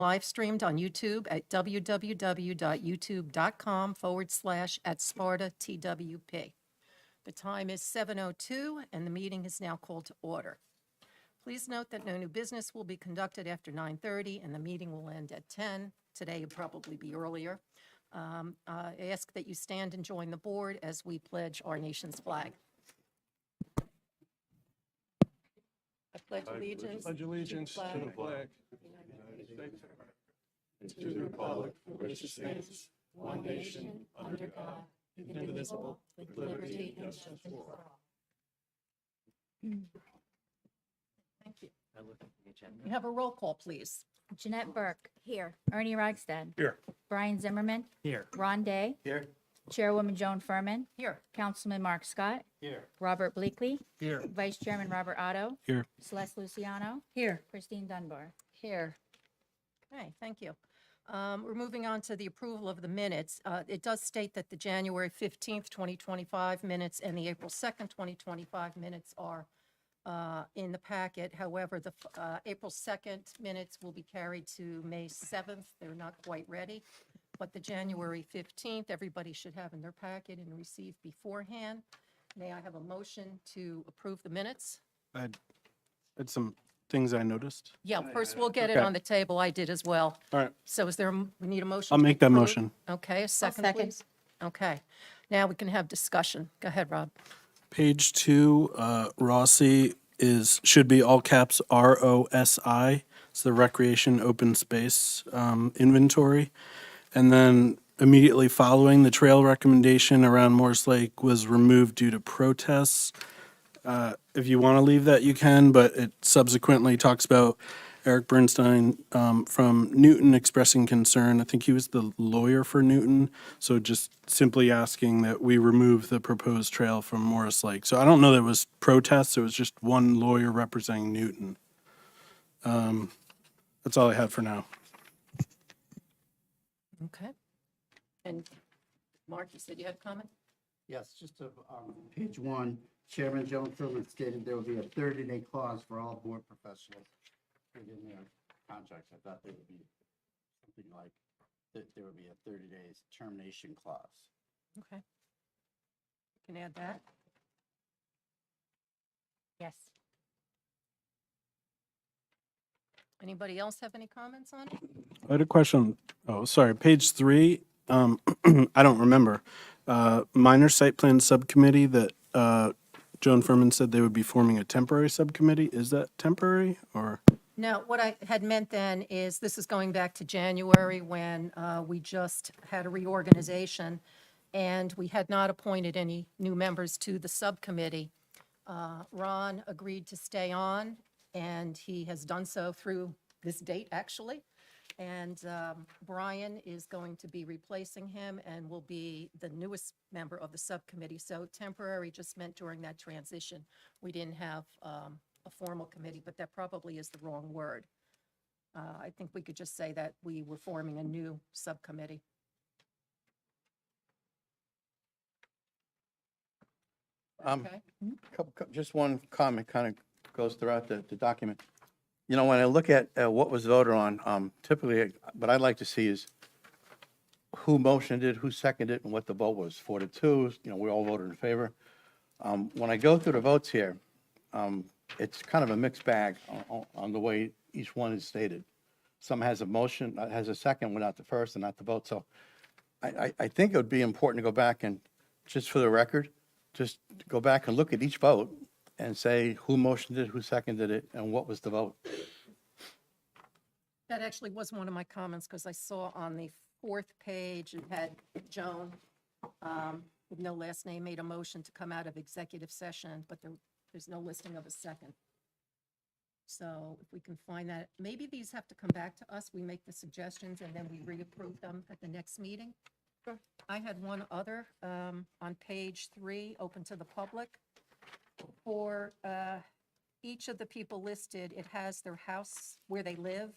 live streamed on YouTube at www.youtube.com/@SpartaTWP. The time is 7:02, and the meeting is now called to order. Please note that no new business will be conducted after 9:30, and the meeting will end at 10. Today will probably be earlier. I ask that you stand and join the board as we pledge our nation's flag. I pledge allegiance. Pledge allegiance to the flag of the United States and to the republic for which it stands, one nation, under God, indivisible, with liberty and justice for all. Thank you. We have a roll call, please. Jeanette Burke. Here. Ernie Ragsdad. Here. Brian Zimmerman. Here. Ron Day. Here. Chairwoman Joan Furman. Here. Councilman Mark Scott. Here. Robert Bleakley. Here. Vice Chairman Robert Otto. Here. Celeste Luciano. Here. Christine Dunbar. Here. Okay, thank you. We're moving on to the approval of the minutes. It does state that the January 15th, 2025 minutes and the April 2nd, 2025 minutes are in the packet. However, the April 2nd minutes will be carried to May 7th. They're not quite ready. But the January 15th, everybody should have in their packet and receive beforehand. May I have a motion to approve the minutes? I had some things I noticed. Yeah, first we'll get it Okay. on the table. I did as well. All right, So is there, we need a motion? I'll to make that approve? motion. Okay, a second, second. please. Okay. Now we can have discussion. Go ahead, Rob. Page 2, Rossi should be all caps ROSI. It's the recreation open space inventory. And then immediately following, the trail recommendation around Morse Lake was removed due to protests. If you want to leave that, you can, but it subsequently talks about Eric Bernstein from Newton expressing concern. I think he was the lawyer for Newton. So just simply asking that we remove the proposed trail from Morris Lake. So I don't know that it was protests. It was just one lawyer representing Newton. That's all I have for now. Okay. And Mark, you said you had a comment? Yes, just to, page 1, Chairman Joan Furman stated there will be a 30-day clause for all board professionals within their contracts. I thought there would be something like, that there would be a 30 days termination clause. Okay. Can add that. Yes. Anybody else have any comments on it? I had a question. Oh, sorry. Page 3. I don't remember. Minor site plan subcommittee that Joan Furman said they would be forming a temporary subcommittee. Is that temporary or? No, what I had meant then is, this is going back to January when we just had a reorganization and we had not appointed any new members to the subcommittee. Ron agreed to stay on, and he has done so through this date, actually. And Brian is going to be replacing him and will be the newest member of the subcommittee. So temporary just meant during that transition. We didn't have a formal committee, but that probably is the wrong word. I think we could just say that we were forming a new subcommittee. Okay? Just one comment kind of goes throughout the document. You know, when I look at what was voted on, typically, what I'd like to see is who motioned it, who seconded it, and what the vote was. 4-2, you know, we all voted in favor. When I go through the votes here, it's kind of a mixed bag on the way each one is stated. Some has a motion, has a second without the first and not the vote. So I think it would be important to go back and, just for the record, just go back and look at each vote and say who motioned it, who seconded it, and what was the vote. That actually was one of my comments, because I saw on the 4th page, it had Joan, with no last name, made a motion to come out of executive session, but there's no listing of a second. So if we can find that, maybe these have to come back to us. We make the suggestions and then we reapprove them at the next meeting. I had one other on page 3, open to the public. For each of the people listed, it has their house where they live,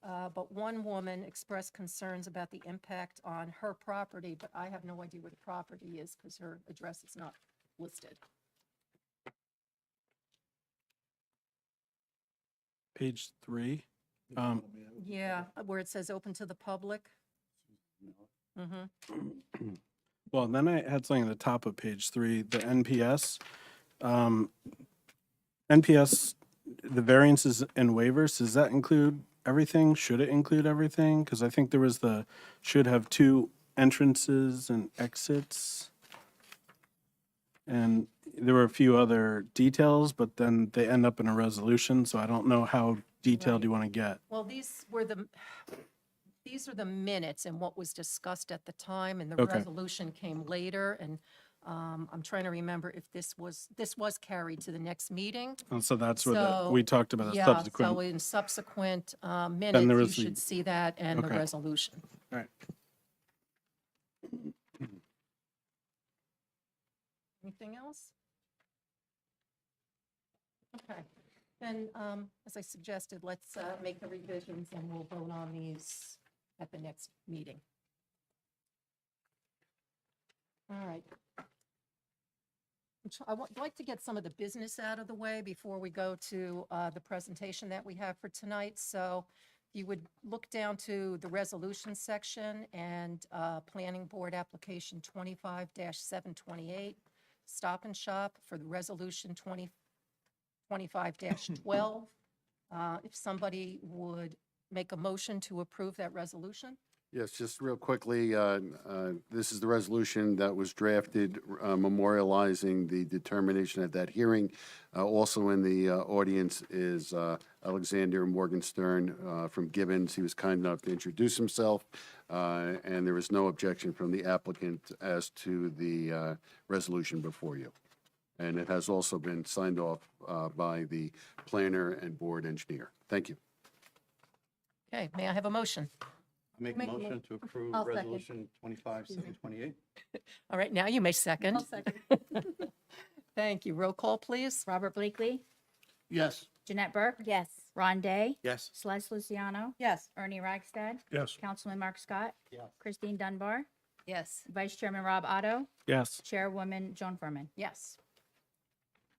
but one woman expressed concerns about the impact on her property, but I have no idea where the property is because her address is not listed. Page 3. Yeah, where it says open to the public. Mm-hmm. Well, then I had something at the top of page 3, the NPS. NPS, the variances and waivers, does that include everything? Should it include everything? Because I think there was should have 2 entrances and exits. And there were a few other details, but then they end up in a resolution, so I don't know how detailed you want to get. Well, these are the minutes and what was discussed at the time, and the Okay. resolution came later, and I'm trying to remember if this was carried to the next meeting. And so that's where So, we talked about the Yeah, so subsequent. in subsequent there minutes, you was the- should see that and the Okay. resolution. All right. Anything else? Okay, then, as I suggested, let's make the revisions and we'll vote on these at the next meeting. All right. I would like to get some of the business out of the way before we go to the presentation that we have for tonight. So you would look down to the resolution section and Planning Board Application 25-728, Stop and Shop for the Resolution 25-12. If somebody would make a motion to approve that resolution? Yes, just real quickly, this is the resolution that was drafted memorializing the determination at that hearing. Also in the audience is Alexander Morgenstern from Gibbons. He was kind enough to introduce himself, and there was no objection from the applicant as to the resolution before you. And it has also been signed off by the planner and board engineer. Thank you. Okay, may I have a motion? Make a Make a motion to approve I'll second. resolution 25-728. All right, now you may second. second. Thank you. Roll call, please. Robert Blakely, Yes. Jeanette Burke. Yes. Ron Day, Yes. Celeste Luciano, Yes. Ernie Ragsdad, Yes. Councilman Mark Scott, Yes. Christine Dunbar, Yes. Vice Chairman Rob Otto, Yes. Chairwoman Joan Furman. Yes.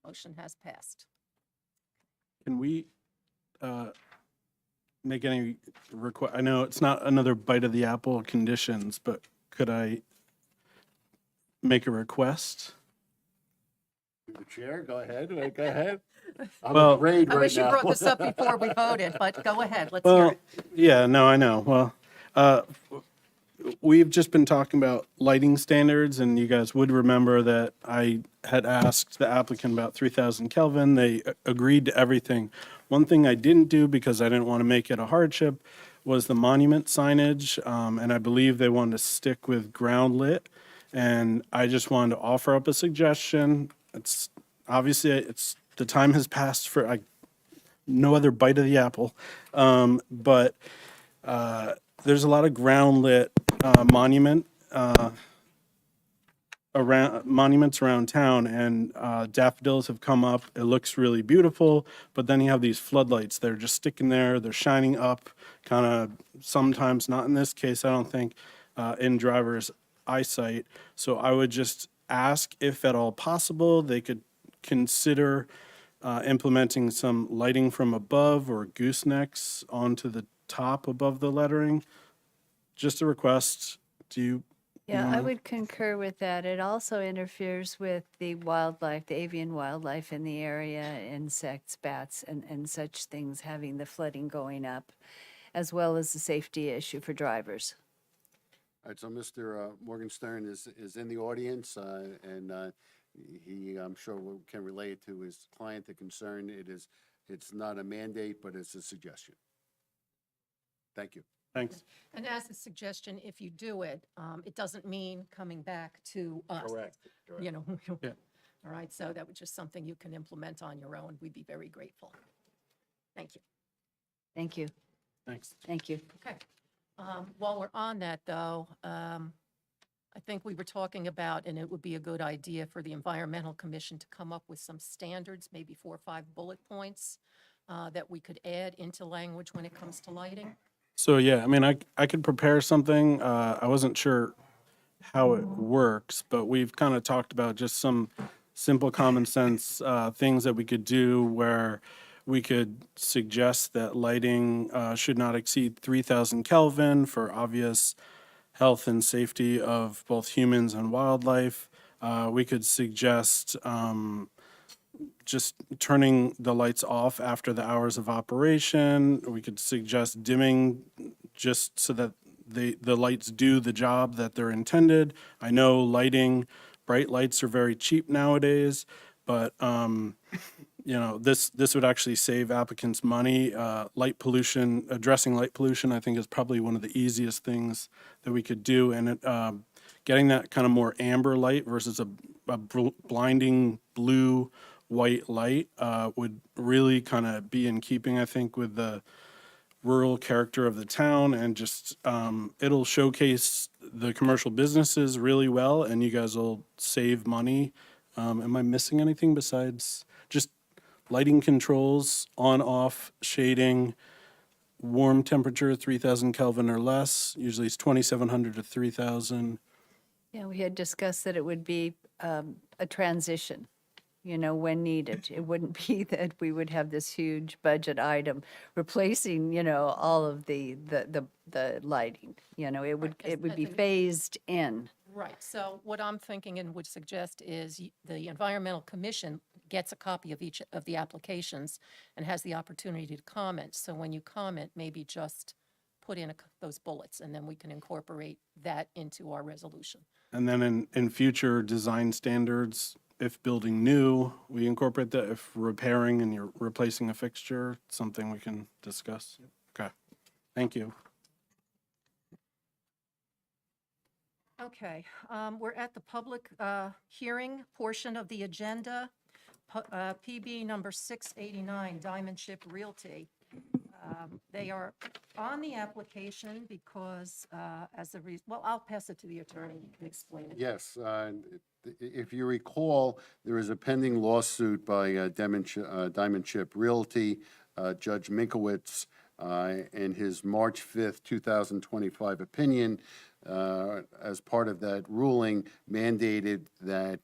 Motion has passed. Can we make any request? I know it's not another bite of the apple conditions, but could I make a request? The chair, go ahead, go ahead. I'm Well- afraid I right wish you now. brought this up before we voted, but go ahead, let's hear Well, it. yeah, no, I know. Well, we've just been talking about lighting standards, and you guys would remember that I had asked the applicant about 3,000 Kelvin. They agreed to everything. One thing I didn't do because I didn't want to make it a hardship was the monument signage, and I believe they wanted to stick with ground lit. And I just wanted to offer up a suggestion. It's obviously the time has passed for no other bite of the apple, but there's a lot of ground lit monuments around town, and daffodils have come up. It looks really beautiful, but then you have these floodlights that are just sticking there. They're shining up, kind of sometimes, not in this case, I don't think, in driver's eyesight. So I would just ask if at all possible they could consider implementing some lighting from above or goosenecks onto the top above the lettering. Just a request. Do you? Yeah, I wanna- would concur with that. It also interferes with the wildlife, the avian wildlife in the area, insects, bats, and such things, having the flooding going up, as well as the safety issue for drivers. All right, so Mr. Morgenstern is in the audience, and he, I'm sure, can relate to his client the concern. It's not a mandate, but it's a suggestion. Thank you. Thanks. And as a suggestion, if you do it, it doesn't mean coming back to us. Correct. You know. Yeah. All right, so that was just something you can implement on your own. We'd be very grateful. Thank you. Thank you. Thanks. Thank you. Okay. While we're on that, though, I think we were talking about, and it would be a good idea for the Environmental Commission to come up with some standards, maybe 4 or 5 bullet points that we could add into language when it comes to lighting. So, yeah, I mean, I could prepare something. I wasn't sure how it works, but we've kind of talked about just some simple common sense things that we could do where we could suggest that lighting should not exceed 3,000 Kelvin for obvious health and safety of both humans and wildlife. We could suggest just turning the lights off after the hours of operation. We could suggest dimming just so that the lights do the job that they're intended. I know bright lights are very cheap nowadays, but this would actually save applicants money. Light pollution, addressing light pollution, I think is probably one of the easiest things that we could do. And getting that kind of more amber light versus a blinding blue white light would really kind of be in keeping, I think, with the rural character of the town, and just it'll showcase the commercial businesses really well, and you guys will save money. Am I missing anything besides just lighting controls, on, off, shading, warm temperature, 3,000 Kelvin or less? Usually it's 2,700 to 3,000. Yeah, we had discussed that it would be a transition, when needed. It wouldn't be that we would have this huge budget item replacing, all of the lighting. It would be phased in. Right, so what I'm thinking and would suggest is the Environmental Commission gets a copy of each of the applications and has the opportunity to comment. So when you comment, maybe just put in those bullets, and then we can incorporate that into our resolution. And then in future design standards, if building new, we incorporate that. If repairing and you're replacing a fixture, something we can discuss. Okay, thank you. Okay, we're at the public hearing portion of the agenda. PB number 689, Diamond Ship Realty. They are on the application because well, I'll pass it to the attorney to explain it. Yes, if you recall, there is a pending lawsuit by Diamond Ship Realty. Judge Minkowitz, in his March 5th, 2025 opinion, as part of that ruling, mandated that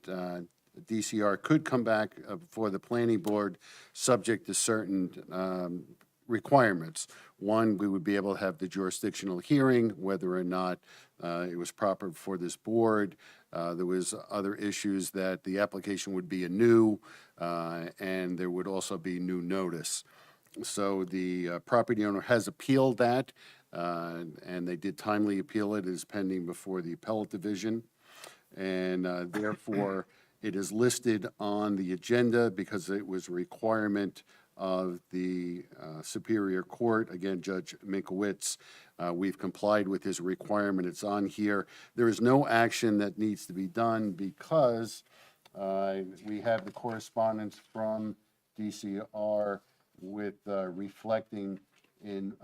DCR could come back before the planning board subject to certain requirements. One, we would be able to have the jurisdictional hearing, whether or not it was proper for this board. There was other issues that the application would be anew, and there would also be new notice. So the property owner has appealed that, and they did timely appeal it. It is pending before the appellate division, and therefore it is listed on the agenda because it was a requirement of the Superior Court. Again, Judge Minkowitz, we've complied with his requirement. It's on here. There is no action that needs to be done because we have the correspondence from DCR with reflecting in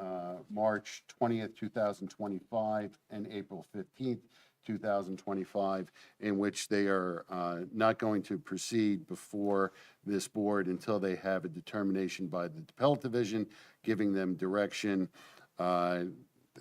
March 20th, 2025 and April 15th, 2025, in which they are not going to proceed before this board until they have a determination by the appellate division, giving them direction. And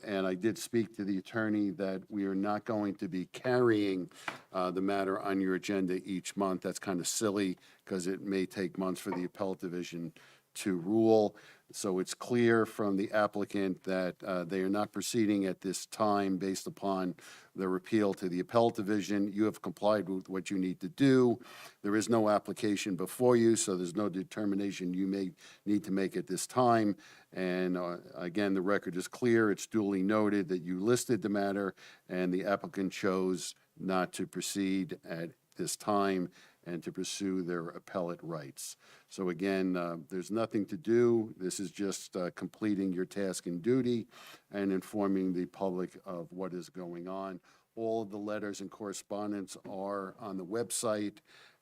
I did speak to the attorney that we are not going to be carrying the matter on your agenda each month. That's kind of silly because it may take months for the appellate division to rule. So it's clear from the applicant that they are not proceeding at this time based upon the repeal to the appellate division. You have complied with what you need to do. There is no application before you, so there's no determination you may need to make at this time. And again, the record is clear. It's duly noted that you listed the matter and the applicant chose not to proceed at this time and to pursue their appellate rights. So again, there's nothing to do. This is just completing your task and duty and informing the public of what is going on. All of the letters and correspondence are on the website,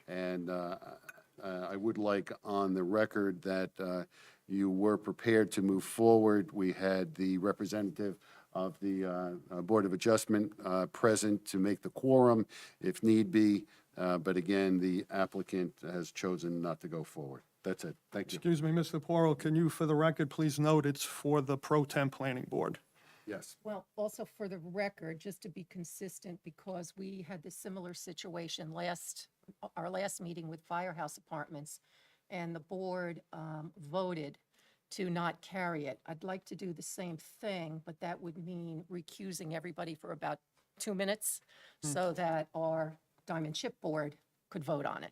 and I would like on the record that you were prepared to move forward. We had the representative of the Board of Adjustment present to make the quorum if need be. But again, the applicant has chosen not to go forward. That's it. Thank you. Excuse me, Mr. Porro, can you, for the record, please note it's for the Pro Tem Planning Board? Yes. Well, also for the record, just to be consistent, because we had this similar situation our last meeting with Firehouse Apartments, and the board voted to not carry it. I'd like to do the same thing, but that would mean recusing everybody for about 2 minutes so that our Diamond Chip Board could vote on it.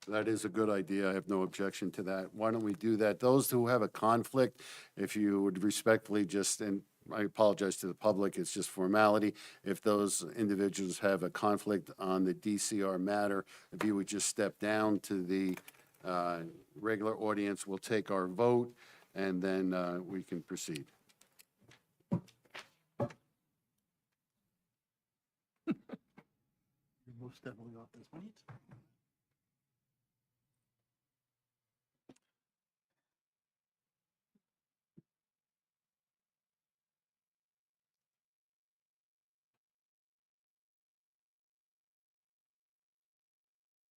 That is a good idea. I have no objection to that. Why don't we do that? Those who have a conflict, if you would respectfully just, and I apologize to the public, it's just formality. If those individuals have a conflict on the DCR matter, if you would just step down to the regular audience, we'll take our vote, and then we can proceed. You're most definitely off this meet.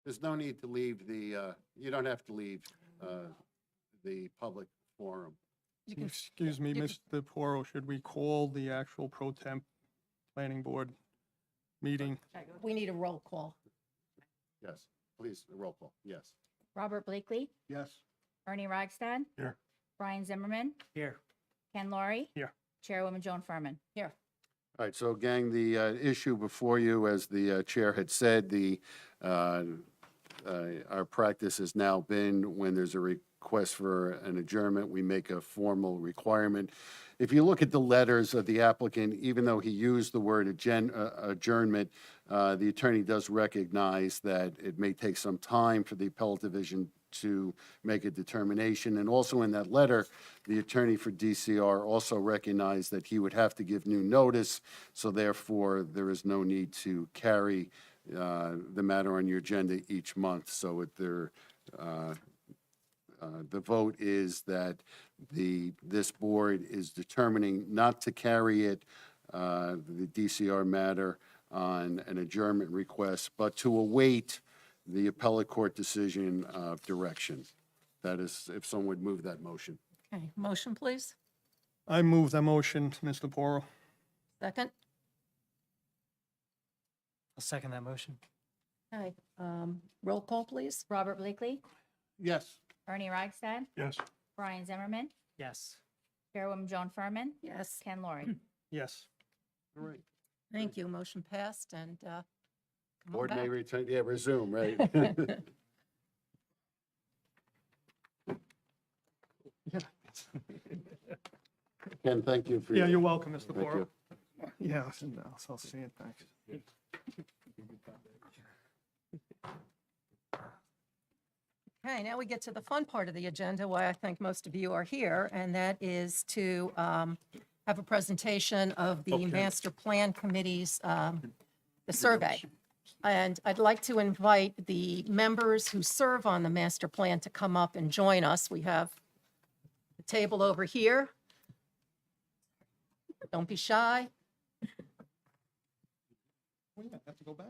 There's no need to leave the, you don't have to leave the public forum. You can- Excuse me, you can- Mr. Poro, should we call the actual pro temp planning board meeting? We need a roll call. Yes, please, a roll call, yes. Robert Blakely, Yes. Ernie Ragsdad. Here. Brian Zimmerman, Here. Ken Laurie. Here. Chairwoman Joan Furman. Here. All right, so gang, the issue before you, as the chair had said, our practice has now been, when there's a request for an adjournment, we make a formal requirement. If you look at the letters of the applicant, even though he used the word adjournment, the attorney does recognize that it may take some time for the appellate division to make a determination. And also in that letter, the attorney for DCR also recognized that he would have to give new notice, so therefore there is no need to carry the matter on your agenda each month. So the vote is that this board is determining not to carry it, the DCR matter, on an adjournment request, but to await the appellate court decision of direction. That is, if someone would move that motion. Okay, motion, please. I move the motion, Mr. Poro. Second? I'll second that motion. Okay, roll call, please. Robert Blakely, Yes. Ernie Ragsdad, Yes. Brian Zimmerman, Yes. Chairwoman Joan Furman, Yes, Ken Laurie. Yes. All right. thank you. Motion passed, and come on Board may back. return, yeah, resume, right? Ken, thank you for. Yeah, your- you're welcome, Mr. Thank Poro. you. Yeah, I'll see it, thanks. Okay, now we get to the fun part of the agenda, why I think most of you are here, and that is to have a presentation of the Master Plan Committee's, the survey. And I'd like to invite the members who serve on the master plan to come up and join us. We have the table over here. Don't be shy. Have to go back.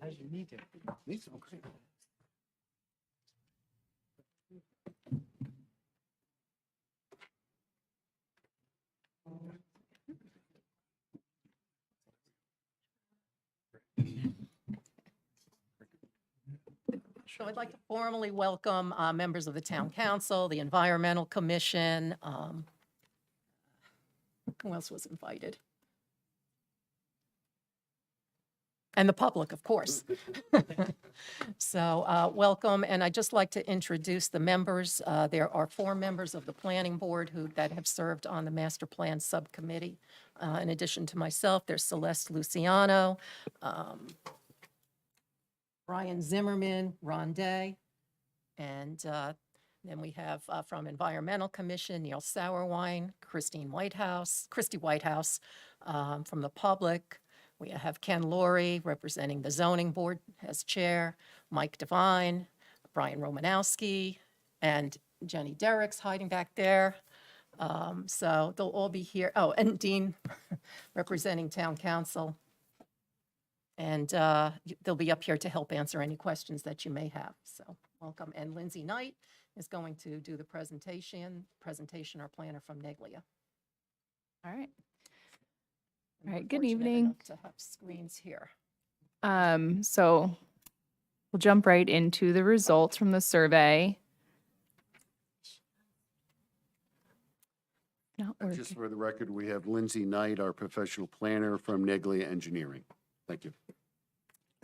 As you need to. So I'd like to formally welcome members of the Town Council, the Environmental Commission. Who else was invited? And the public, of course. So welcome, and I'd just like to introduce the members. There are 4 members of the Planning Board that have served on the Master Plan Subcommittee. In addition to myself, there's Celeste Luciano, Brian Zimmerman, Ron Day, and then we have from Environmental Commission, Neil Sauerwein, Christy Whitehouse, from the public. We have Ken Laurie representing the Zoning Board as chair, Mike Devine, Brian Romanowski, and Jenny Derricks hiding back there. So they'll all be here. Oh, and Dean representing Town Council. And they'll be up here to help answer any questions that you may have. So welcome. And Lindsay Knight is going to do the presentation, our planner from Neglia. All right. And All right, we're good fortunate evening. enough to have screens here. So we'll jump right into the results from the survey. Not Just working. for the record, we have Lindsay Knight, our professional planner from Neglia Engineering. Thank you.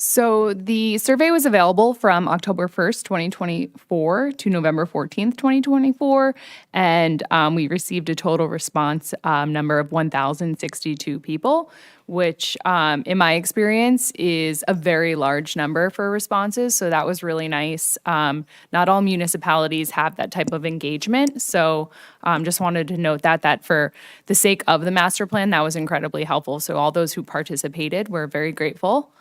So the survey was available from October 1st, 2024 to November 14th, 2024. And we received a total response number of 1,062 people, which in my experience is a very large number for responses. So that was really nice. Not all municipalities have that type of engagement. So just wanted to note that for the sake of the master plan, that was incredibly helpful. So all those who participated, we're very grateful.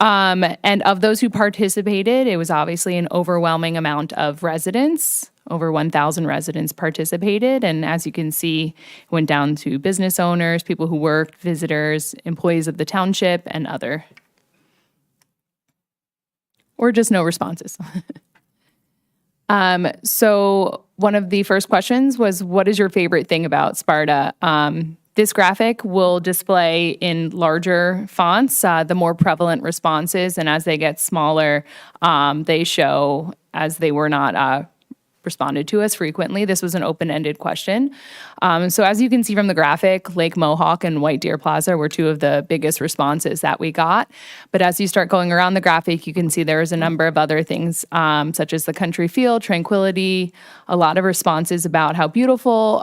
And of those who participated, it was obviously an overwhelming amount of residents. Over 1,000 residents participated. And as you can see, it went down to business owners, people who worked, visitors, employees of the township, and other. Or just no responses. So one of the first questions was, what is your favorite thing about Sparta? This graphic will display in larger fonts the more prevalent responses, and as they get smaller, they show as they were not responded to as frequently. This was an open-ended question. So as you can see from the graphic, Lake Mohawk and White Deer Plaza were two of the biggest responses that we got. But as you start going around the graphic, you can see there is a number of other things, such as the country feel, tranquility, a lot of responses about how beautiful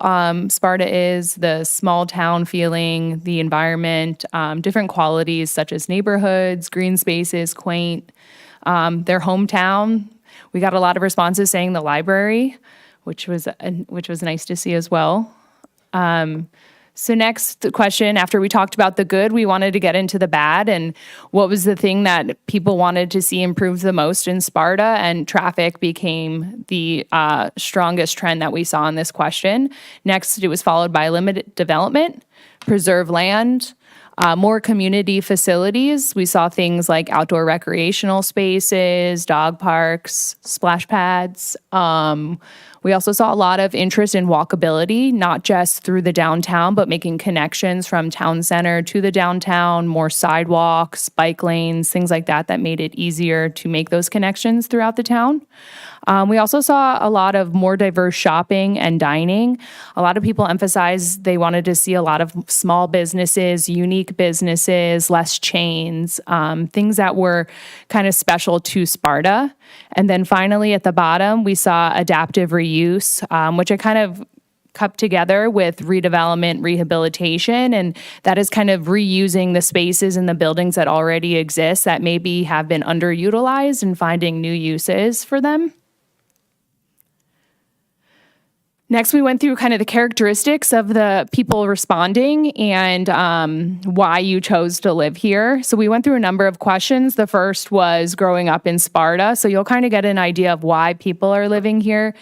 Sparta is, the small town feeling, the environment, different qualities such as neighborhoods, green spaces, quaint, their hometown. We got a lot of responses saying the library, which was nice to see as well. So next question, after we talked about the good, we wanted to get into the bad and what was the thing that people wanted to see improve the most in Sparta, and traffic became the strongest trend that we saw in this question. Next, it was followed by limited development, preserve land, more community facilities. We saw things like outdoor recreational spaces, dog parks, splash pads. We also saw a lot of interest in walkability, not just through the downtown, but making connections from town center to the downtown, more sidewalks, bike lanes, things like that, that made it easier to make those connections throughout the town. We also saw a lot of more diverse shopping and dining. A lot of people emphasized they wanted to see a lot of small businesses, unique businesses, less chains, things that were kind of special to Sparta. And then finally, at the bottom, we saw adaptive reuse, which I kind of cupped together with redevelopment, rehabilitation, and that is kind of reusing the spaces and the buildings that already exist that maybe have been underutilized and finding new uses for them. Next, we went through kind of the characteristics of the people responding and why you chose to live here. So we went through a number of questions. The first was growing up in Sparta. So you'll kind of get an idea of why people are living here.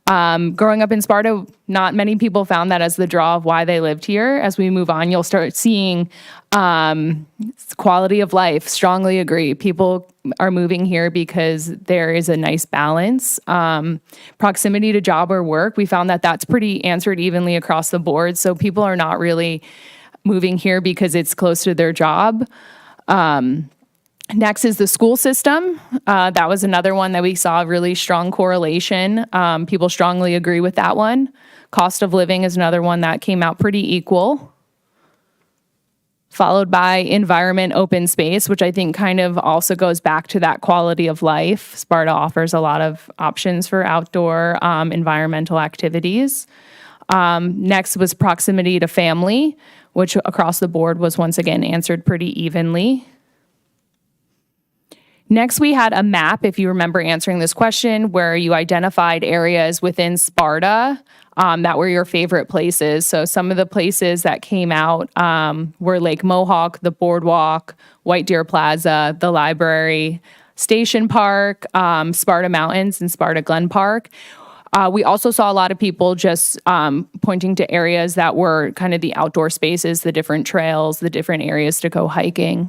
Growing up in Sparta, not many people found that as the draw of why they lived here. As we move on, you'll start seeing quality of life. Strongly agree. People are moving here because there is a nice balance. Proximity to job or work, we found that that's pretty answered evenly across the board. So people are not really moving here because it's close to their job. Next is the school system. That was another one that we saw a really strong correlation. People strongly agree with that one. Cost of living is another one that came out pretty equal. Followed by environment, open space, which I think kind of also goes back to that quality of life. Sparta offers a lot of options for outdoor environmental activities. Next was proximity to family, which across the board was once again answered pretty evenly. Next, we had a map, if you remember answering this question, where you identified areas within Sparta that were your favorite places. So some of the places that came out were Lake Mohawk, the Boardwalk, White Deer Plaza, the library, Station Park, Sparta Mountains, and Sparta Glen Park. We also saw a lot of people just pointing to areas that were kind of the outdoor spaces, the different trails, the different areas to go hiking.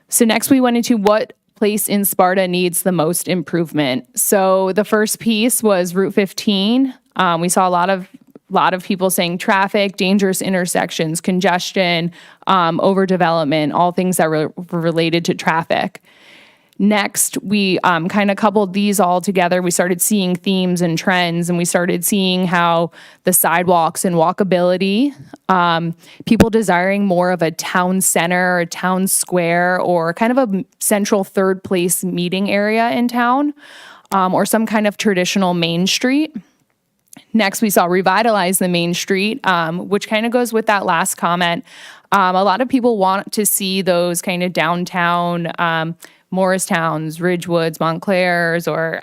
So next we went into what place in Sparta needs the most improvement. So the first piece was Route 15. We saw a lot of lot of people saying traffic, dangerous intersections, congestion, overdevelopment, all things that were related to traffic. Next, we kind of coupled these all together. We started seeing themes and trends, and we started seeing how the sidewalks and walkability, people desiring more of a town center, a town square, or kind of a central third place meeting area in town, or some kind of traditional main street. Next, we saw revitalize the main street, which kind of goes with that last comment. A lot of people want to see those kind of downtown Morristowns, Ridgewoods, Montclairs, or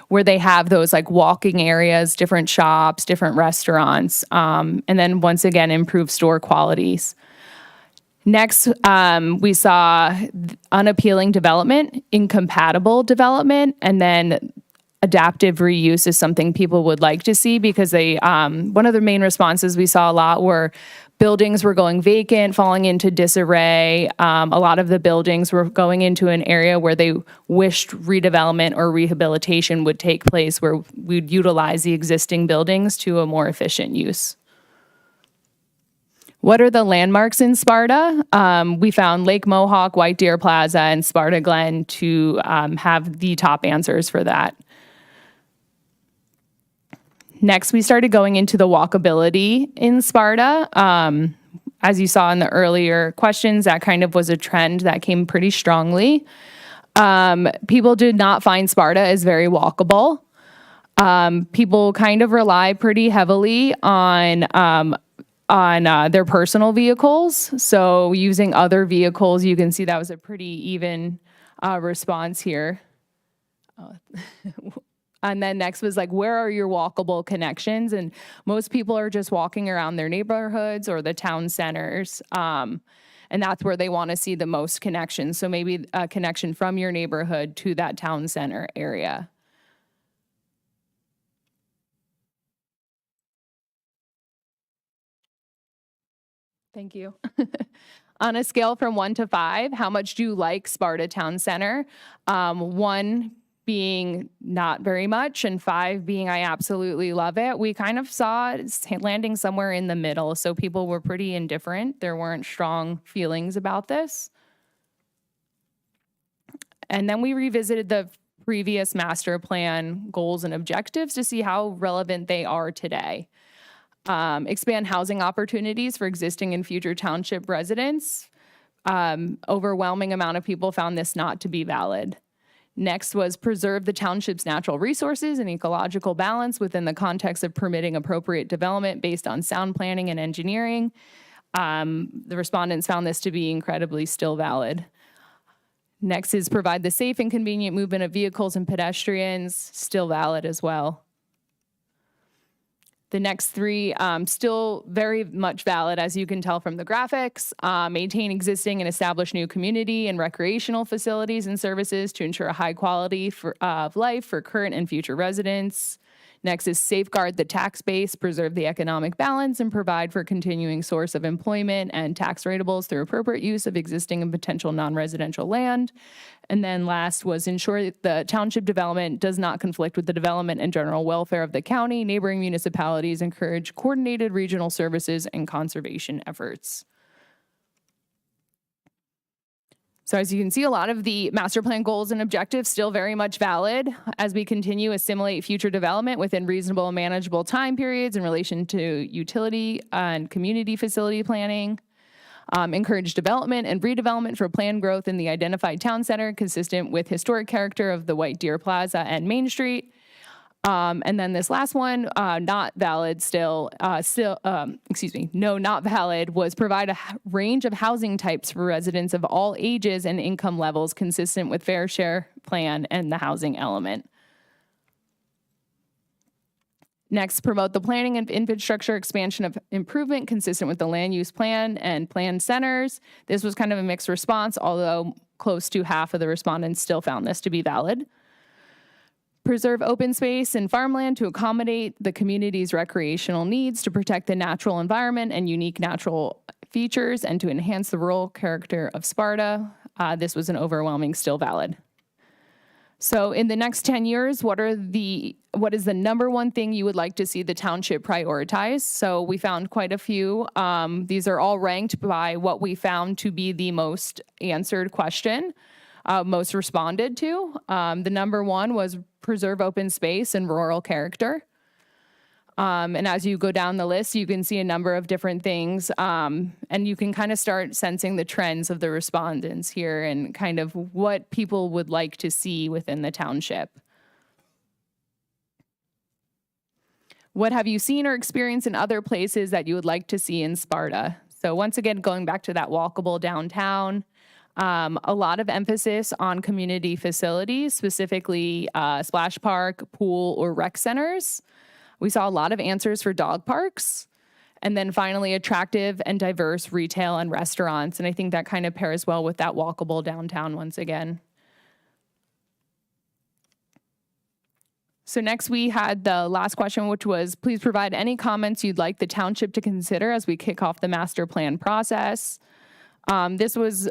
where they have those like walking areas, different shops, different restaurants, and then once again, improve store qualities. Next, we saw unappealing development, incompatible development, and then adaptive reuse is something people would like to see because they, one of the main responses we saw a lot were buildings were going vacant, falling into disarray. A lot of the buildings were going into an area where they wished redevelopment or rehabilitation would take place, where we'd utilize the existing buildings to a more efficient use. What are the landmarks in Sparta? We found Lake Mohawk, White Deer Plaza, and Sparta Glen to have the top answers for that. Next, we started going into the walkability in Sparta. As you saw in the earlier questions, that kind of was a trend that came pretty strongly. People did not find Sparta as very walkable. People kind of rely pretty heavily on their personal vehicles. So using other vehicles, you can see that was a pretty even response here. And then next was like, where are your walkable connections? And most people are just walking around their neighborhoods or the town centers. And that's where they want to see the most connections. So maybe a connection from your neighborhood to that town center area. Thank you. On a scale from 1 to 5, how much do you like Sparta Town Center? 1 being not very much, and 5 being I absolutely love it. We kind of saw it landing somewhere in the middle, so people were pretty indifferent. There weren't strong feelings about this. And then we revisited the previous master plan goals and objectives to see how relevant they are today. Expand housing opportunities for existing and future township residents. Overwhelming amount of people found this not to be valid. Next was preserve the township's natural resources and ecological balance within the context of permitting appropriate development based on sound planning and engineering. The respondents found this to be incredibly still valid. Next is provide the safe and convenient movement of vehicles and pedestrians, still valid as well. The next 3, still very much valid, as you can tell from the graphics. Maintain existing and establish new community and recreational facilities and services to ensure a high quality of life for current and future residents. Next is safeguard the tax base, preserve the economic balance, and provide for continuing source of employment and tax rateables through appropriate use of existing and potential non-residential land. And then last was ensure that the township development does not conflict with the development and general welfare of the county, neighboring municipalities, encourage coordinated regional services and conservation efforts. So as you can see, a lot of the master plan goals and objectives still very much valid as we continue to assimilate future development within reasonable and manageable time periods in relation to utility and community facility planning. Encourage development and redevelopment for planned growth in the identified town center consistent with historic character of the White Deer Plaza and Main Street. And then this last one, not valid no, not valid, was provide a range of housing types for residents of all ages and income levels consistent with fair share plan and the housing element. Next, promote the planning and infrastructure expansion of improvement consistent with the land use plan and planned centers. This was kind of a mixed response, although close to half of the respondents still found this to be valid. Preserve open space and farmland to accommodate the community's recreational needs, to protect the natural environment and unique natural features, and to enhance the rural character of Sparta. This was an overwhelming still valid. So in the next 10 years, what is the number one thing you would like to see the township prioritize? So we found quite a few. These are all ranked by what we found to be the most answered question, most responded to. The number one was preserve open space and rural character. And as you go down the list, you can see a number of different things. And you can kind of start sensing the trends of the respondents here and kind of what people would like to see within the township. What have you seen or experienced in other places that you would like to see in Sparta? So once again, going back to that walkable downtown, a lot of emphasis on community facilities, specifically splash park, pool, or rec centers. We saw a lot of answers for dog parks. And then finally, attractive and diverse retail and restaurants. And I think that kind of pairs well with that walkable downtown once again. So next we had the last question, which was, please provide any comments you'd like the township to consider as we kick off the master plan process. This was,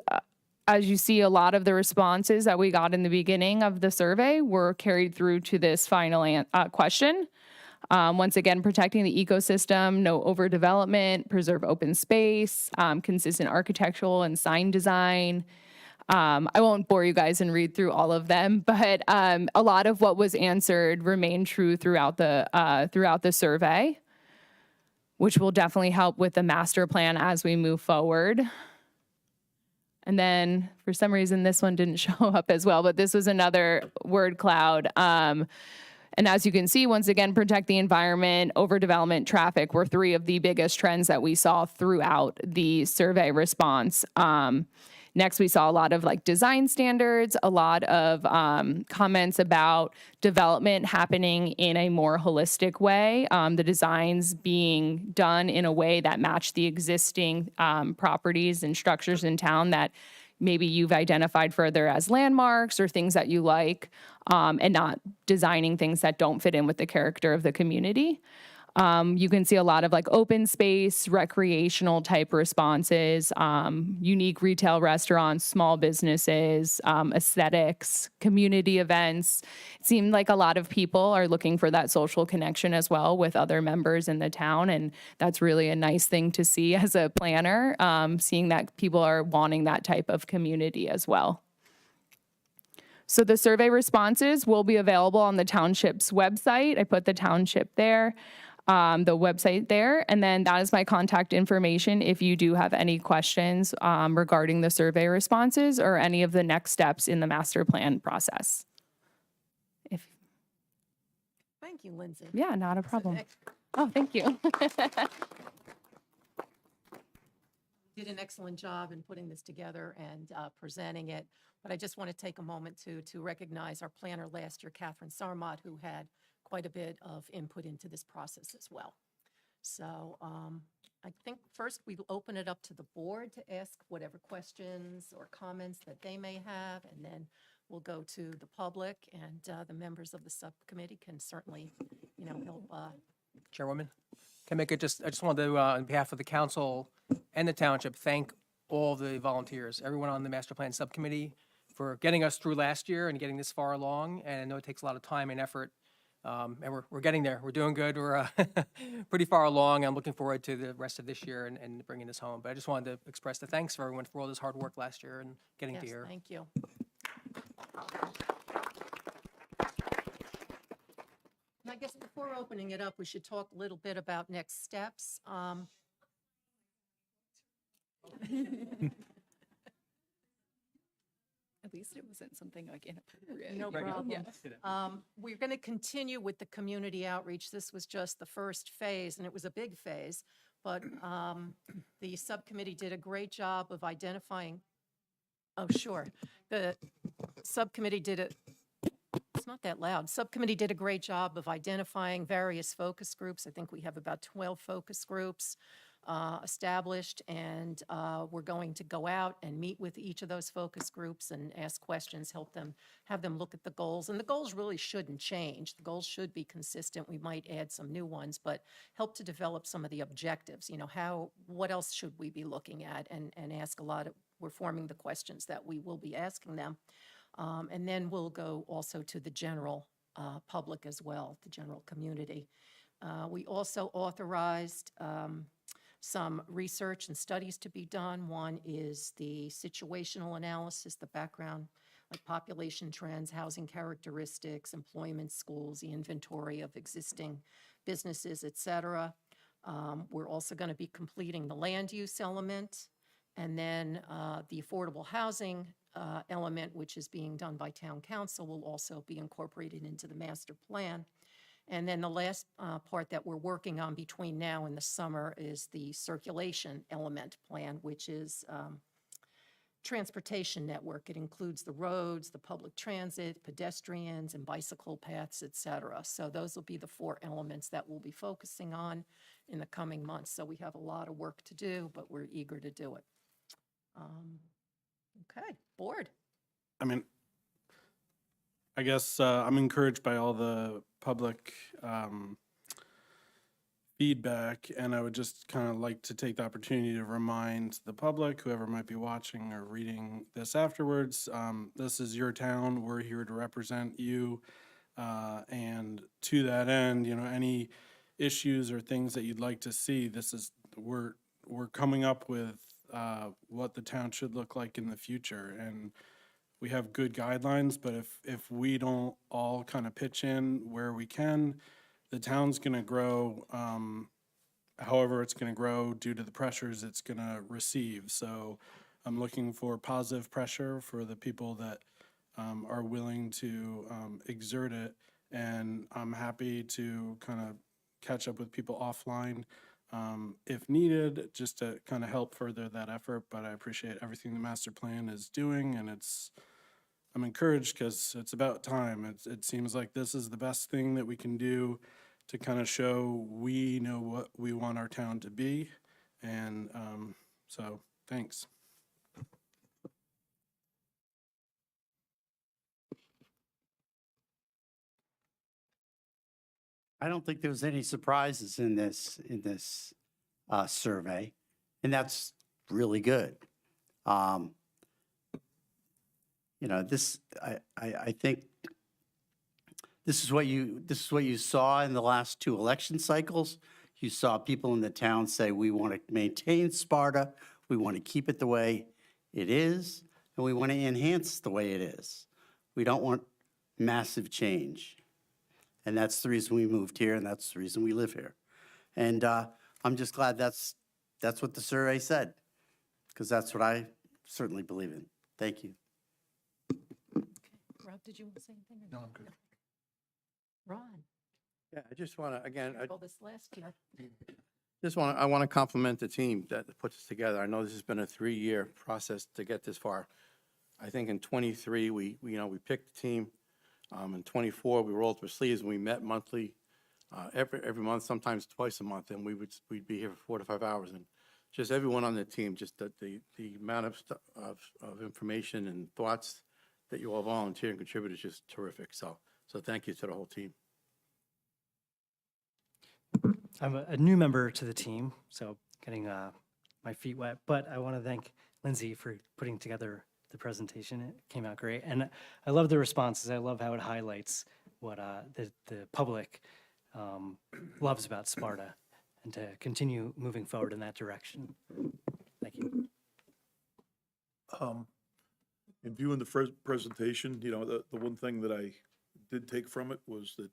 as you see, a lot of the responses that we got in the beginning of the survey were carried through to this final question. Once again, protecting the ecosystem, no overdevelopment, preserve open space, consistent architectural and sign design. I won't bore you guys and read through all of them, but a lot of what was answered remained true throughout the survey, which will definitely help with the master plan as we move forward. And then for some reason, this one didn't show up as well, but this was another word cloud. And as you can see, once again, protect the environment, overdevelopment, traffic were three of the biggest trends that we saw throughout the survey response. Next, we saw a lot of design standards, a lot of comments about development happening in a more holistic way, the designs being done in a way that match the existing properties and structures in town that maybe you've identified further as landmarks or things that you like, and not designing things that don't fit in with the character of the community. You can see a lot of open space, recreational type responses, unique retail restaurants, small businesses, aesthetics, community events. It seemed like a lot of people are looking for that social connection as well with other members in the town. And that's really a nice thing to see as a planner, seeing that people are wanting that type of community as well. So the survey responses will be available on the township's website. I put the township there. The website there, and then that is my contact information if you do have any questions regarding the survey responses or any of the next steps in the master plan process. Thank you, Lindsay. Yeah, not a So problem. ex- Oh, thank you. Did an excellent job in putting this together and presenting it. But I just want to take a moment to recognize our planner last year, Catherine Sarmat, who had quite a bit of input into this process as well. So I think first we will open it up to the board to ask whatever questions or comments that they may have, and then we'll go to the public, and the members of the subcommittee can certainly, help. Chairwoman, can I make it I just wanted to, on behalf of the council and the township, thank all the volunteers, everyone on the master plan subcommittee for getting us through last year and getting this far along. And I know it takes a lot of time and effort. And we're getting there. We're doing good. We're pretty far along. I'm looking forward to the rest of this year and bringing this home. But I just wanted to express the thanks for everyone for all this hard work last year and getting to Yes, here. thank you. And I guess before opening it up, we should talk a little bit about next steps. At least it wasn't something inappropriate. No problem. We're going to continue with the community outreach. This was just the first phase, and it was a big phase. But the subcommittee did a great job of identifying. Oh, sure. The subcommittee did it. It's not that loud. Subcommittee did a great job of identifying various focus groups. I think we have about 12 focus groups established, and we're going to go out and meet with each of those focus groups and ask questions, have them look at the goals. And the goals really shouldn't change. The goals should be consistent. We might add some new ones, but help to develop some of the objectives. What else should we be looking at, and ask a lot of, we're forming the questions that we will be asking them. And then we'll go also to the general public as well, the general community. We also authorized some research and studies to be done. One is the situational analysis, the background, like population trends, housing characteristics, employment, schools, the inventory of existing businesses, et cetera. We're also going to be completing the land use element, and then the affordable housing element, which is being done by town council, will also be incorporated into the master plan. And then the last part that we're working on between now and the summer is the circulation element plan, which is transportation network. It includes the roads, the public transit, pedestrians, and bicycle paths, et cetera. So those will be the 4 elements that we'll be focusing on in the coming months. So we have a lot of work to do, but we're eager to do it. Okay, board. I mean, I guess I'm encouraged by all the public feedback, and I would just kind of like to take the opportunity to remind the public, whoever might be watching or reading this afterwards, this is your town. We're here to represent you. And to that end, you know, any issues or things that you'd like to see, we're coming up with what the town should look like in the future. And we have good guidelines, but if we don't all kind of pitch in where we can, the town's going to grow however it's going to grow due to the pressures it's going to receive. So I'm looking for positive pressure for the people that are willing to exert it. And I'm happy to kind of catch up with people offline if needed, just to kind of help further that effort. But I appreciate everything the master plan is doing, and I'm encouraged because it's about time. It seems like this is the best thing that we can do to kind of show we know what we want our town to be. And so, thanks. I don't think there was any surprises in this survey, and that's really good. You know, I think this is what you saw in the last 2 election cycles. You saw people in the town say, we want to maintain Sparta, we want to keep it the way it is, and we want to enhance the way it is. We don't want massive change. And that's the reason we moved here, and that's the reason we live here. And I'm just glad that's what the survey said, because that's what I certainly believe in. Thank you. Rob, did you want to say anything? No, I'm good. Ron, Yeah, I just want to, again, all this last year. I want to compliment the team that put this together. I know this has been a 3-year process to get this far. I think in '23, we picked the team. In '24, we rolled up our sleeves and we met monthly, every month, sometimes twice a month, and we'd be here for 4 to 5 hours. And just everyone on the team, just the amount of information and thoughts that you all volunteer and contribute is just terrific. So thank you to the whole team. I'm a new member to the team, so getting my feet wet, but I want to thank Lindsay for putting together the presentation. It came out great. And I love the responses. I love how it highlights what the public loves about Sparta, and to continue moving forward in that direction. Thank you. In viewing the presentation, you know, the one thing that I did take from it was that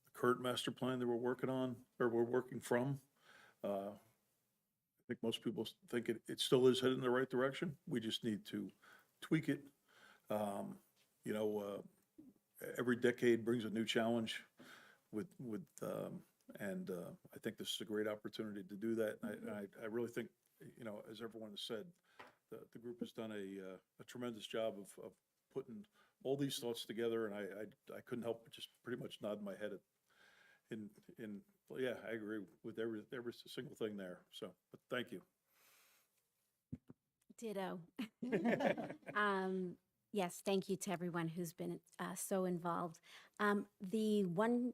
the current master plan that we're working on, or we're working from, I think most people think it still is headed in the right direction. We just need to tweak it. You know, every decade brings a new challenge and I think this is a great opportunity to do that. I really think, you know, as everyone has said, the group has done a tremendous job of putting all these thoughts together, and I couldn't help but just pretty much nod my head yeah, I agree with every single thing there. So, but thank you. Ditto. Yes, thank you to everyone who's been so involved. The one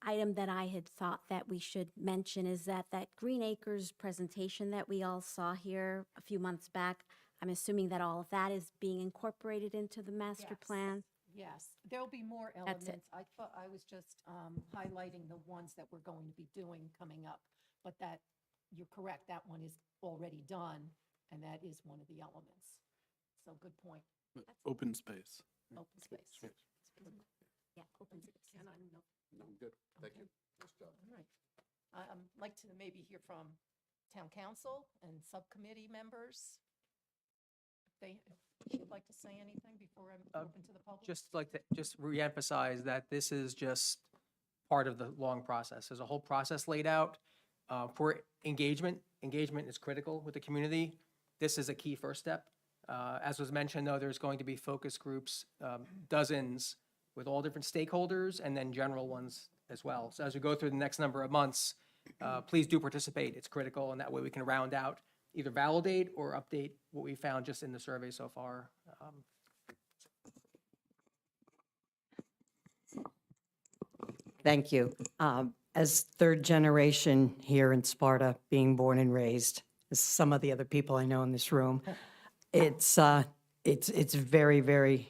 item that I had thought that we should mention is that Green Acres presentation that we all saw here a few months back, I'm assuming that all of that is being incorporated into the master Yes. plan. Yes, there'll be more That's it. elements. I thought I was just highlighting the ones that we're going to be doing coming up. But that, you're correct, that one is already done, and that is one of the elements. So good point. Open space. Open space. Yeah, open space. And I don't know. No, good, thank you. Okay. Nice job. All right. I'd like to maybe hear from town council and subcommittee members. If you'd like to say anything before I'm open to the public? Just like to just reemphasize that this is just part of the long process. There's a whole process laid out for engagement. Engagement is critical with the community. This is a key first step. As was mentioned, though, there's going to be focus groups, dozens, with all different stakeholders, and then general ones as well. So as we go through the next number of months, please do participate. It's critical, and that way we can round out, either validate or update what we found just in the survey so far. Thank you. As third generation here in Sparta, being born and raised, as some of the other people I know in this room, it's very, very,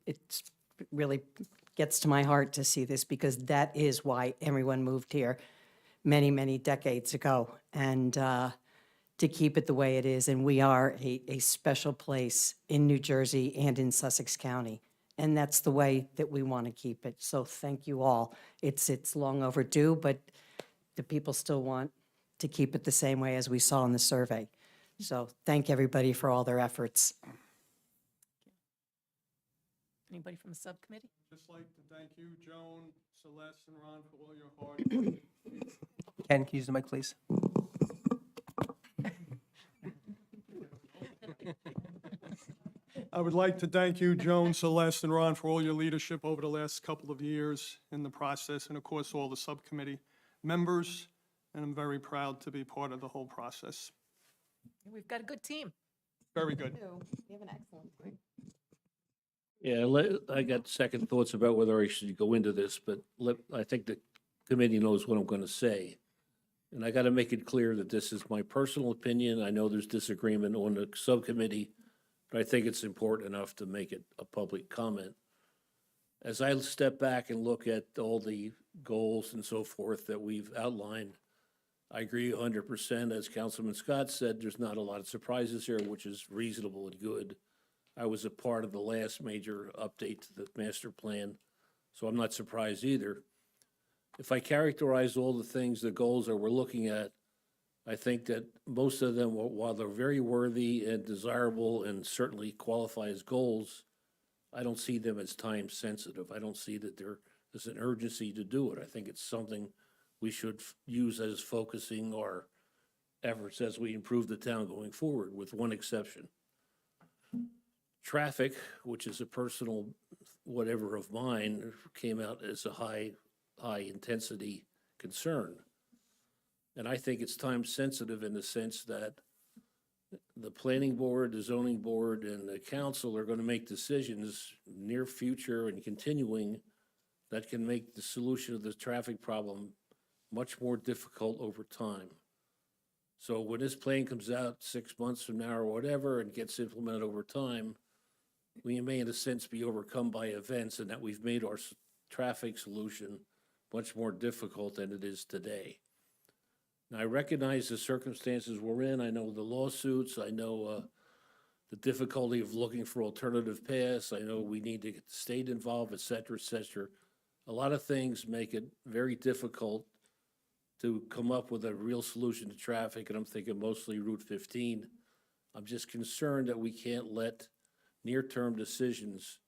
it's really gets to my heart to see this because that is why everyone moved here many, many decades ago. And to keep it the way it is, and we are a special place in New Jersey and in Sussex County. And that's the way that we want to keep it. So thank you all. It's long overdue, but the people still want to keep it the same way as we saw in the survey. So thank everybody for all their efforts. Anybody from the subcommittee? Just like to thank you, Joan, Celeste, and Ron, for all your hard work. Ken, can you use the mic, please? I would like to thank you, Joan, Celeste, and Ron, for all your leadership over the last couple of years in the process, and of course, all the subcommittee members, and I'm very proud to be part of the whole process. We've got a good team. Very good. We have an excellent team. Yeah, I got second thoughts about whether I should go into this, but I think the committee knows what I'm going to say. And I got to make it clear that this is my personal opinion. I know there's disagreement on the subcommittee, but I think it's important enough to make it a public comment. As I step back and look at all the goals and so forth that we've outlined, I agree 100%. As Councilman Scott said, there's not a lot of surprises here, which is reasonable and good. I was a part of the last major update to the master plan, so I'm not surprised either. If I characterize all the things, the goals that we're looking at, I think that most of them, while they're very worthy and desirable and certainly qualify as goals, I don't see them as time sensitive. I don't see that there is an urgency to do it. I think it's something we should use as focusing our efforts as we improve the town going forward, with one exception. Traffic, which is a personal whatever of mine, came out as a high intensity concern. And I think it's time sensitive in the sense that the planning board, the zoning board, and the council are going to make decisions near future and continuing that can make the solution of the traffic problem much more difficult over time. So when this plan comes out 6 months from now or whatever and gets implemented over time, we may in a sense be overcome by events and that we've made our traffic solution much more difficult than it is today. Now, I recognize the circumstances we're in. I know the lawsuits. I know the difficulty of looking for alternative paths. I know we need to get the state involved, et cetera, et cetera. A lot of things make it very difficult to come up with a real solution to traffic, and I'm thinking mostly Route 15. I'm just concerned that we can't let near-term decisions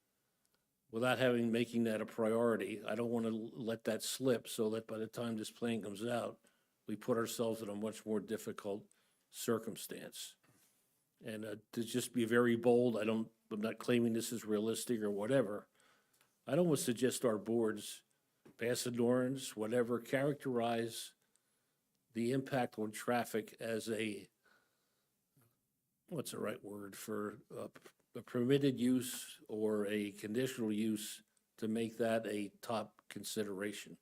without making that a priority. I don't want to let that slip so that by the time this plan comes out, we put ourselves in a much more difficult circumstance. And to just be very bold, I'm not claiming this is realistic or whatever. I'd almost suggest our boards, pass an ordinance, whatever, characterize the impact on traffic as what's the right word for a permitted use or a conditional use, to make that a top consideration.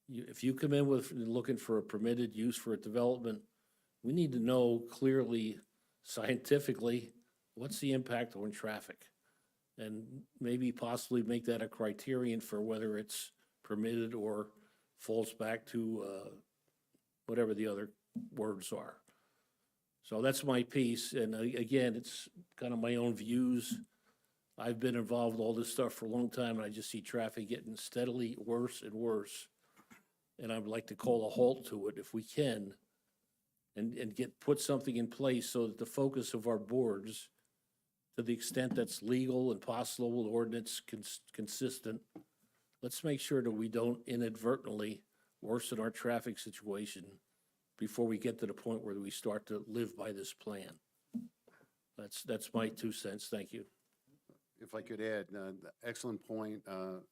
If you come in with looking for a permitted use for a development, we need to know clearly, scientifically, what's the impact on traffic? And maybe possibly make that a criterion for whether it's permitted or falls back to whatever the other words are. So that's my piece, and again, it's kind of my own views. I've been involved with all this stuff for a long time, and I just see traffic getting steadily worse and worse. And I'd like to call a halt to it if we can, and put something in place so that the focus of our boards, to the extent that's legal and possible, ordinance consistent, let's make sure that we don't inadvertently worsen our traffic situation before we get to the point where we start to live by this plan. That's my 2 cents. Thank you. If I could add, excellent point,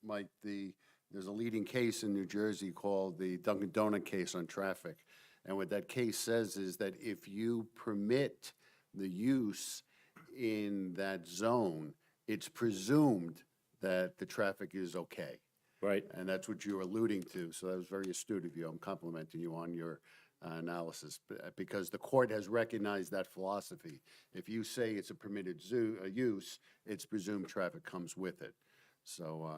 Mike. There's a leading case in New Jersey called the Dunkin' Donut case on traffic. And what that case says is that if you permit the use in that zone, it's presumed that the traffic is okay. Right. And that's what you're alluding to. So that was very astute of you. I'm complimenting you on your analysis, because the court has recognized that philosophy. If you say it's a permitted use, it's presumed traffic comes with it. So,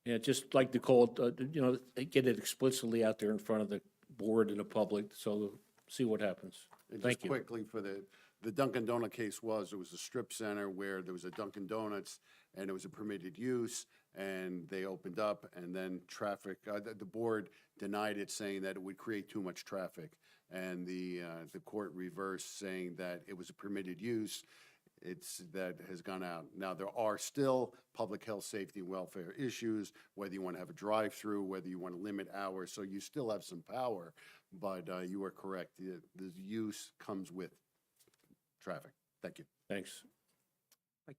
Yeah, just like to call it, get it explicitly out there in front of the board and the public, so see what happens. and Thank just you. quickly, for the Dunkin' Donut case it was a strip center where there was a Dunkin' Donuts and it was a permitted use, and they opened up, and then traffic, the board denied it, saying that it would create too much traffic. And the court reversed, saying that it was a permitted use. That has gone out. Now, there are still public health, safety, and welfare issues, whether you want to have a drive-through, whether you want to limit hours, so you still have some power, but you are correct. The use comes with traffic. Thank you. Thanks.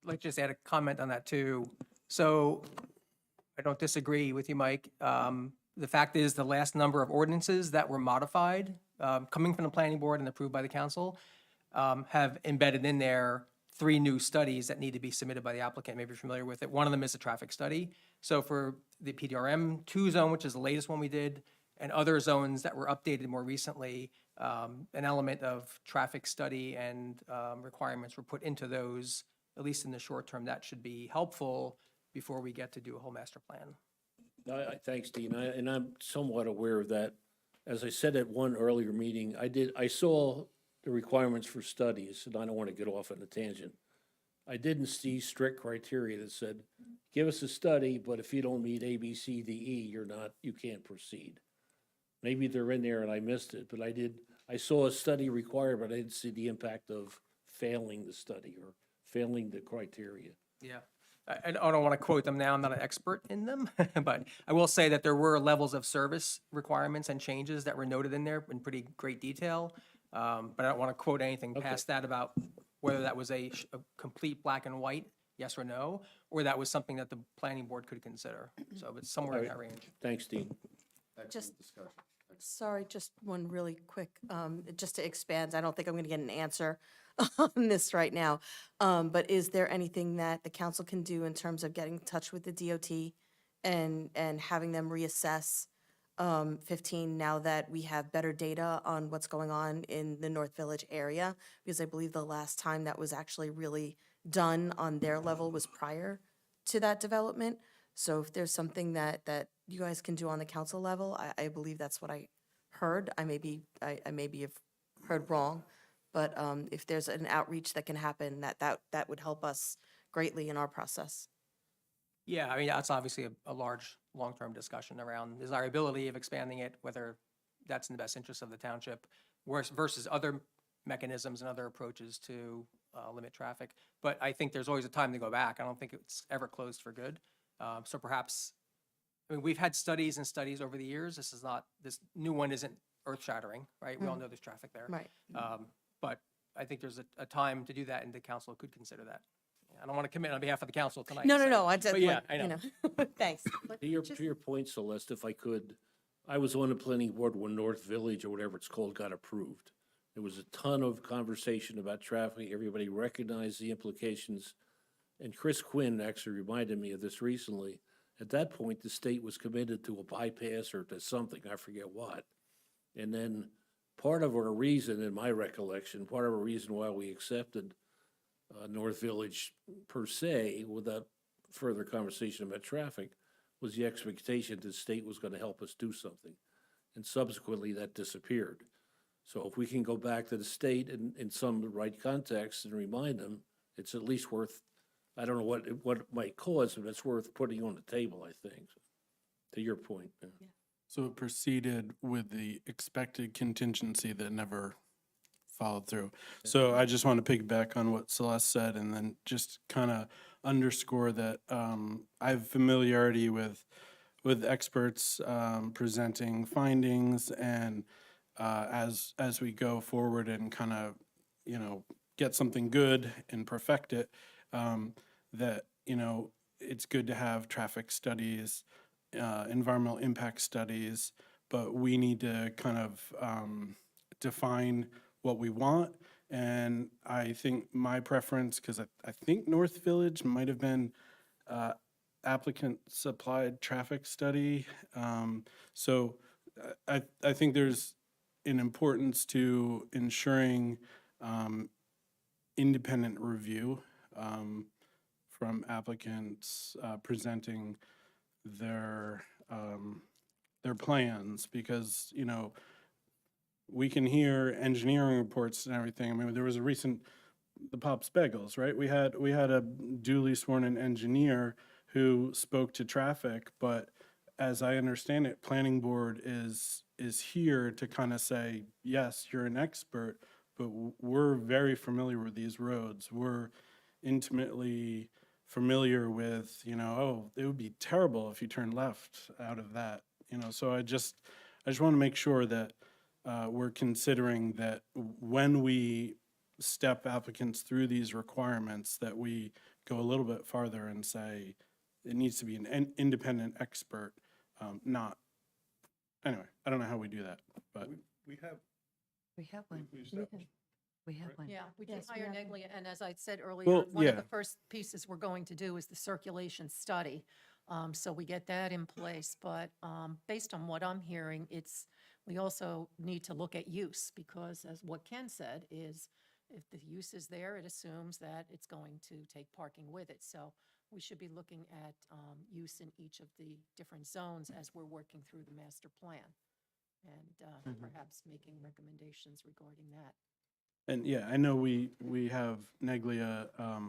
Like just add a comment on that too. So I don't disagree with you, Mike. The fact is, the last number of ordinances that were modified, coming from the planning board and approved by the council, have embedded in there 3 new studies that need to be submitted by the applicant. Maybe you're familiar with it. One of them is a traffic study. So for the PDRM 2 zone, which is the latest one we did, and other zones that were updated more recently, an element of traffic study and requirements were put into those, at least in the short term. That should be helpful before we get to do a whole master plan. Thanks, Dean. And I'm somewhat aware of that. As I said at one earlier meeting, I saw the requirements for studies, and I don't want to get off on a tangent. I didn't see strict criteria that said, give us a study, but if you don't meet A, B, C, D, E, you can't proceed. Maybe they're in there and I missed it, but I saw a study required, but I didn't see the impact of failing the study or failing the criteria. Yeah. I don't want to quote them now. I'm not an expert in them, but I will say that there were levels of service requirements and changes that were noted in there in pretty great detail. But I don't want to quote anything past that about whether that was a complete black and white, yes or no, or that was something that the planning board could consider. So it's somewhere in that range. Thanks, Dean. Excellent discussion. Sorry, just one really quick, just to expand, I don't think I'm going to get an answer on this right now. But is there anything that the council can do in terms of getting in touch with the DOT and having them reassess 15 now that we have better data on what's going on in the North Village area? Because I believe the last time that was actually really done on their level was prior to that development. So if there's something that you guys can do on the council level, I believe that's what I heard. I maybe have heard wrong, but if there's an outreach that can happen, that would help us greatly in our process. Yeah, I mean, that's obviously a large, long-term discussion around desirability of expanding it, whether that's in the best interest of the township versus other mechanisms and other approaches to limit traffic. But I think there's always a time to go back. I don't think it's ever closed for good. So perhaps, I mean, we've had studies and studies over the years. This new one isn't earth-shattering, right? We all know there's traffic there. Right. But I think there's a time to do that, and the council could consider that. I don't want to commit on behalf of the council tonight. No, so- I just, But yeah, like, I know. Thanks. To your point, Celeste, if I could, I was on the planning board when North Village or whatever it's called got approved. There was a ton of conversation about traffic. Everybody recognized the implications. And Chris Quinn actually reminded me of this recently. At that point, the state was committed to a bypass or to something, I forget what. And then part of our reason, in my recollection, part of our reason why we accepted North Village per se, without further conversation about traffic, was the expectation that the state was going to help us do something. And subsequently, that disappeared. So if we can go back to the state in some right context and remind them, it's at least worth, I don't know what it might cause, but it's worth putting on the table, I think, to your point. Yeah. So it proceeded with the expected contingency that never followed through. So I just want to piggyback on what Celeste said and then just kind of underscore that I have familiarity with experts presenting findings, and as we go forward and kind of, get something good and perfect it, that, it's good to have traffic studies, environmental impact studies, but we need to kind of define what we want. And I think my preference, because I think North Village might have been applicant supplied traffic study. So I think there's an importance to ensuring independent review from applicants presenting their plans, because, we can hear engineering reports and everything. I mean, there was a recent, the Pops Bagels, right? We had a duly sworn in engineer who spoke to traffic, but as I understand it, planning board is here to kind of say, yes, you're an expert, but we're very familiar with these roads. We're intimately familiar with, oh, it would be terrible if you turn left out of that, so I just want to make sure that we're considering that when we step applicants through these requirements, that we go a little bit farther and say it needs to be an independent expert, not, anyway, I don't know how we do that, but. We have. We have one. we established- We have one. Yeah, we did Yes, we hire have Neglia, and as I said earlier, Well, one of yeah. the first pieces we're going to do is the circulation study. So we get that in place, but based on what I'm hearing, we also need to look at use, because as what Ken said is, if the use is there, it assumes that it's going to take parking with it. So we should be looking at use in each of the different zones as we're working through the master plan, and perhaps making recommendations regarding that. And yeah, I know we have Neglia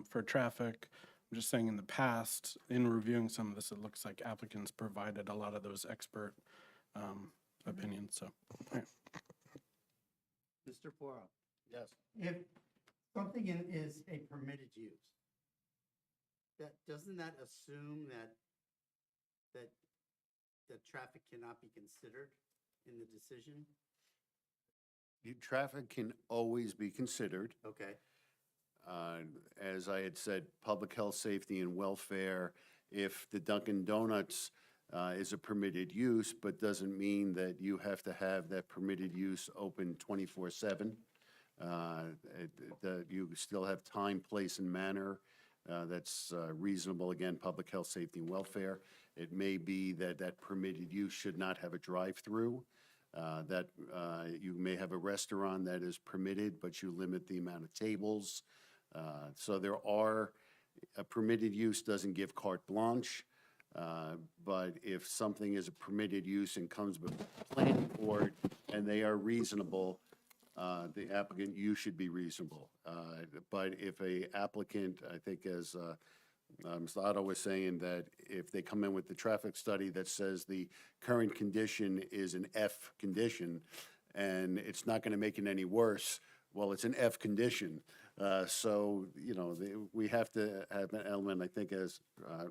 for traffic. I'm just saying in the past, in reviewing some of this, it looks like applicants provided a lot of those expert opinions, so. all right. Mr. Porro, Yes. if something is a permitted use, doesn't that assume that traffic cannot be considered in the decision? Traffic can always be considered. Okay. As I had said, public health, safety, and welfare, if the Dunkin' Donuts is a permitted use, but doesn't mean that you have to have that permitted use open 24/7. You still have time, place, and manner that's reasonable. Again, public health, safety, and welfare. It may be that permitted use should not have a drive-through. That you may have a restaurant that is permitted, but you limit the amount of tables. So a permitted use doesn't give carte blanche, but if something is a permitted use and comes before the planning board and they are reasonable, the applicant, you should be reasonable. But if a applicant, I think as Mr. Otto was saying, that if they come in with the traffic study that says the current condition is an F condition and it's not going to make it any worse, well, it's an F condition. So, we have to have an element, I think, as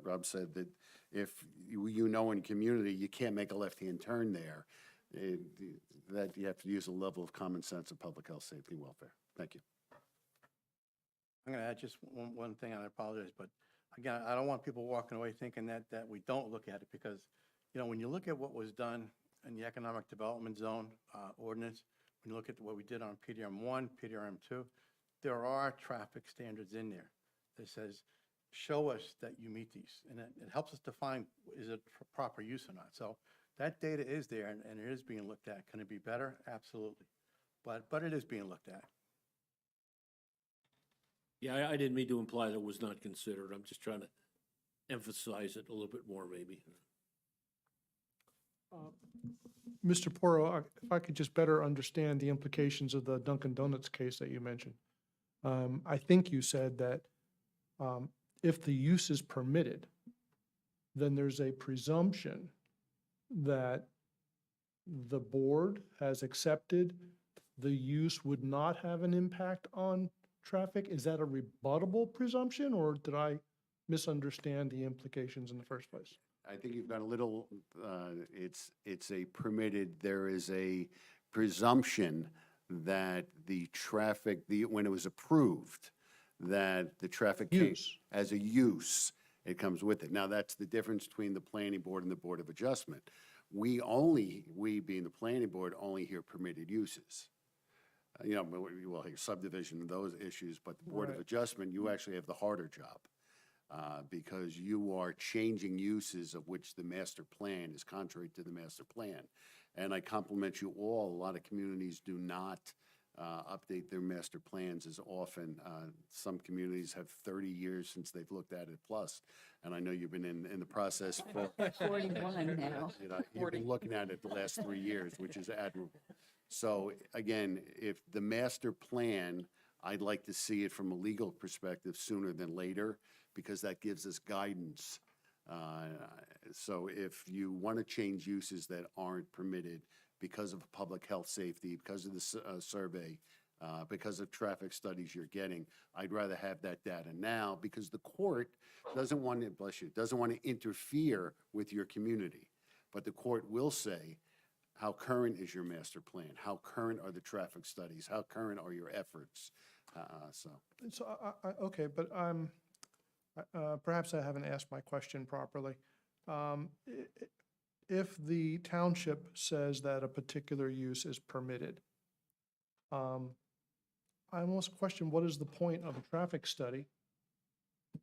Rob said, that if in community, you can't make a left-hand turn there, that you have to use a level of common sense of public health, safety, and welfare. Thank you. I'm going to add just one thing, and I apologize, but again, I don't want people walking away thinking that we don't look at it, because, when you look at what was done in the Economic Development Zone ordinance, when you look at what we did on PDRM 1, PDRM 2, there are traffic standards in there that says, show us that you meet these. And it helps us define, is it proper use or not? So that data is there, and it is being looked at. Can it be better? Absolutely. But it is being looked at. Yeah, I didn't mean to imply that it was not considered. I'm just trying to emphasize it a little bit more, maybe. Mr. Porro, if I could just better understand the implications of the Dunkin' Donuts case that you mentioned. I think you said that if the use is permitted, then there's a presumption that the board has accepted the use would not have an impact on traffic. Is that a rebuttable presumption, or did I misunderstand the implications in the first place? I think you've got a little, it's a permitted, there is a presumption that the traffic, when it was approved, that the traffic came Use. as a use, it comes with it. Now, that's the difference between the planning board and the Board of Adjustment. We being the planning board, only hear permitted uses. You know, well, hear subdivision and those issues, but the Board of Right. Adjustment, you actually have the harder job. Because you are changing uses of which the master plan is contrary to the master plan. And I compliment you all. A lot of communities do not update their master plans as often. Some communities have 30 years since they've looked at it plus. And I know you've been in the process for 41 now. you know, you've been looking at it the last 3 years, which is admirable. So again, if the master plan, I'd like to see it from a legal perspective sooner than later, because that gives us guidance. So if you want to change uses that aren't permitted because of public health safety, because of the survey, because of traffic studies you're getting, I'd rather have that data now, because the court doesn't want to, bless you, doesn't want to interfere with your community. But the court will say, how current is your master plan? How current are the traffic studies? How current are your efforts? So. So, okay, but perhaps I haven't asked my question properly. If the township says that a particular use is permitted, I almost question, what is the point of a traffic study,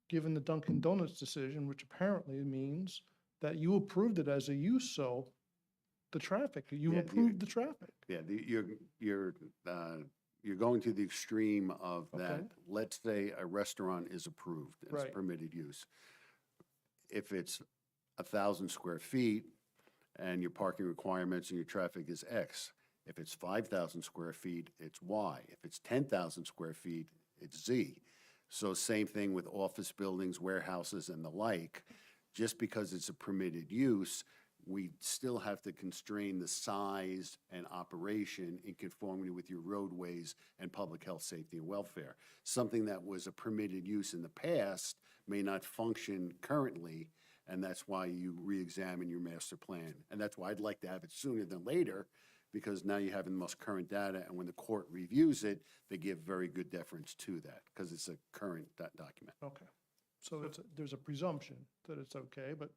given the Dunkin' Donuts decision, which apparently means that you approved it as a use, so the traffic, you Yeah, approved the traffic. Yeah, you're going to the extreme of that. Okay. Let's say a restaurant is approved as Right. permitted use. If it's 1,000 square feet and your parking requirements and your traffic is X, if it's 5,000 square feet, it's Y. If it's 10,000 square feet, it's Z. So same thing with office buildings, warehouses, and the like. Just because it's a permitted use, we still have to constrain the size and operation in conformity with your roadways and public health, safety, and welfare. Something that was a permitted use in the past may not function currently, and that's why you re-examine your master plan. And that's why I'd like to have it sooner than later, because now you have the most current data, and when the court reviews it, they give very good deference to that, because it's a current document. Okay. So there's a presumption that it's okay, but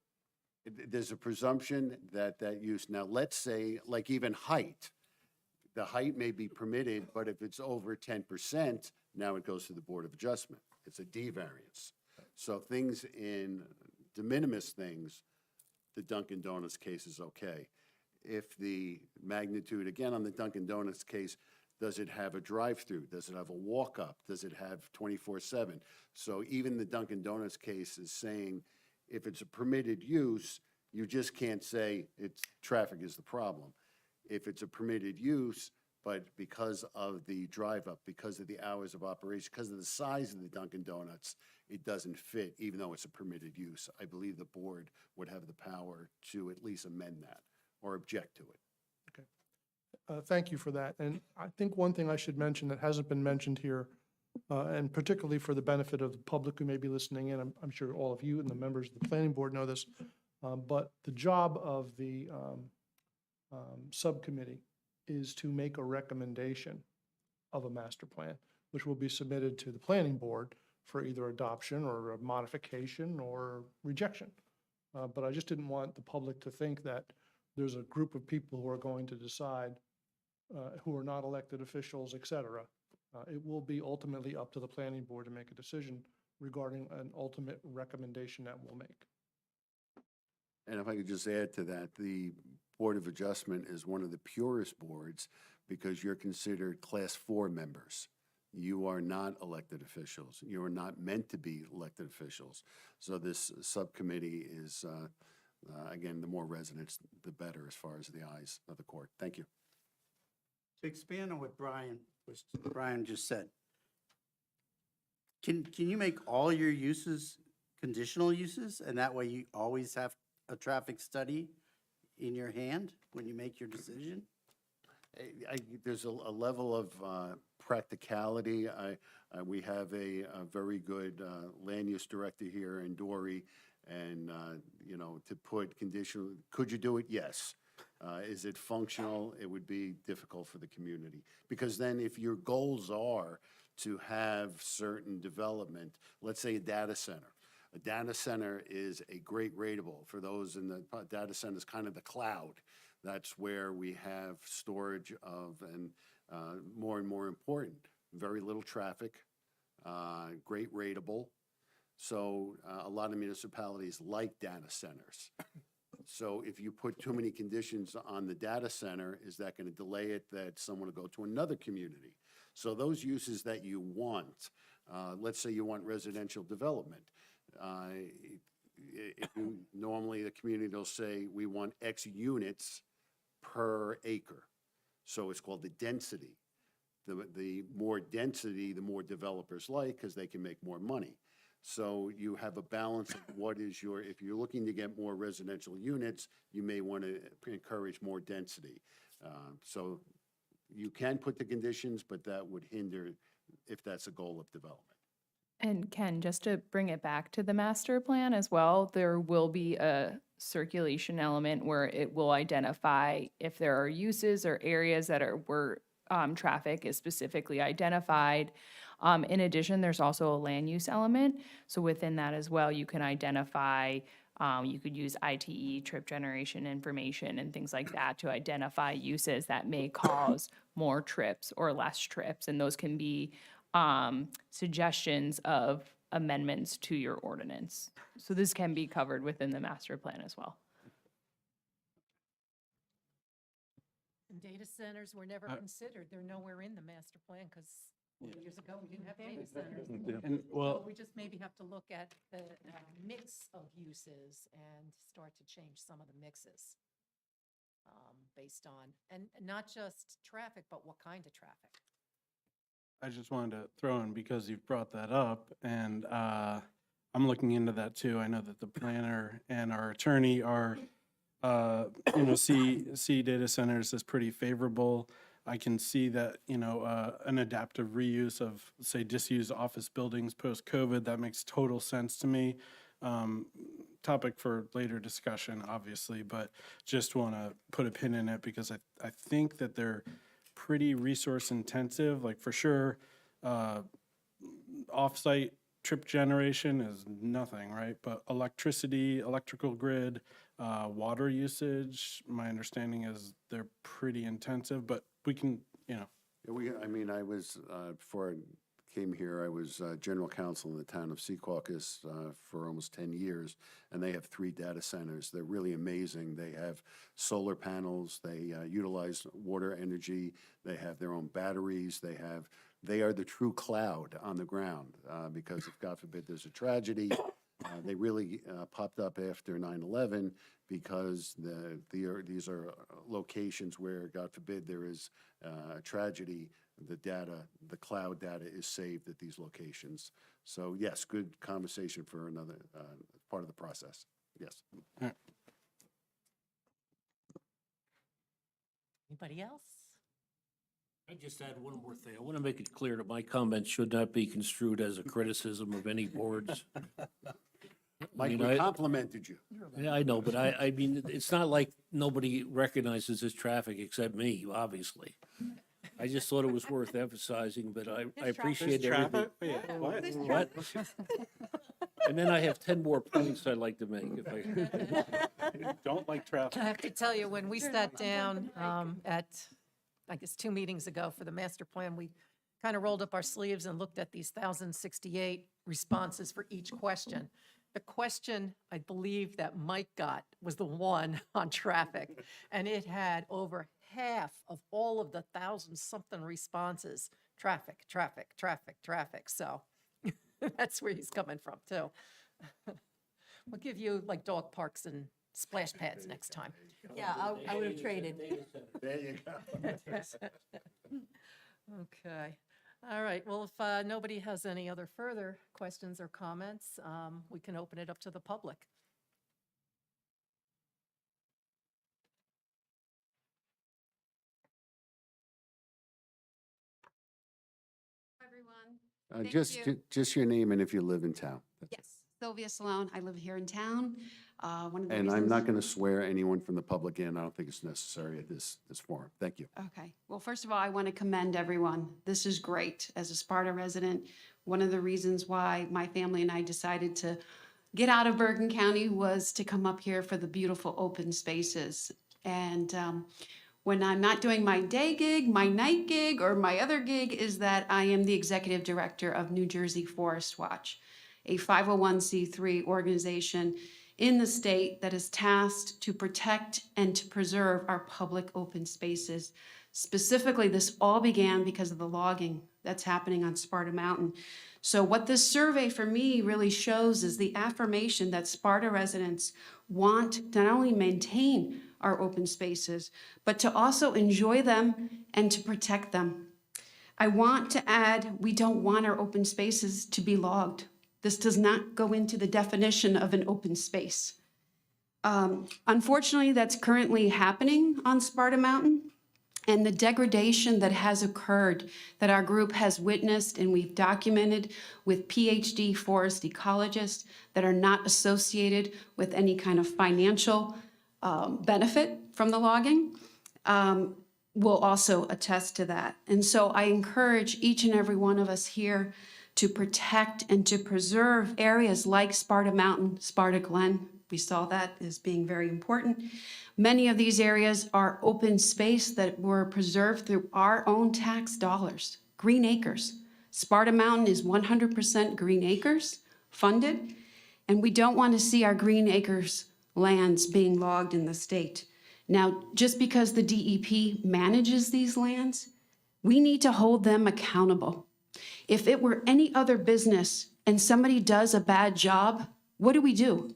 There's a presumption that that use, now let's say, like even height, the height may be permitted, but if it's over 10%, now it goes to the Board of Adjustment. It's a D variance. So things in de minimis things, the Dunkin' Donuts case is okay. If the magnitude, again, on the Dunkin' Donuts case, does it have a drive-through? Does it have a walk-up? Does it have 24/7? So even the Dunkin' Donuts case is saying, if it's a permitted use, you just can't say it's, traffic is the problem. If it's a permitted use, but because of the drive-up, because of the hours of operation, because of the size of the Dunkin' Donuts, it doesn't fit, even though it's a permitted use. I believe the board would have the power to at least amend that or object to it. thank you for that. And I think one thing I should mention that hasn't been mentioned here, and particularly for the benefit of the public who may be listening in, I'm sure all of you and the members of the planning board know this, but the job of the subcommittee is to make a recommendation of a master plan, which will be submitted to the planning board for either adoption or a modification or rejection. But I just didn't want the public to think that there's a group of people who are going to decide, who are not elected officials, et cetera. It will be ultimately up to the planning board to make a decision regarding an ultimate recommendation that we'll make. And if I could just add to that, the Board of Adjustment is one of the purest boards because you're considered Class 4 members. You are not elected officials. You are not meant to be elected officials. So this subcommittee is, again, the more residents, the better as far as the eyes of the court. Thank you. To expand on what Brian just said, can you make all your uses conditional uses, and that way you always have a traffic study in your hand when you make your decision? There's a level of practicality. We have a very good land use director here in Dory, and, you know, to put conditional, could you do it? Yes. Is it functional? It would be difficult for the community. Because then if your goals are to have certain development, let's say a data center. A data center is a great rateable. For those in the data center is kind of the cloud. That's where we have storage of, and more and more important, very little traffic, great rateable. So a lot of municipalities like data centers. So if you put too many conditions on the data center, is that going to delay it that someone will go to another community? So those uses that you want, let's say you want residential development. Normally the community will say, we want X units per acre. So it's called the density. The more density, the more developers like, because they can make more money. So you have a balance of what is your, if you're looking to get more residential units, you may want to encourage more density. So you can put the conditions, but that would hinder if that's a goal of development. And Ken, just to bring it back to the master plan as well, there will be a circulation element where it will identify if there are uses or areas that are where traffic is specifically identified. In addition, there's also a land use element. So within that as well, you can identify, you could use ITE, trip generation information and things like that to identify uses that may cause more trips or less trips. And those can be suggestions of amendments to your ordinance. So this can be covered within the master plan as well. And data centers were never considered. They're nowhere in the master plan because years ago, we didn't have data centers. And So we just maybe have to look at the mix of uses and start to change some of the mixes based on, and not just traffic, but what kind of traffic. I just wanted to throw in, because you've brought that up, and I'm looking into that too. I know that the planner and our attorney are, see data centers as pretty favorable. I can see that, an adaptive reuse of, say, disused office buildings post-COVID, that makes total sense to me. Topic for later discussion, obviously, but just want to put a pin in it because I think that they're pretty resource intensive, like for sure, off-site trip generation is nothing, right? But electricity, electrical grid, water usage, my understanding is they're pretty intensive, but we can, Yeah, I was, before I came here, I was general counsel in the town of Secaucus for almost 10 years, and they have 3 data centers. They're really amazing. They have solar panels, they utilize water energy, they have their own batteries, they are the true cloud on the ground, because if, God forbid, there's a tragedy, they really popped up after 9/11 because these are locations where, God forbid, there is a tragedy. The cloud data is saved at these locations. So yes, good conversation for another part of the process. Yes. Anybody else? I just add one more thing. I want to make it clear that my comments should not be construed as a criticism of any boards. Mike, we complimented you. Yeah, I know, but I mean, it's not like nobody recognizes this traffic except me, obviously. I just thought it was worth emphasizing, but I appreciate everything. What? And then I have 10 more points I'd like to make if I. don't like traffic. I have to tell you, when we sat down at, I guess, 2 meetings ago for the master plan, we kind of rolled up our sleeves and looked at these 1,068 responses for each question. The question, I believe, that Mike got was the one on traffic, and it had over half of all of the 1,000-something responses traffic, traffic, traffic, traffic. So that's where he's coming from too. We'll give you like dog parks and splash pads next time. Yeah, I would have traded. There you go. Okay. All right. Well, if nobody has any other further questions or comments, we can open it up to the public. Everyone. Thank you. Just your name and if you live in town. Yes, Sylvia Salone. I live here in town. One of the And I'm reasons- not going to swear anyone from the public in. I don't think it's necessary at this forum. Thank you. Okay. Well, first of all, I want to commend everyone. This is great. As a Sparta resident, one of the reasons why my family and I decided to get out of Bergen County was to come up here for the beautiful open spaces. And when I'm not doing my day gig, my night gig, or my other gig is that I am the executive director of New Jersey Forest Watch, a 501c3 organization in the state that is tasked to protect and to preserve our public open spaces. Specifically, this all began because of the logging that's happening on Sparta Mountain. So what this survey for me really shows is the affirmation that Sparta residents want to not only maintain our open spaces, but to also enjoy them and to protect them. I want to add, we don't want our open spaces to be logged. This does not go into the definition of an open space. Unfortunately, that's currently happening on Sparta Mountain. And the degradation that has occurred, that our group has witnessed and we've documented with PhD forest ecologists that are not associated with any kind of financial benefit from the logging, will also attest to that. And so I encourage each and every one of us here to protect and to preserve areas like Sparta Mountain, Sparta Glen. We saw that as being very important. Many of these areas are open space that were preserved through our own tax dollars, green acres. Sparta Mountain is 100% green acres funded, and we don't want to see our green acres lands being logged in the state. Now, just because the DEP manages these lands, we need to hold them accountable. If it were any other business and somebody does a bad job, what do?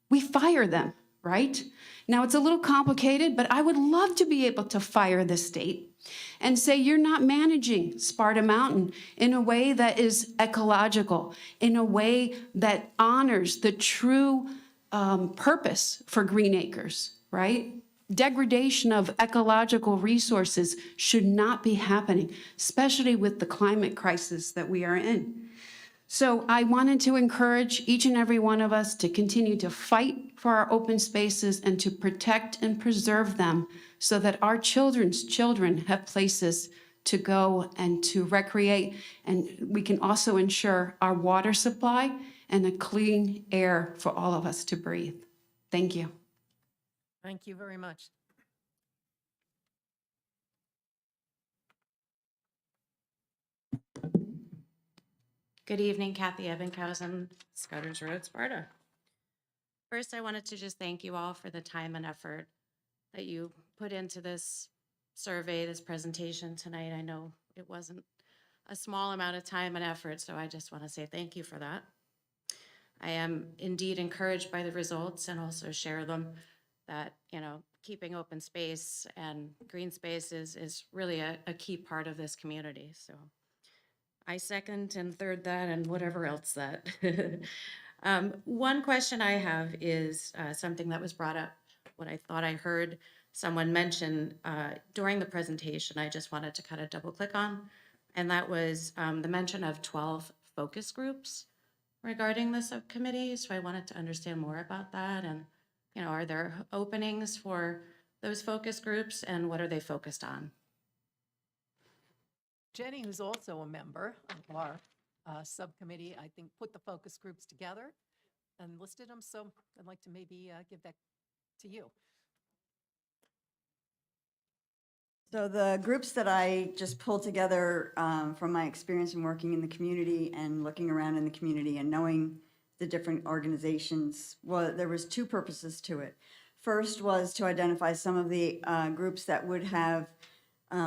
We fire them, right? Now, it's a little complicated, but I would love to be able to fire the state and say, you're not managing Sparta Mountain in a way that is ecological, in a way that honors the true purpose for green acres, right? Degradation of ecological resources should not be happening, especially with the climate crisis that we are in. So I wanted to encourage each and every one of us to continue to fight for our open spaces and to protect and preserve them so that our children's children have places to go and to recreate. And we can also ensure our water supply and a clean air for all of us to breathe. Thank you. Thank you very much. Good evening, Kathy Ebbinghausen, Scudder's Road, Sparta. First, I wanted to just thank you all for the time and effort that you put into this survey, this presentation tonight. I know it wasn't a small amount of time and effort, so I just want to say thank you for that. I am indeed encouraged by the results and also share them that, you know, keeping open space and green spaces is really a key part of this community. So I second and third that and whatever else that. One question I have is something that was brought up, what I thought I heard someone mention during the presentation. I just wanted to kind of double click on, and that was the mention of 12 focus groups regarding the subcommittee. So I wanted to understand more about that, and you know, are there openings for those focus groups, and what are they focused on? Jenny, who's also a member of our subcommittee, I think put the focus groups together and listed them, so I'd like to maybe give that to you. So the groups that I just pulled together from my experience in working in the community and looking around in the community and knowing the different organizations, well, there was two purposes to it. First was to identify some of the groups that would have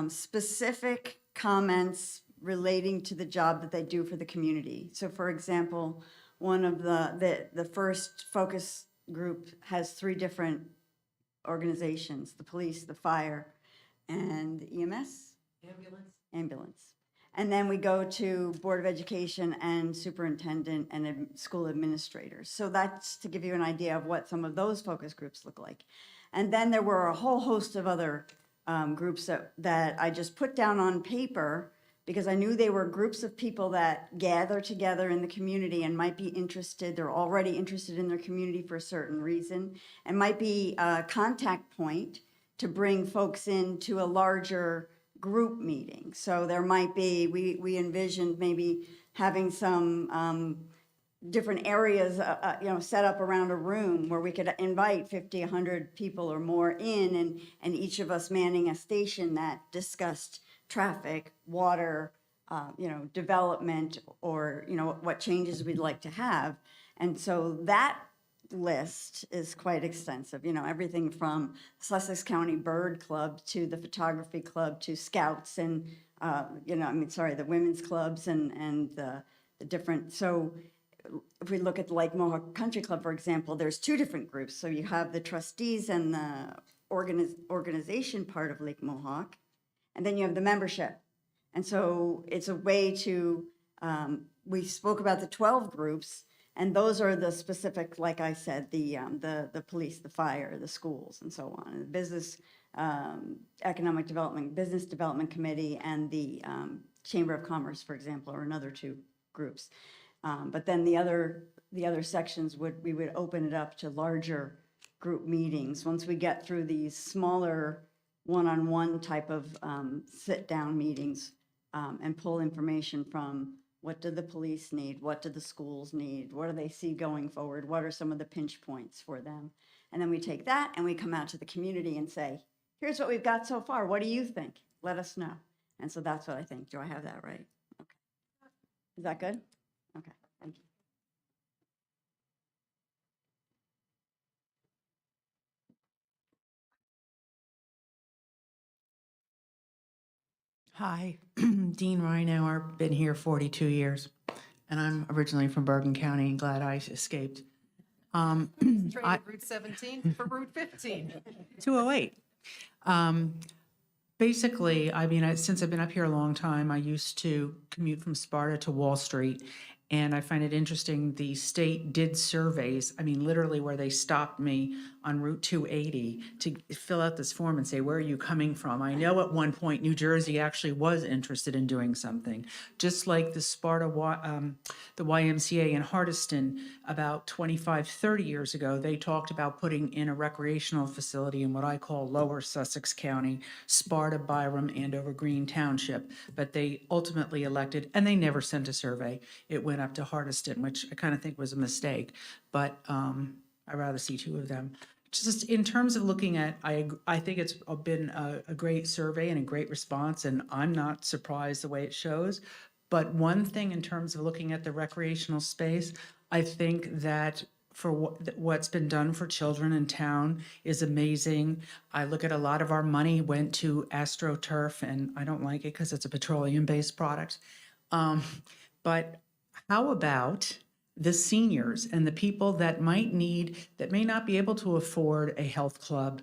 specific comments relating to the job that they do for the community. So for example, one of the first focus group has 3 different organizations: the police, the fire, and EMS? Ambulance. And then we go to Board of Education and superintendent and school administrators. So that's to give you an idea of what some of those focus groups look like. And then there were a whole host of other groups that I just put down on paper because I knew they were groups of people that gather together in the community and might be interested. They're already interested in their community for a certain reason, and might be a contact point to bring folks into a larger group meeting. So there might be, we envisioned maybe having some different areas, set up around a room where we could invite 50, 100 people or more in, and each of us manning a station that discussed traffic, water, development, or, what changes we'd like to have. And so that list is quite extensive, everything from Sussex County Bird Club to the Photography Club to Scouts and, the women's clubs and the different, so if we look at the Lake Mohawk Country Club, for example, there's 2 different groups. So you have the trustees and the organization part of Lake Mohawk, and then you have the membership. And so it's a way to, we spoke about the 12 groups, and those are the specific, like I said, the police, the fire, the schools, and so on. And the business, economic development, business development committee, and the Chamber of Commerce, for example, are another 2 groups. But then the other sections we would open it up to larger group meetings once we get through these smaller one-on-one type of sit-down meetings, and pull information from what do the police need, what do the schools need, what do they see going forward, what are some of the pinch points for them. And then we take that and we come out to the community and say, here's what we've got so far. What do you think? Let us know. And so that's what I think. Do I have that right? Okay. Is that good? Okay, thank you. Hi, Dean Reinauer, been here 42 years, and I'm originally from Bergen County and glad I escaped. Traded Route 17 for Route 15. 208. Basically, since I've been up here a long time, I used to commute from Sparta to Wall Street, and I find it interesting, the state did surveys, literally where they stopped me on Route 280 to fill out this form and say, where are you coming from? I know at one point New Jersey actually was interested in doing something, just like the Sparta, the YMCA in Hardiston about 25, 30 years ago, they talked about putting in a recreational facility in what I call Lower Sussex County, Sparta, Byram, Andover Green Township, but they ultimately elected, and they never sent a survey. It went up to Hardiston, which I kind of think was a mistake, but I'd rather see 2 of them. Just in terms of looking at, I think it's been a great survey and a great response, and I'm not surprised the way it shows. But one thing in terms of looking at the recreational space, I think that for what's been done for children in town is amazing. I look at a lot of our money went to AstroTurf, and I don't like it because it's a petroleum-based product. But how about the seniors and the people that may not be able to afford a health club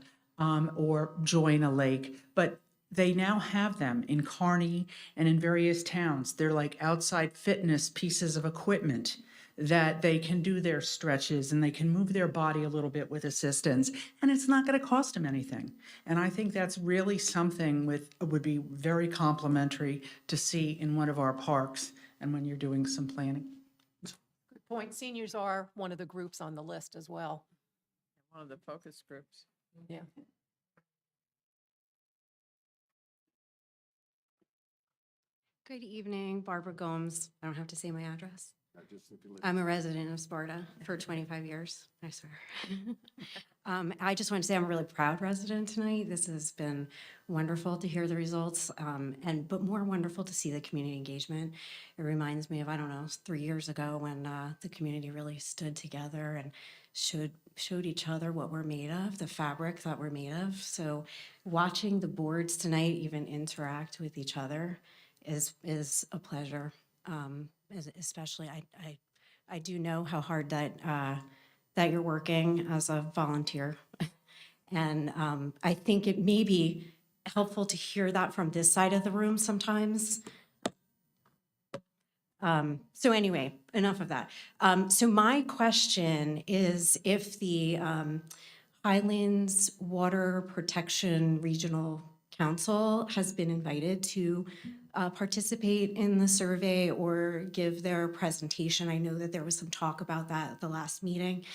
or join a lake, but they now have them in Kearney and in various towns. They're like outside fitness pieces of equipment that they can do their stretches and they can move their body a little bit with assistance, and it's not going to cost them anything. And I think that's really something would be very complimentary to see in one of our parks and when you're doing some planning. Good point. Seniors are one of the groups on the list as well. One of the focus groups. Yeah. Good evening, Barbara Gomes. I don't have to say my address. I'm a resident of Sparta for 25 years, I swear. I just want to say I'm a really proud resident tonight. This has been wonderful to hear the results, but more wonderful to see the community engagement. It reminds me of, 3 years ago when the community really stood together and showed each other what we're made of, the fabric that we're made of. So watching the boards tonight even interact with each other is a pleasure. Especially, I do know how hard that you're working as a volunteer. And I think it may be helpful to hear that from this side of the room sometimes. So anyway, enough of that. So my question is if the Highlands Water Protection Regional Council has been invited to participate in the survey or give their presentation. I know that there was some talk about that at the last meeting.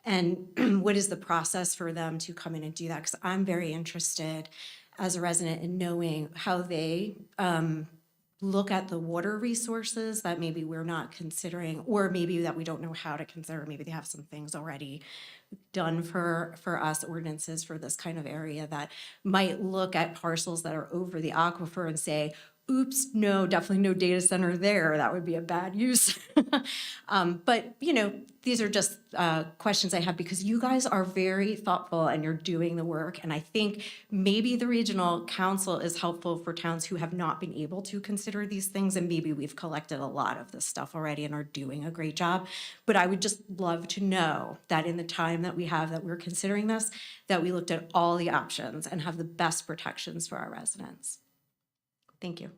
And what is the process for them to come in and do that? Because I'm very interested as a resident in knowing how they look at the water resources that maybe we're not considering, or maybe that we don't know how to consider. Maybe they have some things already done for us, ordinances for this kind of area that might look at parcels that are over the aquifer and say, oops, no, definitely no data center there. That would be a bad use. But, you know, these are just questions I have because you guys are very thoughtful and you're doing the work. And I think maybe the regional council is helpful for towns who have not been able to consider these things. And maybe we've collected a lot of this stuff already and are doing a great job. But I would just love to know that in the time that we have that we're considering this, that we looked at all the options and have the best protections for our residents. Thank you.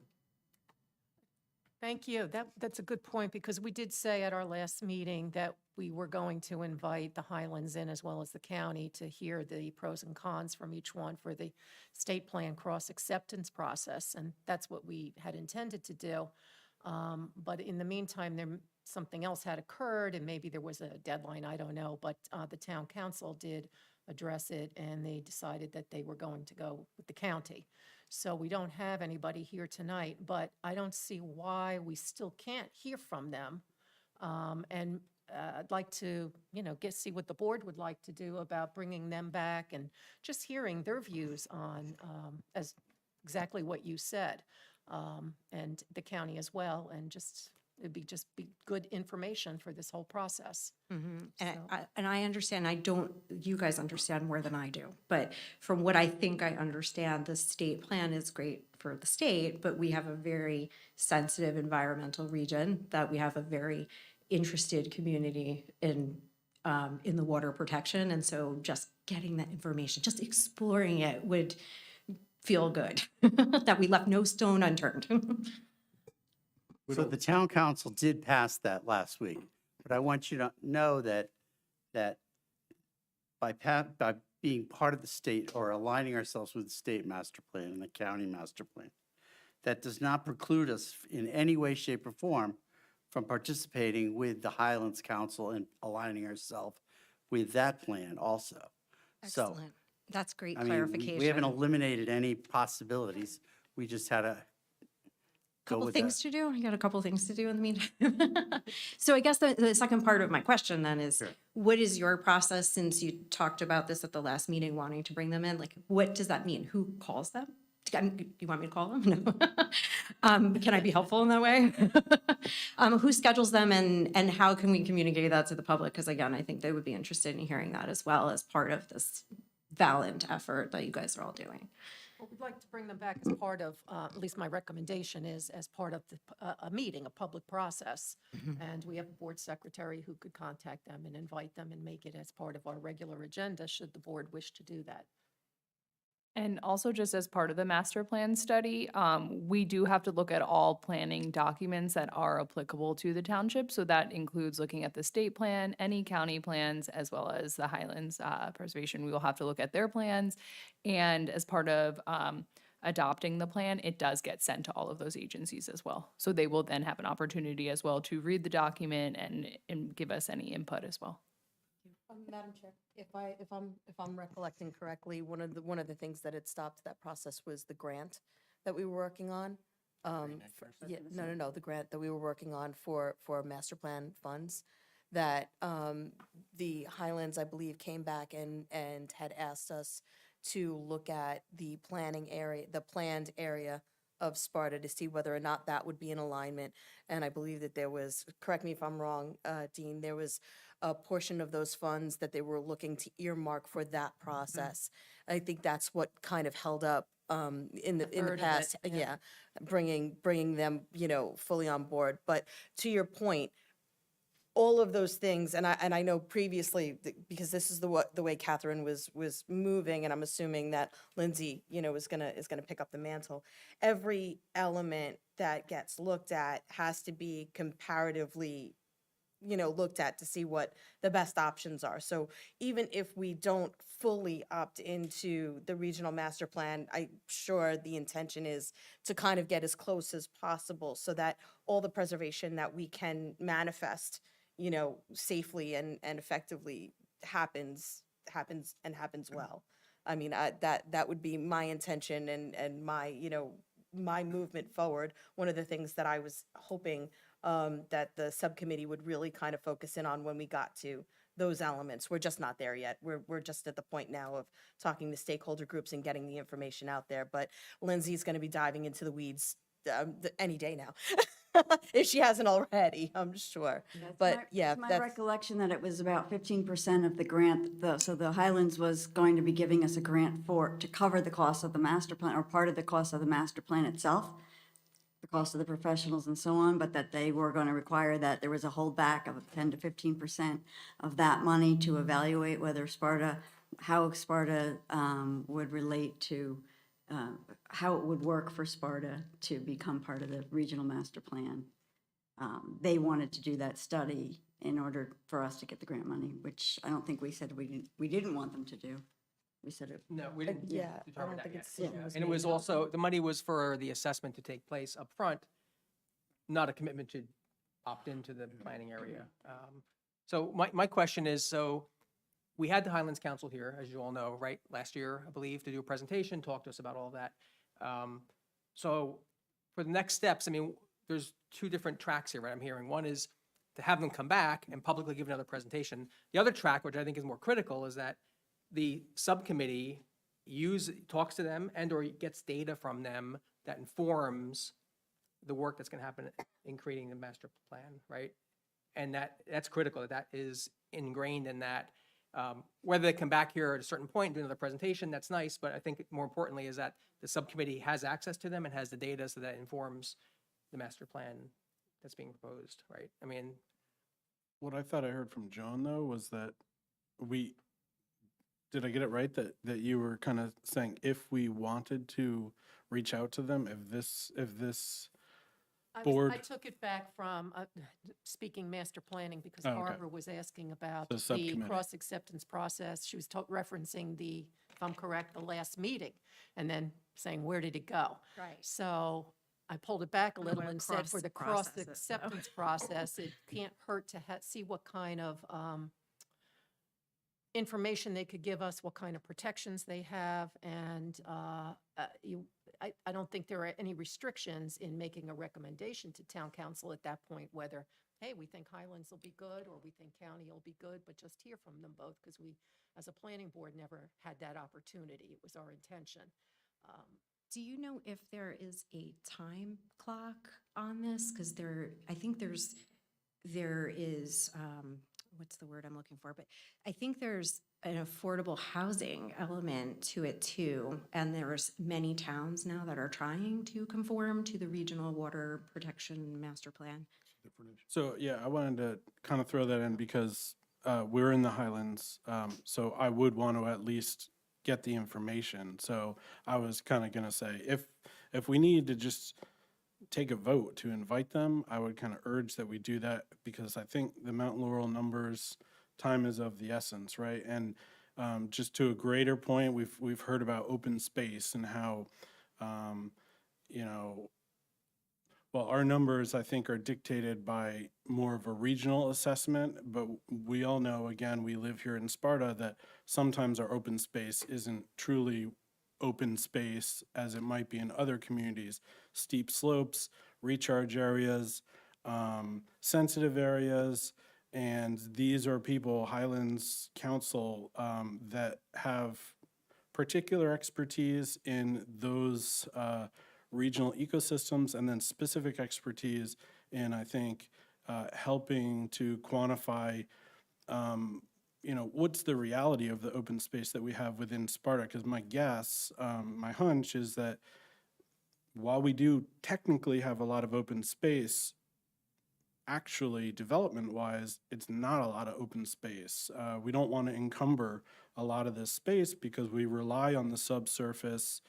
Thank you. That's a good point, because we did say at our last meeting that we were going to invite the Highlands in as well as the county to hear the pros and cons from each one for the state plan cross-acceptance process, and that's what we had intended to do. But in the meantime, something else had occurred, and maybe there was a deadline, I don't know, but the town council did address it, and they decided that they were going to go with the county. So we don't have anybody here tonight, but I don't see why we still can't hear from them. And I'd like to, see what the board would like to do about bringing them back and just hearing their views on as exactly what you said, and the county as well, and it'd be good information for this whole process. And I understand, you guys understand more than I do, but from what I think I understand, the state plan is great for the state, but we have a very sensitive environmental region that we have a very interested community in the water protection. And so just getting that information, just exploring it would feel good, that we left no stone unturned. So the town council did pass that last week, but I want you to know that by being part of the state or aligning ourselves with the state master plan and the county master plan, that does not preclude us in any way, shape, or form from participating with the Highlands Council and aligning ourselves with that plan also. So, Excellent. That's great I mean, clarification. we haven't eliminated any possibilities. We just had to go Couple with things to do. I got a couple things to do in the meantime. So I guess the second part of my question then is, what is your process, since you talked about this at the last meeting, wanting to bring them in? Like, what does that mean? Who calls them? You want me to call them? No. Can I be helpful in that way? Who schedules them, and how can we communicate that to the public? Because again, I think they would be interested in hearing that as well as part of this valiant effort that you guys are all doing. Well, we'd like to bring them back as part of, at least my recommendation is, as part of a meeting, a public process. And we have a board secretary who could contact them and invite them and make it as part of our regular agenda, should the board wish to do that. And also, just as part of the master plan study, we do have to look at all planning documents that are applicable to the township. So that includes looking at the state plan, any county plans, as well as the Highlands Preservation. We will have to look at their plans. And as part of adopting the plan, it does get sent to all of those agencies as well. So they will then have an opportunity as well to read the document and give us any input as well. Madam Chair, if I'm recollecting correctly, one of the things that had stopped that process was the grant that we were working on. No, the grant that we were working on for master plan funds, that the Highlands, I believe, came back and had asked us to look at the planned area of Sparta to see whether or not that would be in alignment. And I believe that there was, correct me if I'm wrong, Dean, there was a portion of those funds that they were looking to earmark for that process. I think that's what kind of held up in the heard of it, past, yeah. yeah, bringing them, fully on board. But to your point, all of those things, and I know previously, because this is the way Catherine was moving, and I'm assuming that Lindsay, is gonna pick up the mantle. Every element that gets looked at has to be comparatively, looked at to see what the best options are. So even if we don't fully opt into the regional master plan, I'm sure the intention is to kind of get as close as possible so that all the preservation that we can manifest, safely and effectively happens well. I mean, that would be my intention and my, my movement forward. One of the things that I was hoping that the subcommittee would really kind of focus in on when we got to those elements. We're just not there yet. We're just at the point now of talking to stakeholder groups and getting the information out there. But Lindsay's going to be diving into the weeds any day now. If she hasn't already, I'm sure. But yeah, It's my that's, recollection that it was about 15% of the grant, so the Highlands was going to be giving us a grant to cover the cost of the master plan, or part of the cost of the master plan itself, the cost of the professionals and so on, but that they were going to require that there was a holdback of 10 to 15% of that money to evaluate whether how Sparta would relate to, how it would work for Sparta to become part of the regional master plan. They wanted to do that study in order for us to get the grant money, which I don't think we said we didn't want them to do. We said it. No, we didn't yeah, I determine don't that think yet. it's. Yeah. And it was also, the money was for the assessment to take place up front, not a commitment to opt into the planning area. So my question is, so we had the Highlands Council here, as you all know, right, last year, I believe, to do a presentation, talk to us about all that. So for the next steps, I mean, there's two different tracks here, right, I'm hearing. One is to have them come back and publicly give another presentation. The other track, which I think is more critical, is that the subcommittee talks to them and/or gets data from them that informs the work that's going to happen in creating the master plan, right? And that's critical. That is ingrained in that. Whether they come back here at a certain point and do another presentation, that's nice. But I think more importantly is that the subcommittee has access to them and has the data so that informs the master plan that's being proposed, right? I mean, What I thought I heard from Joan, though, was that did I get it right, that you were kind of saying if we wanted to reach out to them, if this board. I took it back from, speaking master planning, because Oh, okay. Barbara was asking about The the subcommittee. cross-acceptance process. She was referencing if I'm correct, the last meeting, and then saying, where did it go? Right. So I pulled it back a little gonna and said, for the cross-process it, though. cross-acceptance process, it can't hurt to see what kind of information they could give us, what kind of protections they have, and I don't think there are any restrictions in making a recommendation to town council at that point, whether, hey, we think Highlands will be good, or we think county will be good, but just hear from them both, because we, as a planning board, never had that opportunity. It was our intention. Do you know if there is a time clock on this? Because I think there is, what's the word I'm looking for? But I think there's an affordable housing element to it too. And there's many towns now that are trying to conform to the regional water protection master plan. So, yeah, I wanted to kind of throw that in because we're in the Highlands, so I would want to at least get the information. So I was kind of going to say, if we need to just take a vote to invite them, I would kind of urge that we do that, because I think the Mount Laurel numbers, time is of the essence, right? And just to a greater point, we've heard about open space and how, well, our numbers, I think, are dictated by more of a regional assessment, but we all know, again, we live here in Sparta, that sometimes our open space isn't truly open space as it might be in other communities. Steep slopes, recharge areas, sensitive areas, and these are people, Highlands Council, that have particular expertise in those regional ecosystems, and then specific expertise in, I think, helping to quantify what's the reality of the open space that we have within Sparta? Because my guess, my hunch is that while we do technically have a lot of open space, actually, development-wise, it's not a lot of open space. We don't want to encumber a lot of this space because we rely on the subsurface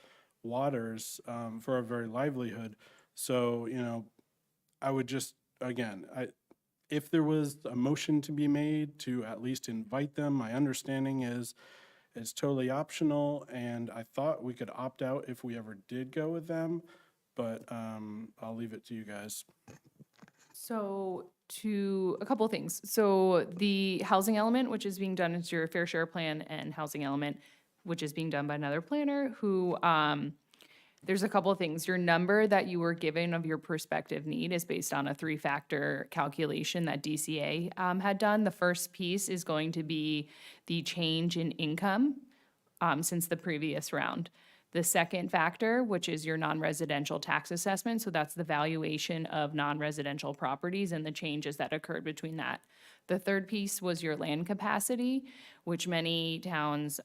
waters for our very livelihood. So, I would just, again, if there was a motion to be made to at least invite them, my understanding is it's totally optional, and I thought we could opt out if we ever did go with them, but I'll leave it to you guys. So a couple of things. So the housing element, which is being done as your fair share plan, and housing element, which is being done by another planner who, there's a couple of things. Your number that you were given of your prospective need is based on a 3-factor calculation that DCA had done. The first piece is going to be the change in income since the previous round. The second factor, which is your non-residential tax assessment, so that's the valuation of non-residential properties and the changes that occurred between that. The third piece was your land capacity, which many towns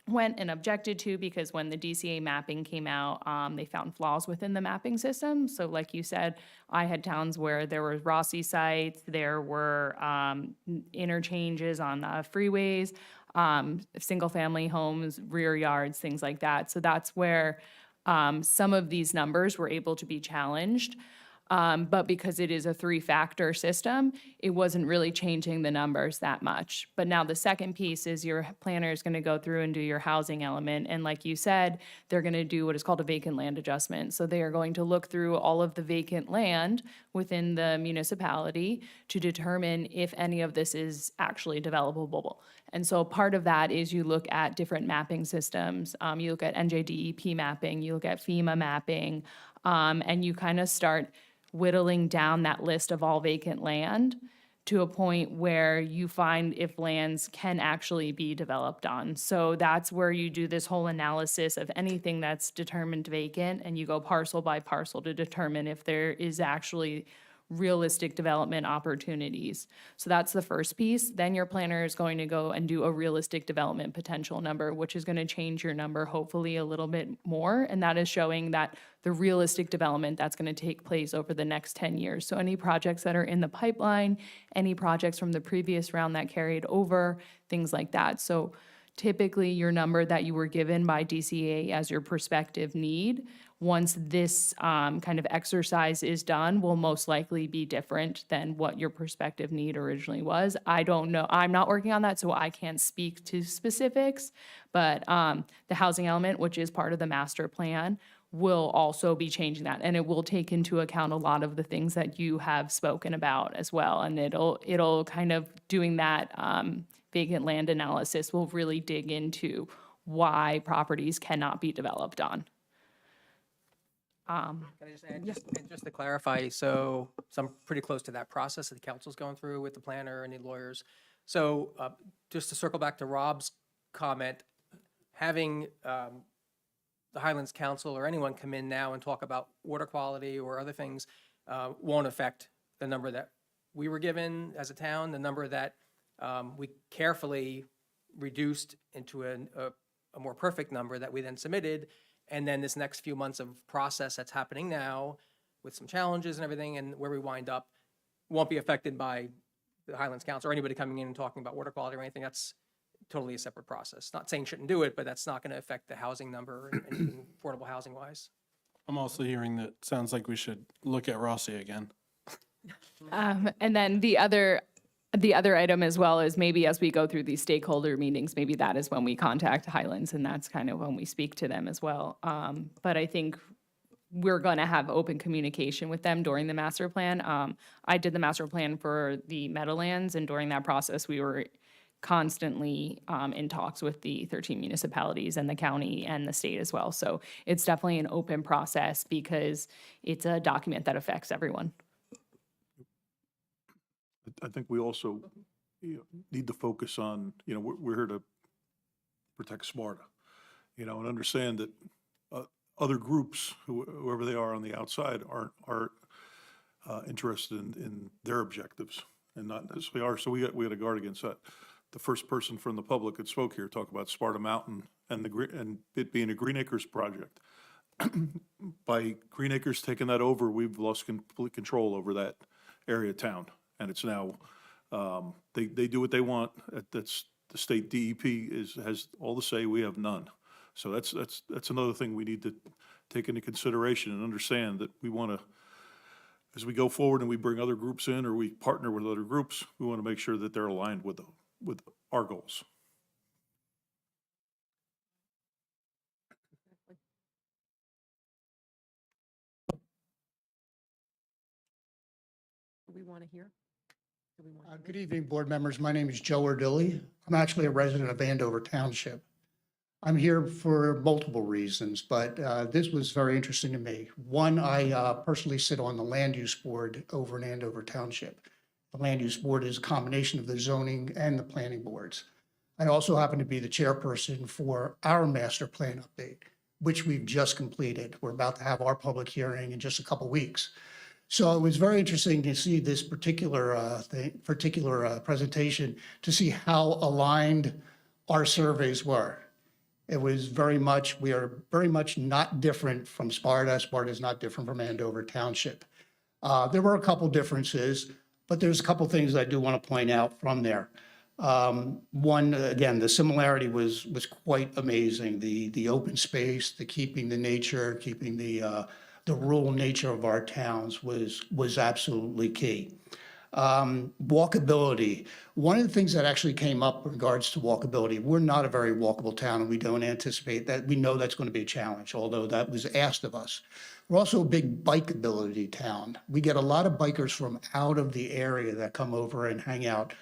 went and objected to because when the DCA mapping came out, they found flaws within the mapping system. So like you said, I had towns where there were Rossi sites, there were interchanges on freeways, single-family homes, rear yards, things like that. So that's where some of these numbers were able to be challenged. But because it is a 3-factor system, it wasn't really changing the numbers that much. But now the second piece is your planner is going to go through and do your housing element. And like you said, they're going to do what is called a vacant land adjustment. So they are going to look through all of the vacant land within the municipality to determine if any of this is actually developable. And so part of that is you look at different mapping systems. You look at NJDEP mapping, you look at FEMA mapping, and you kind of start whittling down that list of all vacant land to a point where you find if lands can actually be developed on. So that's where you do this whole analysis of anything that's determined vacant, and you go parcel by parcel to determine if there is actually realistic development opportunities. So that's the first piece. Then your planner is going to go and do a realistic development potential number, which is going to change your number hopefully a little bit more. And that is showing that the realistic development that's going to take place over the next 10 years. So any projects that are in the pipeline, any projects from the previous round that carried over, things like that. So typically your number that you were given by DCA as your prospective need, once this kind of exercise is done, will most likely be different than what your prospective need originally was. I don't know. I'm not working on that, so I can't speak to specifics. But the housing element, which is part of the master plan, will also be changing that. And it will take into account a lot of the things that you have spoken about as well. And it'll kind of doing that vacant land analysis will really dig into why properties cannot be developed on. Can I just add, just to clarify, so I'm pretty close to that process that the council's going through with the planner and the lawyers. So just to circle back to Rob's comment, having the Highlands Council or anyone come in now and talk about water quality or other things won't affect the number that we were given as a town, the number that we carefully reduced into a more perfect number that we then submitted. And then this next few months of process that's happening now with some challenges and everything, and where we wind up won't be affected by the Highlands Council or anybody coming in and talking about water quality or anything. That's totally a separate process. Not saying shouldn't do it, but that's not going to affect the housing number and anything affordable housing wise. I'm also hearing that sounds like we should look at Rossi again. And then the other item as well is maybe as we go through these stakeholder meetings, maybe that is when we contact Highlands, and that's kind of when we speak to them as well. But I think we're going to have open communication with them during the master plan. I did the master plan for the Meadowlands, and during that process, we were constantly in talks with the 13 municipalities and the county and the state as well. So it's definitely an open process because it's a document that affects everyone. I think we also need to focus on, we're here to protect Sparta, and understand that other groups, whoever they are on the outside, aren't interested in their objectives and not necessarily ours. So we got to guard against that. the first person from the public that spoke here talk about Sparta Mountain and and it being a Green Acres project. By Green Acres taking that over, we've lost complete control over that area of town. And it's now, they do what they want. That's, the state DEP has all the say, we have none. So that's another thing we need to take into consideration and understand, that we want to, as we go forward and we bring other groups in or we partner with other groups, we want to make sure that they're aligned with our goals. Do we want to hear? Do we want to Good evening, board members. My name is Joe Ardilli. I'm actually a resident of Andover Township. I'm here for multiple reasons, but this was very interesting to me. One, I personally sit on the land use board over in Andover Township. The land use board is a combination of the zoning and the planning boards. I also happen to be the chairperson for our master plan update, which we've just completed. We're about to have our public hearing in just a couple weeks. So it was very interesting to see this particular presentation, to see how aligned our surveys were. It was very much, we are very much not different from Sparta. Sparta is not different from Andover Township. There were a couple differences, but there's a couple things I do want to point out from there. One, again, the similarity was quite amazing. The open space, the keeping the nature, keeping the rural nature of our towns was absolutely key. Walkability. One of the things that actually came up in regards to walkability, we're not a very walkable town, and we don't anticipate that. We know that's going to be a challenge, although that was asked of us. We're also a big bikeability town. We get a lot of bikers from out of the area that come over and hang out.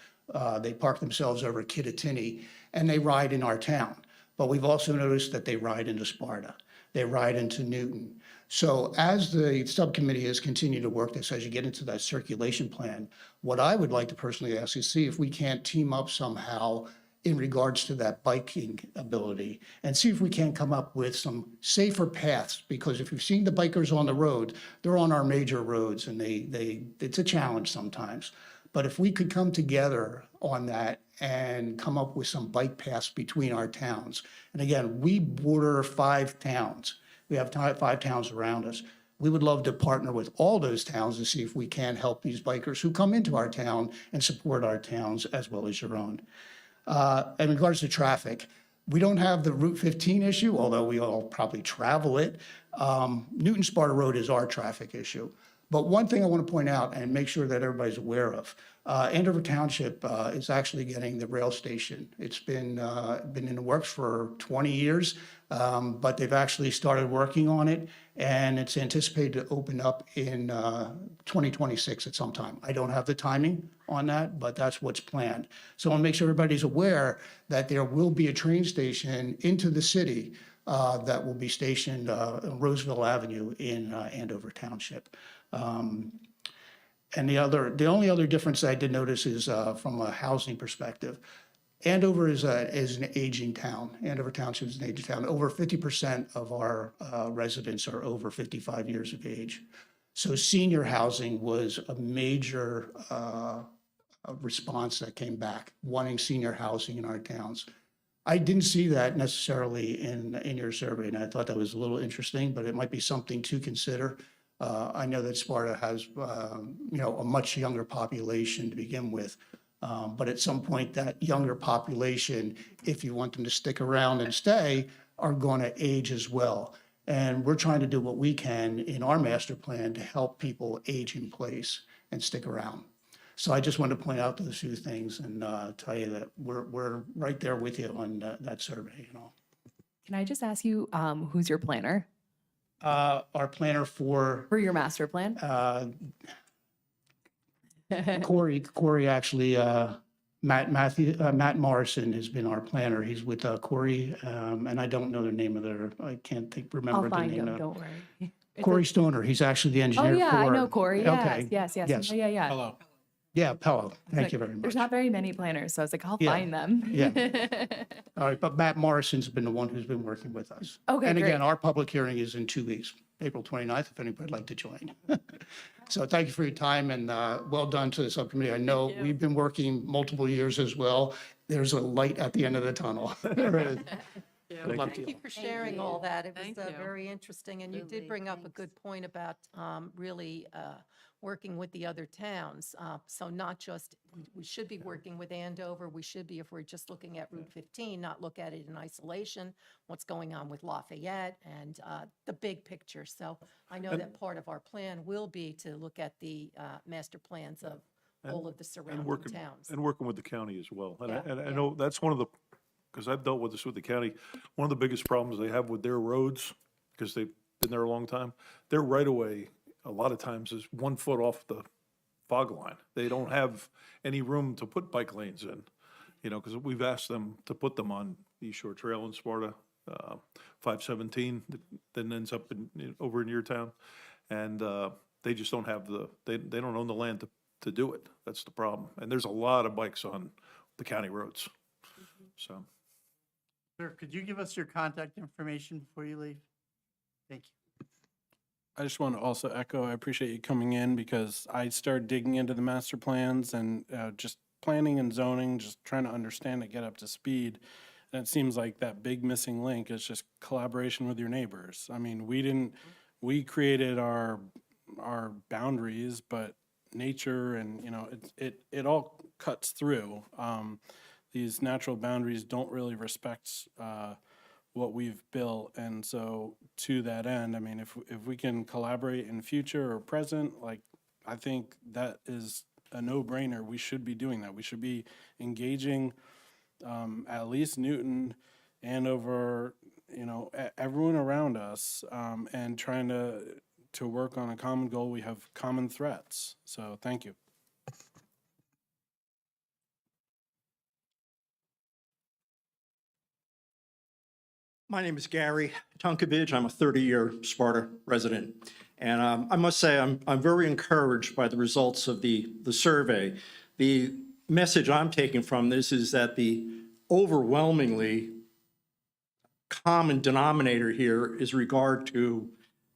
They park themselves over at Kittatinny, and they ride in our town. But we've also noticed that they ride into Sparta. They ride into Newton. So as the subcommittee has continued to work this, as you get into that circulation plan, what I would like to personally ask is see if we can't team up somehow in regards to that biking ability and see if we can come up with some safer paths, because if you've seen the bikers on the road, they're on our major roads and it's a challenge sometimes. But if we could come together on that and come up with some bike paths between our towns. And again, we border 5 towns. We have 5 towns around us. We would love to partner with all those towns to see if we can help these bikers who come into our town and support our towns as well as your own. In regards to traffic, we don't have the Route 15 issue, although we all probably travel it. Newton Sparta Road is our traffic issue. But one thing I want to point out and make sure that everybody's aware of, Andover Township is actually getting the rail station. It's been in the works for 20 years, but they've actually started working on it, and it's anticipated to open up in 2026 at some time. I don't have the timing on that, but that's what's planned. So I want to make sure everybody's aware that there will be a train station into the city that will be stationed on Roseville Avenue in Andover Township. And the only other difference I did notice is from a housing perspective. Andover is an aging town. Andover Township is an aging town. Over 50% of our residents are over 55 years of age. So senior housing was a major response that came back, wanting senior housing in our towns. I didn't see that necessarily in your survey, and I thought that was a little interesting, but it might be something to consider. I know that Sparta has, a much younger population to begin with. But at some point, that younger population, if you want them to stick around and stay, are going to age as well. And we're trying to do what we can in our master plan to help people age in place and stick around. So I just wanted to point out those few things and tell you that we're right there with you on that survey. Can I just ask you, who's your planner Our planner for for your master plan? Corey actually, Matt Morrison has been our planner. He's with Corey, and I don't know the name of I can't remember I'll the find name. him, don't worry. Corey Stoner, he's actually the Oh, engineer for. yeah, I know Corey. Yes, Okay. yes. Yes. Yeah. Hello. Yeah, Pello. Thank Like, you very much. There's not very many planners, so I was like, I'll Yeah, find them. yeah. All right, but Matt Morrison's been the one who's been working with us. Okay, And again, great. our public hearing is in 2 weeks. April 29th, if anybody'd like to join. So thank you for your time and well done to the subcommittee. I know we've been working multiple years as well. There's a light at the end of the tunnel. There is. Good luck to Thank you. you for sharing all that. It was Thank you. very interesting, and you did Absolutely, bring up a thanks. good point about really working with the other towns. So not just, we should be working with Andover, we should be, if we're just looking at Route 15, not look at it in isolation, what's going on with Lafayette and the big picture. So I know that part of our plan will be to look at the master plans of all of the And surrounding working, towns. and working with the county as well. And I, Yeah, and I yeah. know that's one of the, because I've dealt with this with the county, one of the biggest problems they have with their roads, because they've been there a long time, their right of way, a lot of times is 1 foot off the fog line. They don't have any room to put bike lanes in, you know, because we've asked them to put them on East Shore Trail in Sparta, 517, that then ends up over in your town. And they just don't have they don't own the land to do it. That's the problem. And there's a lot of bikes on the county roads. So, Sir, could you give us your contact information before you leave? Thank you. I just want to also echo, I appreciate you coming in because I started digging into the master plans and just planning and zoning, just trying to understand it, get up to speed. And it seems like that big missing link is just collaboration with your neighbors. I mean, we created our boundaries, but nature and, you know, it all cuts through. These natural boundaries don't really respect what we've built. And so to that end, I mean, if we can collaborate in future or present, like, I think that is a no-brainer. We should be doing that. We should be engaging at least Newton, Andover, you know, everyone around us, and trying to work on a common goal. We have common threats. So thank you. My name is Gary Tunkovich. I'm a 30-year Sparta resident. And I must say, I'm very encouraged by the results of the survey. The message I'm taking from this is that the overwhelmingly common denominator here is regard to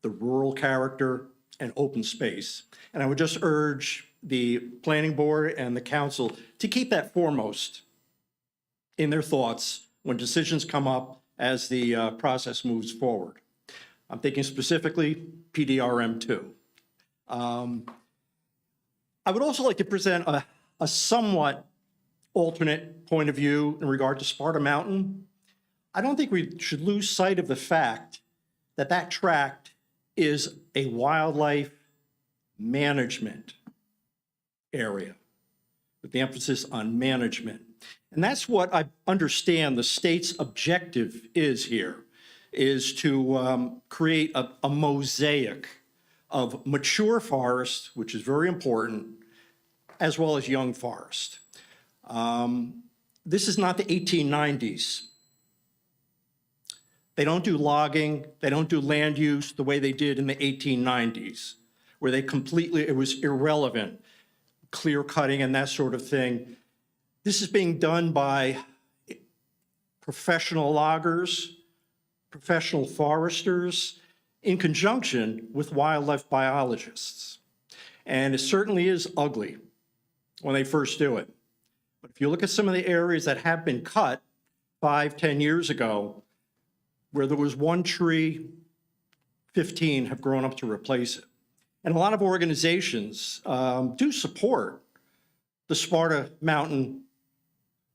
the rural character and open space. And I would just urge the planning board and the council to keep that foremost in their thoughts when decisions come up as the process moves forward. I'm thinking specifically PDRM2. I would also like to present a somewhat alternate point of view in regard to Sparta Mountain. I don't think we should lose sight of the fact that that tract is a wildlife management area, with the emphasis on management. And that's what I understand the state's objective is here, is to create a mosaic of mature forest, which is very important, as well as young forest. This is not the 1890s. They don't do logging, they don't do land use the way they did in the 1890s, where they completely, it was irrelevant, clear cutting and that sort of thing. This is being done by professional loggers, professional foresters, in conjunction with wildlife biologists. And it certainly is ugly when they first do it. But if you look at some of the areas that have been cut 5-10 years ago, where there was one tree, 15 have grown up to replace it. And a lot of organizations do support the Sparta Mountain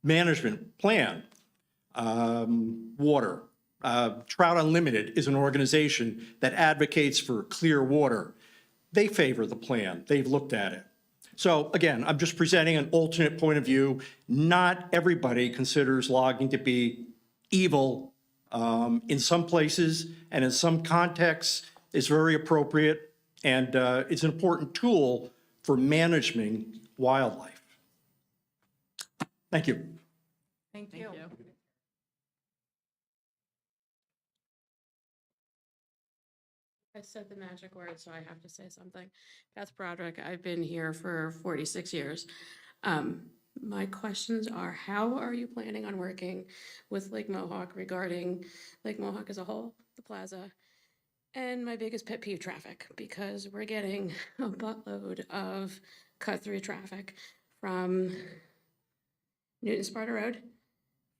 Management Plan. Water. Trout Unlimited is an organization that advocates for clear water. They favor the plan. They've looked at it. So again, I'm just presenting an alternate point of view. Not everybody considers logging to be evil. In some places and in some contexts, it's very appropriate, and it's an important tool for managing wildlife. Thank you. Thank you. I said the magic word, so I have to say something. Beth Broderick, I've been here for 46 years. My questions are, how are you planning on working with Lake Mohawk regarding Lake Mohawk as a whole, the plaza, And my biggest pet peeve, traffic, because we're getting a buttload of cut-through traffic from Newton Sparta Road,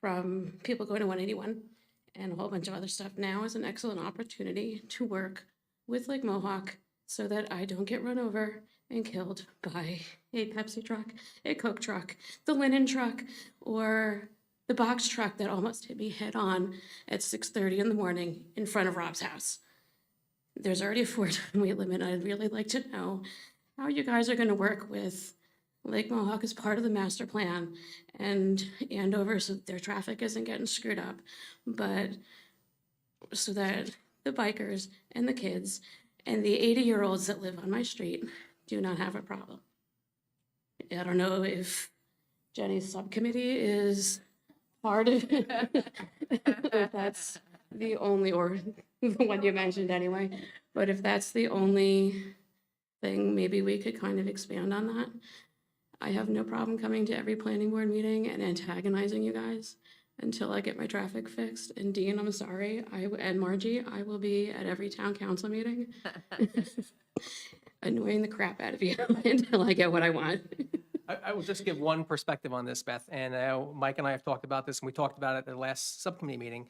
from people going to 181, and a whole bunch of other stuff. Now is an excellent opportunity to work with Lake Mohawk so that I don't get run over and killed by a Pepsi truck, a Coke truck, the linen truck, or the box truck that almost hit me head on at 6:30 in the morning in front of Rob's house. There's already a 4-time weight limit. I'd really like to know how you guys are going to work with Lake Mohawk as part of the master plan and Andover so that their traffic isn't getting screwed up, but so that the bikers and the kids and the 80-year-olds that live on my street do not have a problem. I don't know if Jenny's subcommittee is part of if that's the only, or the one you mentioned anyway, but if that's the only thing, maybe we could kind of expand on that. I have no problem coming to every planning board meeting and antagonizing you guys until I get my traffic fixed. And Dean, I'm sorry, and Margie, I will be at every town council meeting annoying the crap out of you until I get what I want. I will just give one perspective on this, Beth, and Mike and I have talked about this, and we talked about it at the last subcommittee meeting.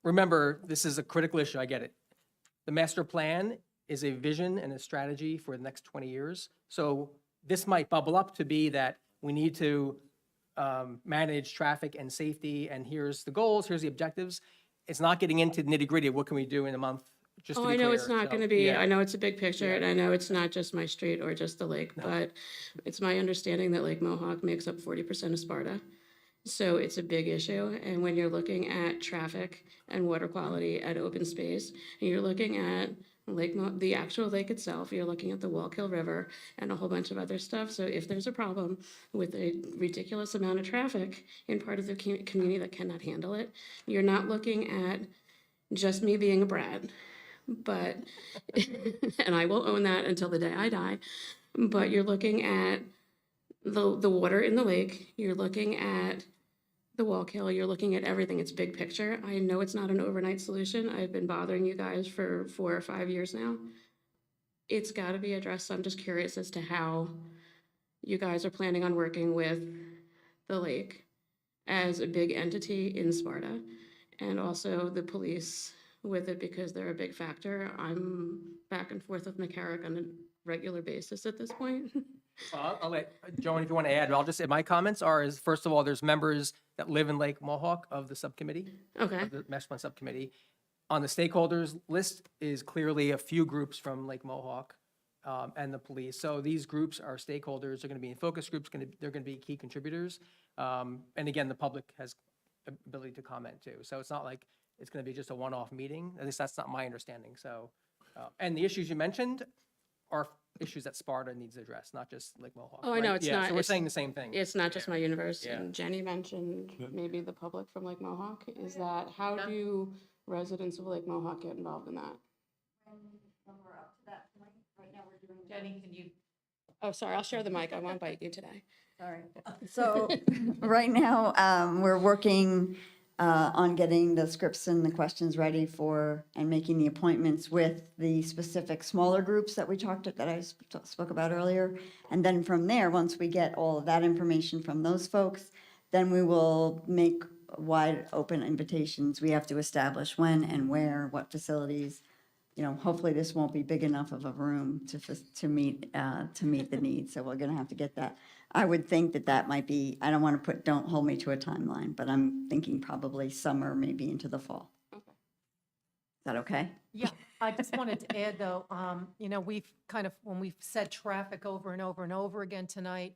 Remember, this is a critical issue, I get it. The master plan is a vision and a strategy for the next 20 years. So this might bubble up to be that we need to manage traffic and safety, and here's the goals, here's the objectives. It's not getting into the nitty gritty of what can we do in a month, just to Oh, be I know clear. it's not So, going to be, yeah. I know it's a big picture, and I know it's not just my street or just the lake, but it's my understanding that Lake Mohawk makes up 40% of Sparta. So it's a big issue, and when you're looking at traffic and water quality and open space, and you're looking at the actual lake itself, you're looking at the Wallkill River and a whole bunch of other stuff. So if there's a problem with a ridiculous amount of traffic in part of the community that cannot handle it, you're not looking at just me being a brat, but, and I will own that until the day I die, but you're looking at the water in the lake, you're looking at the Wallkill, you're looking at everything. It's big picture. I know it's not an overnight solution. I've been bothering you guys for 4 or 5 years now. It's got to be addressed. So I'm just curious as to how you guys are planning on working with the lake as a big entity in Sparta, and also the police with it, because they're a big factor. I'm back and forth with McCarrick on a regular basis at this point. I'll let, Joan, if you want to add, I'll just say my comments are, is first of all, there's members that live in Lake Mohawk of the subcommittee. Okay. Of the master plan subcommittee. On the stakeholders list is clearly a few groups from Lake Mohawk and the police. So these groups are stakeholders, they're going to be in focus groups, they're going to be key contributors. And again, the public has ability to comment too. So it's not like it's going to be just a one-off meeting. At least that's not my understanding. So, and the issues you mentioned are issues that Sparta needs to address, not just Lake Mohawk. Oh, I know, right? it's Yeah, not. So we're it's- saying the same thing. It's not just my universe. Yeah. And Jenny mentioned maybe the public from Lake Mohawk. Is that, how do residents of Lake Mohawk get involved in that? Jenny, can you? Oh, sorry, I'll share the mic. I won't bite you today. Sorry. So right now, we're working on getting the scripts and the questions ready for, and making the appointments with the specific smaller groups that we that I spoke about earlier. And then from there, once we get all of that information from those folks, then we will make wide open invitations. We have to establish when and where, what facilities. You know, hopefully this won't be big enough of a room to meet the needs. So we're going to have to get that. I would think that might be, I don't want to don't hold me to a timeline, but I'm thinking probably summer, maybe into the fall. Okay. Is that okay? Yeah, I just wanted to add though, you know, we've kind of, when we've said traffic over and over and over again tonight,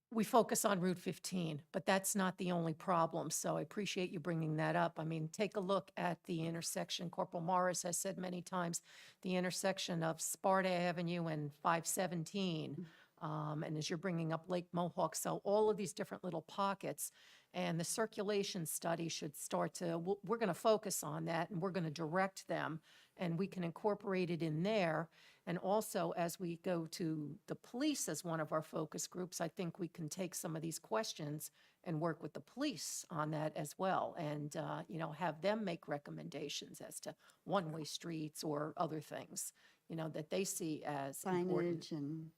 we focus on Route 15, but that's not the only problem. So I appreciate you bringing that up. I mean, take a look at the intersection. Corporal Morris has said many times, the intersection of Sparta Avenue and 517. And as you're bringing up Lake Mohawk, so all of these different little pockets, and the circulation study should start to, we're going to focus on that, and we're going to direct them and we can incorporate it in there. And also, as we go to the police as one of our focus groups, I think we can take some of these questions and work with the police on that as well. And, you know, have them make recommendations as to one-way streets or other things, you know, that they see as important. Signage and,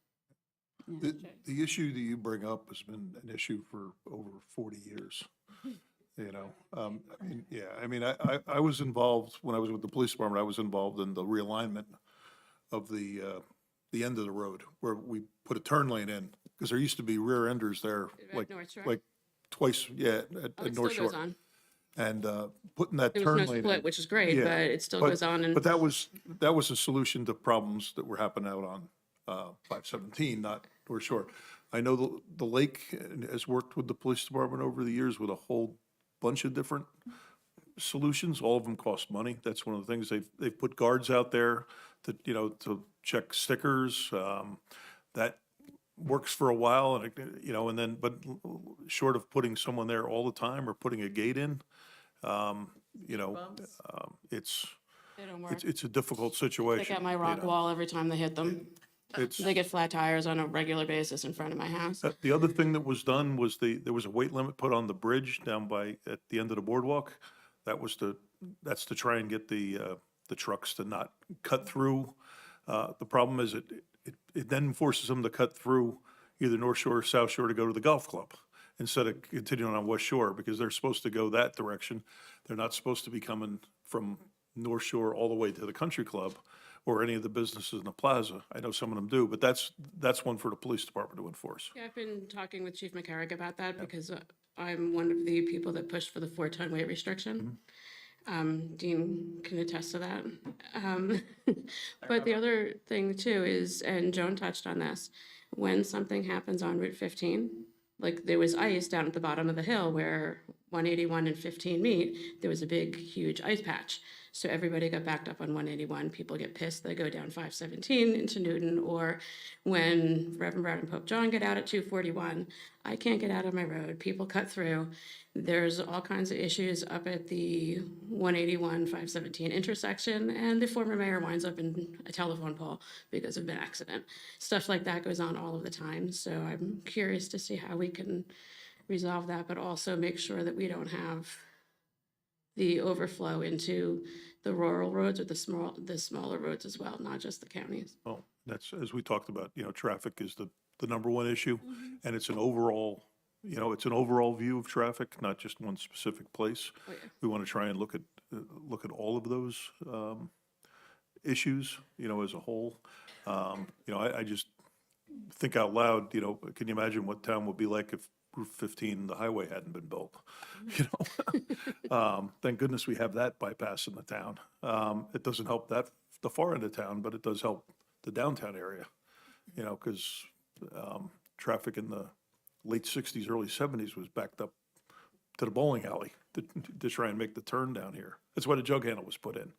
The issue that you bring up has been an issue for over 40 years. You know, I mean, yeah, I mean, I was involved, when I was with the police department, I was involved in the realignment of the end of the road where we put a turn lane in, because there used to be rear enders there, like twice, yeah, at North Shore. And putting that turn lane in. which is great, Yeah, but it still but- goes on and. But that was a solution to problems that were happening out on 517, not North Shore. I know the lake has worked with the police department over the years with a whole bunch of different solutions. All of them cost money. That's one of the things. They've put guards out there to, you know, to check stickers. That works for a while, and, you know, and then, but short of putting someone there all the time or putting a gate in, you know, it's They don't work. it's a difficult situation. They get my you rock know. wall every time they hit them. It's, They get flat tires on a regular basis in front of my house. the other thing that was done was there was a weight limit put on the bridge down at the end of the boardwalk. That's to try and get the trucks to not cut through. The problem is it then forces them to cut through either North Shore or South Shore to go to the golf club instead of continuing on West Shore, because they're supposed to go that direction. They're not supposed to be coming from North Shore all the way to the country club or any of the businesses in the plaza. I know some of them do, but that's one for the police department to enforce. Yeah, I've been talking with Chief McCarrick about that because I'm one of the people that pushed for the 4-ton weight restriction. Dean can attest to that. But the other thing too is, and Joan touched on this, when something happens on Route 15, like there was ice down at the bottom of the hill where 181 and 15 meet, there was a big, huge ice patch. So everybody got backed up on 181. People get pissed, they go down 517 into Newton, or when Reverend Brad and Pope John get out at 241, I can't get out of my road. People cut through. There's all kinds of issues up at the 181, 517 intersection, and the former mayor winds up in a telephone pole because of an accident. Stuff like that goes on all of the time. So I'm curious to see how we can resolve that, but also make sure that we don't have the overflow into the rural roads or the smaller roads as well, not just the counties. Well, that's, as we talked about, you know, traffic is the number one issue, and it's an overall, you know, it's an overall view of traffic, not just one specific place. Oh, yeah. We want to try and look at all of those issues, you know, as a whole. You know, I just think out loud, you know, can you imagine what town would be like if Route 15, the highway hadn't been built? You know, thank goodness we have that bypass in the town. It doesn't help the far end of town, but it does help the downtown area, you know, because traffic in the late 60s, early 70s was backed up to the bowling alley to try and make the turn down here. That's why the jug handle was put in.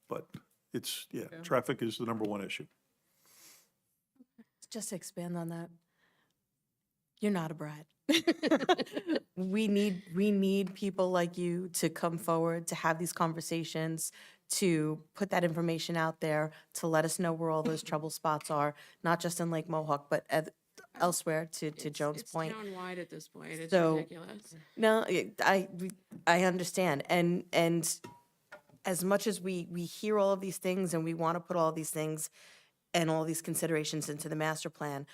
But it's, yeah, traffic is the number one issue. Just to expand on that, you're not a Brad. We need people like you to come forward, to have these conversations, to put that information out there, to let us know where all those trouble spots are, not just in Lake Mohawk, but elsewhere, to Joan's point. It's town-wide at this point. It's So- ridiculous. No, I understand. And as much as we hear all of these things and we want to put all these things and all these considerations into the master plan,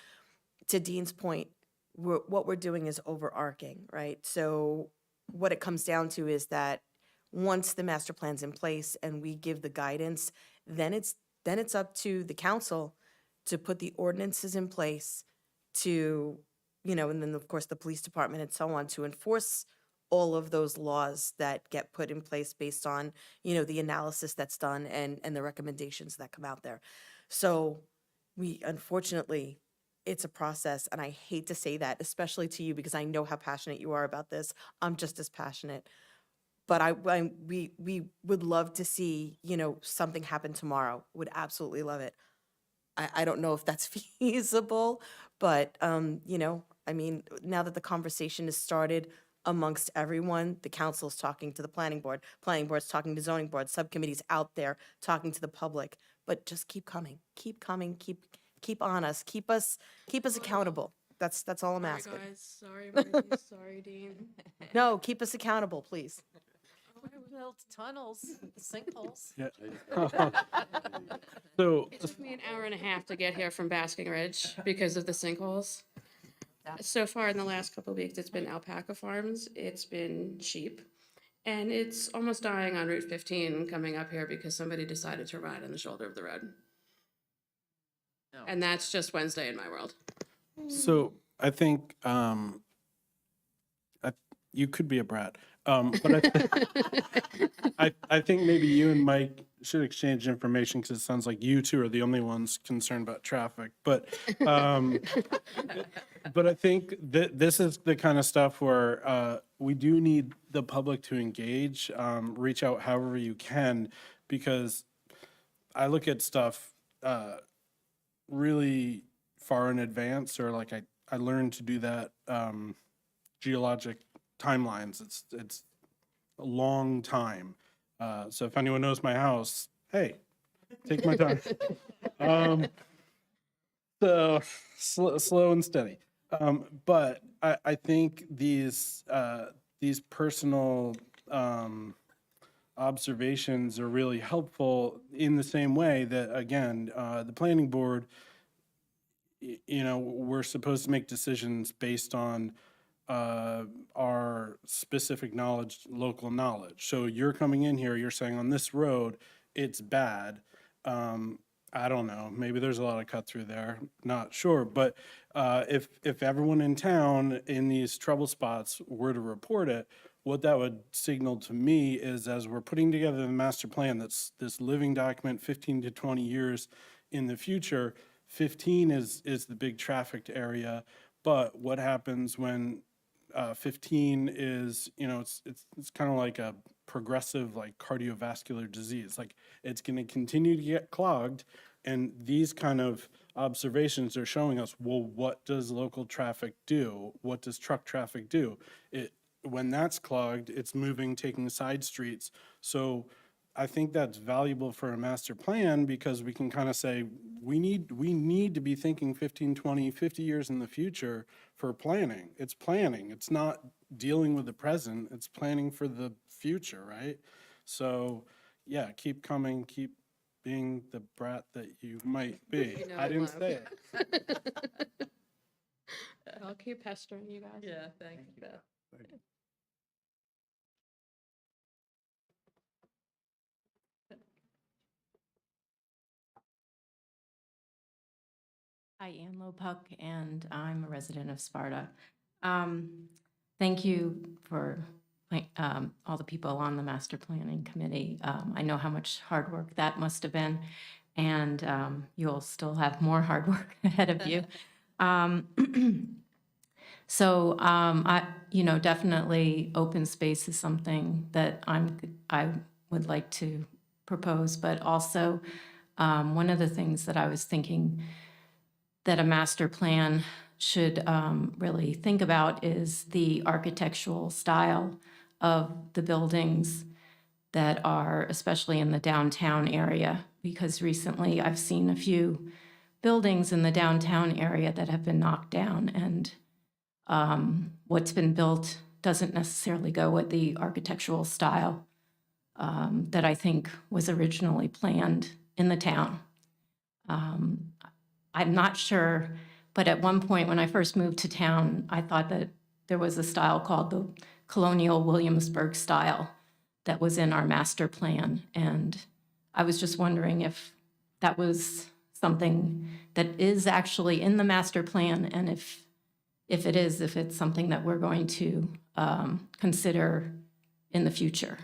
to Dean's point, what we're doing is overarching, right? So what it comes down to is that once the master plan's in place and we give the guidance, then it's up to the council to put the ordinances in place to, you know, and then of course the police department and so on, to enforce all of those laws that get put in place based on, you know, the analysis that's done and the recommendations that come out there. So we, unfortunately, it's a process, and I hate to say that, especially to you, because I know how passionate you are about this. I'm just as passionate. But we would love to see, you know, something happen tomorrow. Would absolutely love it. I don't know if that's feasible, but, you know, I mean, now that the conversation has started, amongst everyone. The council's talking to the planning board's talking to zoning board, subcommittees out there talking to the public. But just keep coming, keep on us, keep us accountable. That's all I'm asking. Sorry, Marty. Sorry, Dean. No, keep us accountable, please. We built tunnels, sinkholes. Yeah. So, It took me an hour and a half to get here from Basking Ridge because of the sinkholes. So far in the last couple of weeks, it's been alpaca farms, it's been sheep, and it's almost dying on Route 15 coming up here because somebody decided to ride on the shoulder of the road. And that's just Wednesday in my world. so I think you could be a brat, but I think maybe you and Mike should exchange information because it sounds like you two are the only ones concerned about traffic. But I think that this is the kind of stuff where we do need the public to engage, reach out however you can, because I look at stuff really far in advance, or like I learned to do that geologic timelines. It's a long time. So if anyone knows my house, hey, take my time. So slow and steady. But I think these personal observations are really helpful in the same way that, again, the planning board, we're supposed to make decisions based on our specific knowledge, local knowledge. So you're coming in here, you're saying on this road, it's bad. I don't know, maybe there's a lot of cut through there, not sure. But if everyone in town in these trouble spots were to report it, what that would signal to me is, as we're putting together the master plan, that's this living document 15 to 20 years in the future, 15 is the big trafficked area. But what happens when 15 is, it's kind of like a progressive, like, cardiovascular disease. Like, it's going to continue to get clogged, and these kind of observations are showing us, well, what does local traffic do? What does truck traffic do? When that's clogged, it's moving, taking side streets. So I think that's valuable for a master plan, because we can kind of say, we need to be thinking 15, 20, 50 years in the future for planning. It's planning. It's not dealing with the present. It's planning for the future, right? So yeah, keep coming, keep being the brat that you might be. I didn't say it. I'll keep pestering you guys. Yeah, thank you. Hi, Ann Lopuk, and I'm a resident of Sparta. Thank you for all the people on the master planning committee. I know how much hard work that must have been, and you'll still have more hard work ahead of you. So definitely open space is something that I would like to propose, but also one of the things that I was thinking that a master plan should really think about is the architectural style of the buildings that are, especially in the downtown area, because recently I've seen a few buildings in the downtown area that have been knocked down, and what's been built doesn't necessarily go with the architectural style that I think was originally planned in the town. I'm not sure, but at one point when I first moved to town, I thought that there was a style called the Colonial Williamsburg style that was in our master plan. And I was just wondering if that was something that is actually in the master plan, and if it is, if it's something that we're going to consider in the future.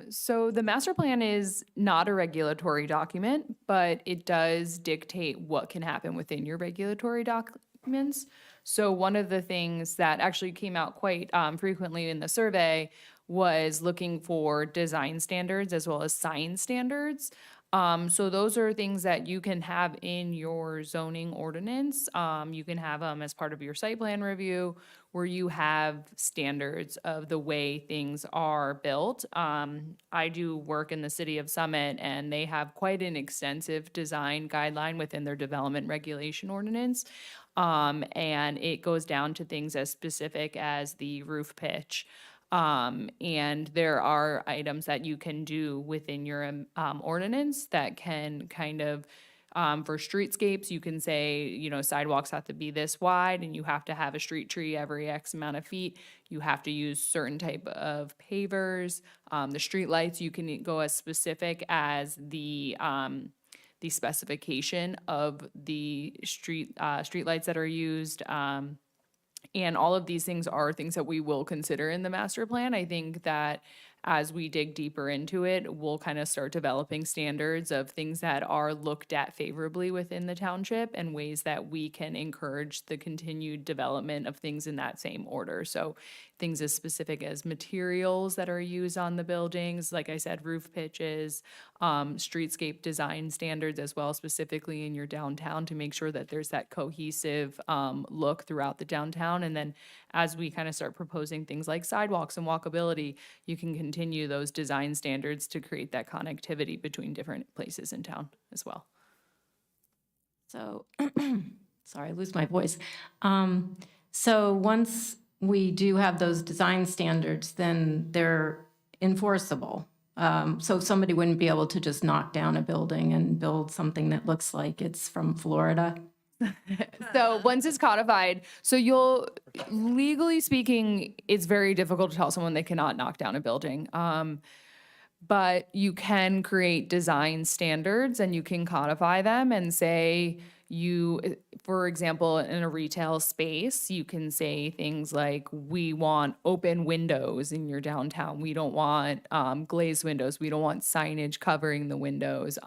So the master plan is not a regulatory document, but it does dictate what can happen within your regulatory documents. So one of the things that actually came out quite frequently in the survey was looking for design standards as well as sign standards. So those are things that you can have in your zoning ordinance. You can have them as part of your site plan review where you have standards of the way things are built. I do work in the city of Summit and they have quite an extensive design guideline within their development regulation ordinance. And it goes down to things as specific as the roof pitch. And there are items that you can do within your ordinance that can kind of, for streetscapes, you can say, you know, sidewalks have to be this wide and you have to have a street tree every X amount of feet. You have to use certain type of pavers. The street lights, you can go as specific as the specification of the street lights that are used. And all of these things are things that we will consider in the master plan. I think that as we dig deeper into it, we'll kind of start developing standards of things that are looked at favorably within the township and ways that we can encourage the continued development of things in that same order. So things as specific as materials that are used on the buildings, like I said, roof pitches, streetscape design standards as well, specifically in your downtown to make sure that there's that cohesive look throughout the downtown. And then as we kind of start proposing things like sidewalks and walkability, you can continue those design standards to create that connectivity between different places in town as well. So, sorry, I lose my voice. So once we do have those design standards, then they're enforceable. So somebody wouldn't be able to just knock down a building and build something that looks like it's from Florida. So once it's codified, so you'll, legally speaking, it's very difficult to tell someone they cannot knock down a building. But you can create design standards and you can codify them and say you, for example, in a retail space, you can say things like, we want open windows in your downtown. We don't want glazed windows. We don't want signage covering the windows.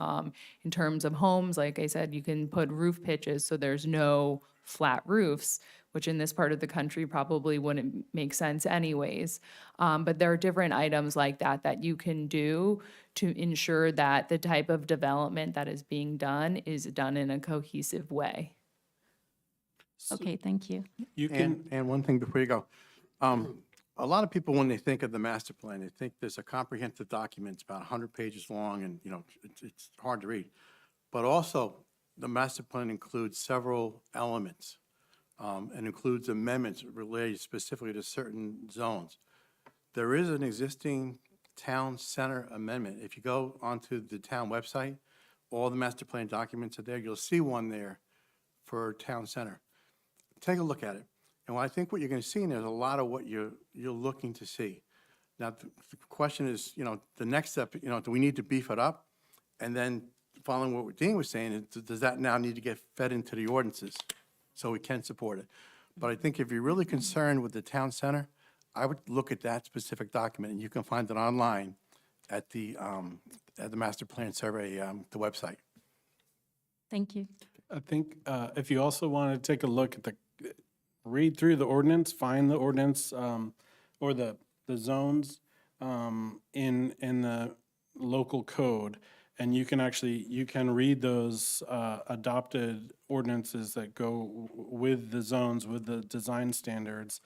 In terms of homes, like I said, you can put roof pitches so there's no flat roofs, which in this part of the country probably wouldn't make sense anyways. But there are different items like that that you can do to ensure that the type of development that is being done is done in a cohesive way. Okay, thank you. You can, And one thing before you go. A lot of people, when they think of the master plan, they think there's a comprehensive document, it's about 100 pages long, and, you know, it's hard to read. But also, the master plan includes several elements, and includes amendments related specifically to certain zones. There is an existing town center amendment. If you go onto the town website, all the master plan documents are there. You'll see one there for town center. Take a look at it. And I think what you're going to see in there is a lot of what you're looking to see. Now, the question is, you know, the next step, you know, do we need to beef it up? And then following what Dean was saying, does that now need to get fed into the ordinances so we can support it? But I think if you're really concerned with the town center, I would look at that specific document, and you can find it online at the master plan survey, the website. Thank you. I think if you also want to take a look at read through the ordinance, find the ordinance or the zones in the local code, and you can read those adopted ordinances that go with the zones, with the design standards,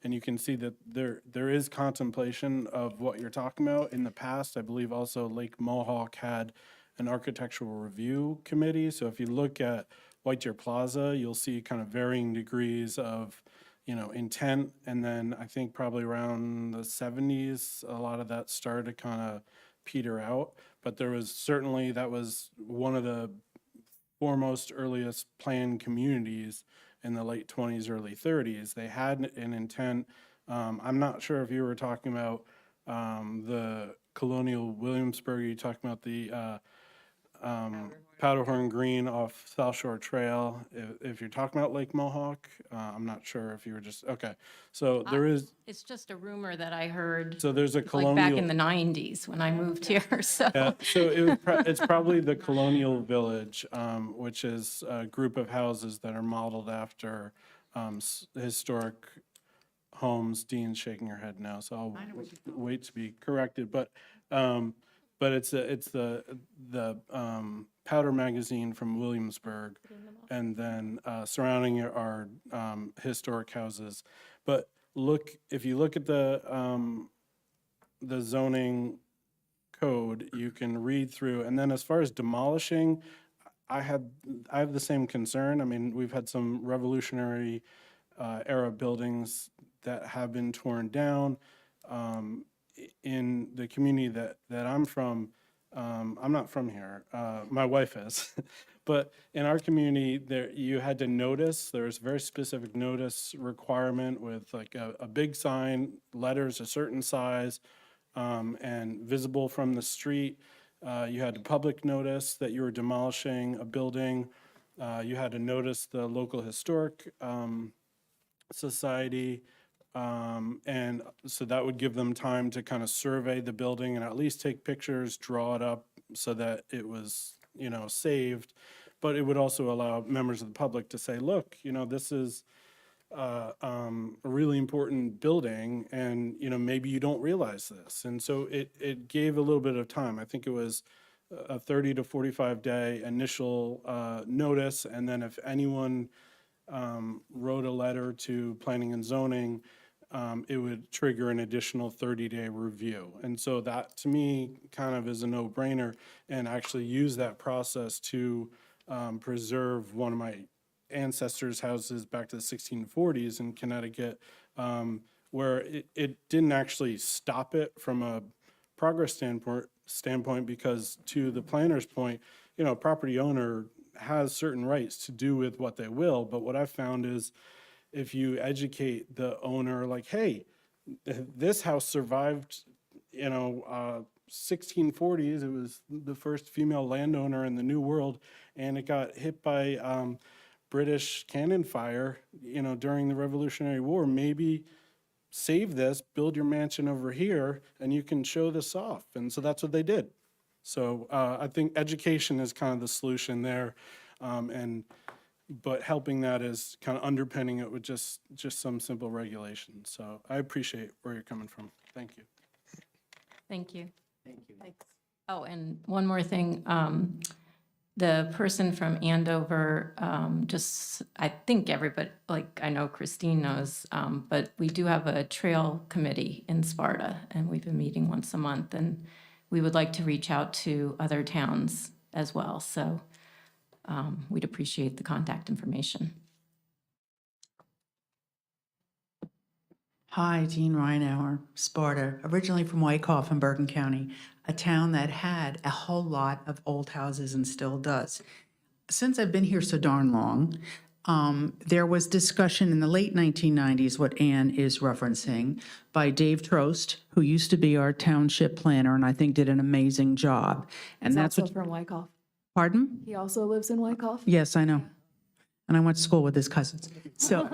and you can see that there is contemplation of what you're talking about. In the past, I believe also Lake Mohawk had an architectural review committee. So if you look at White Deer Plaza, you'll see kind of varying degrees of, you know, intent. And then I think probably around the 70s, a lot of that started to kind of peter out. But there was certainly, that was one of the foremost earliest planned communities in the late 20s, early 30s. They had an intent. I'm not sure if you were talking about the Colonial Williamsburg, you talking about the Powderhorn Green off South Shore Trail. If you're talking about Lake Mohawk, I'm not sure if you were just, okay. So there is, It's just a rumor that I heard. so there's a Like colonial. back in the 90s when I moved here, so. Yeah, so it's probably the Colonial Village, which is a group of houses that are modeled after historic homes. Dean's shaking her head now, so I'll wait to be corrected. But it's the Powder Magazine from Williamsburg, and then surrounding it are historic houses. But if you look at the zoning code, you can read through. And then as far as demolishing, I have the same concern. I mean, we've had some Revolutionary era buildings that have been torn down. In the community that I'm from, I'm not from here. My wife is. But in our community, you had to notice. There's a very specific notice requirement with like a big sign, letters a certain size, and visible from the street. You had to public notice that you were demolishing a building. You had to notice the local historic society. And so that would give them time to kind of survey the building and at least take pictures, draw it up so that it was, saved. But it would also allow members of the public to say, look, this is a really important building, and, maybe you don't realize this. And so it gave a little bit of time. I think it was a 30 to 45 day initial notice. And then if anyone wrote a letter to planning and zoning, it would trigger an additional 30-day review. And so that, to me, kind of is a no-brainer, and actually use that process to preserve one of my ancestors' houses back to the 1640s in Connecticut, where it didn't actually stop it from a progress standpoint, because to the planner's point, a property owner has certain rights to do with what they will. But what I've found is, if you educate the owner, like, hey, this house survived, 1640s, it was the first female landowner in the New World, and it got hit by British cannon fire, during the Revolutionary War. Maybe save this, build your mansion over here, and you can show this off. And so that's what they did. So I think education is kind of the solution there. But helping that is kind of underpinning it with just some simple regulations. So I appreciate where you're coming from. Thank you. Thank you. Thank you. Oh, and one more thing. The person from Andover, I think everybody, I know Christine knows, but we do have a trail committee in Sparta, and we've been meeting once a month, and we would like to reach out to other towns as well. So we'd appreciate the contact information. Hi, Jean Reinauer, Sparta, originally from Wyckoff in Bergen County, a town that had a whole lot of old houses and still does. Since I've been here so darn long, there was discussion in the late 1990s, what Ann is referencing, by Dave Trost, who used to be our township planner and I think did an amazing job. And He's that's also what, from Wyckoff. pardon? He also lives in Wyckoff. Yes, I know. And I went to school with his cousins. So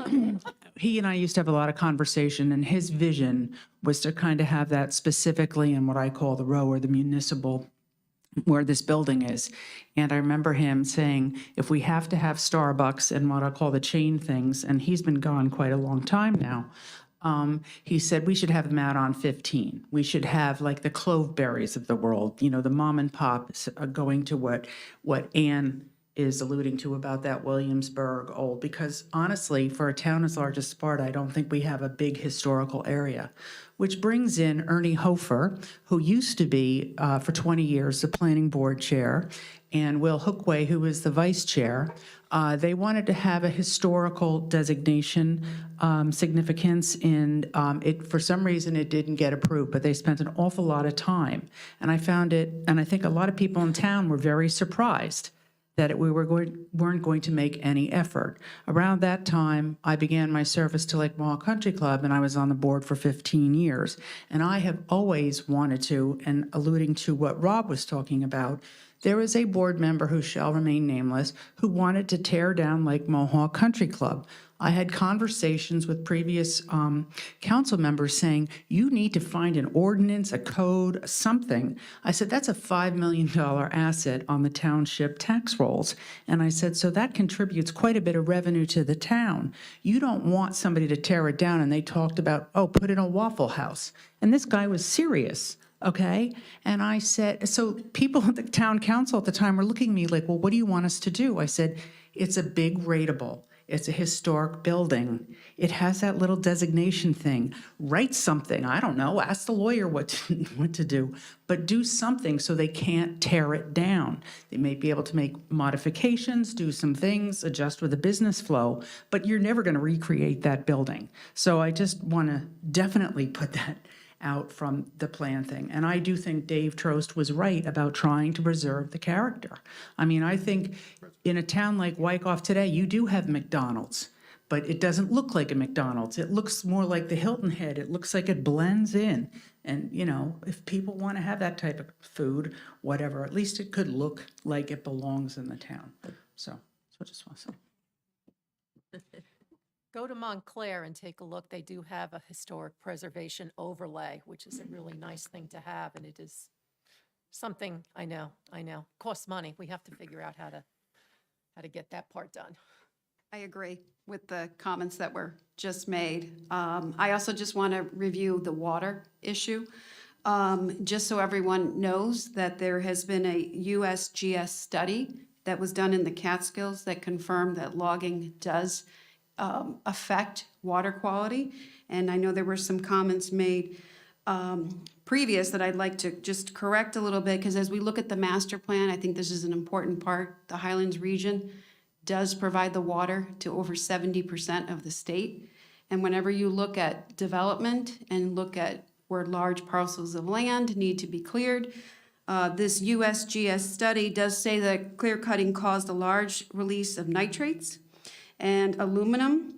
he and I used to have a lot of conversation, and his vision was to kind of have that specifically in what I call the row or the municipal, where this building is. And I remember him saying, if we have to have Starbucks and what I call the chain things, and he's been gone quite a long time now, he said we should have them out on 15. We should have like the Cloveberries of the world, the mom and pop going to what Ann is alluding to about that Williamsburg old, because honestly, for a town as large as Sparta, I don't think we have a big historical area, which brings in Ernie Hofer, who used to be, for 20 years, the planning board chair, and Will Hookway, who is the vice chair. They wanted to have a historical designation significance, and for some reason, it didn't get approved, but they spent an awful lot of time. And I found it, and I think a lot of people in town were very surprised that we weren't going to make any effort. Around that time, I began my service to Lake Mohawk Country Club, and I was on the board for 15 years. And I have always wanted to, and alluding to what Rob was talking about, there was a board member who shall remain nameless who wanted to tear down Lake Mohawk Country Club. I had conversations with previous council members saying, you need to find an ordinance, a code, something. I said, that's a $5 million asset on the township tax rolls. And I said, so that contributes quite a bit of revenue to the town. You don't want somebody to tear it down. And they talked about, oh, put in a Waffle House. And this guy was serious. Okay? And I said, so people at the town council at the time were looking at me like, well, what do you want us to do? I said, it's a big rateable. It's a historic building. It has that little designation thing. Write something. I don't know. Ask the lawyer what to do. But do something so they can't tear it down. They may be able to make modifications, do some things, adjust with the business flow, but you're never going to recreate that building. So I just want to definitely put that out from the plan thing. And I do think Dave Trost was right about trying to preserve the character. I mean, I think in a town like Wyckoff today, you do have McDonald's, but it doesn't look like a McDonald's. It looks more like the Hilton Head. It looks like it blends in. And, you know, if people want to have that type of food, whatever, at least it could look like it belongs in the town. So I just want to say. Go to Montclair and take a look. They do have a historic preservation overlay, which is a really nice thing to have, and it is something, I know, costs money. We have to figure out how to get that part done. I agree with the comments that were just made. I also just want to review the water issue. Just so everyone knows that there has been a USGS study that was done in the Catskills that confirmed that logging does affect water quality. And I know there were some comments made previous that I'd like to just correct a little bit, because as we look at the master plan, I think this is an important part. The Highlands region does provide the water to over 70% of the state. And whenever you look at development and look at where large parcels of land need to be cleared, this USGS study does say that clear cutting caused a large release of nitrates and aluminum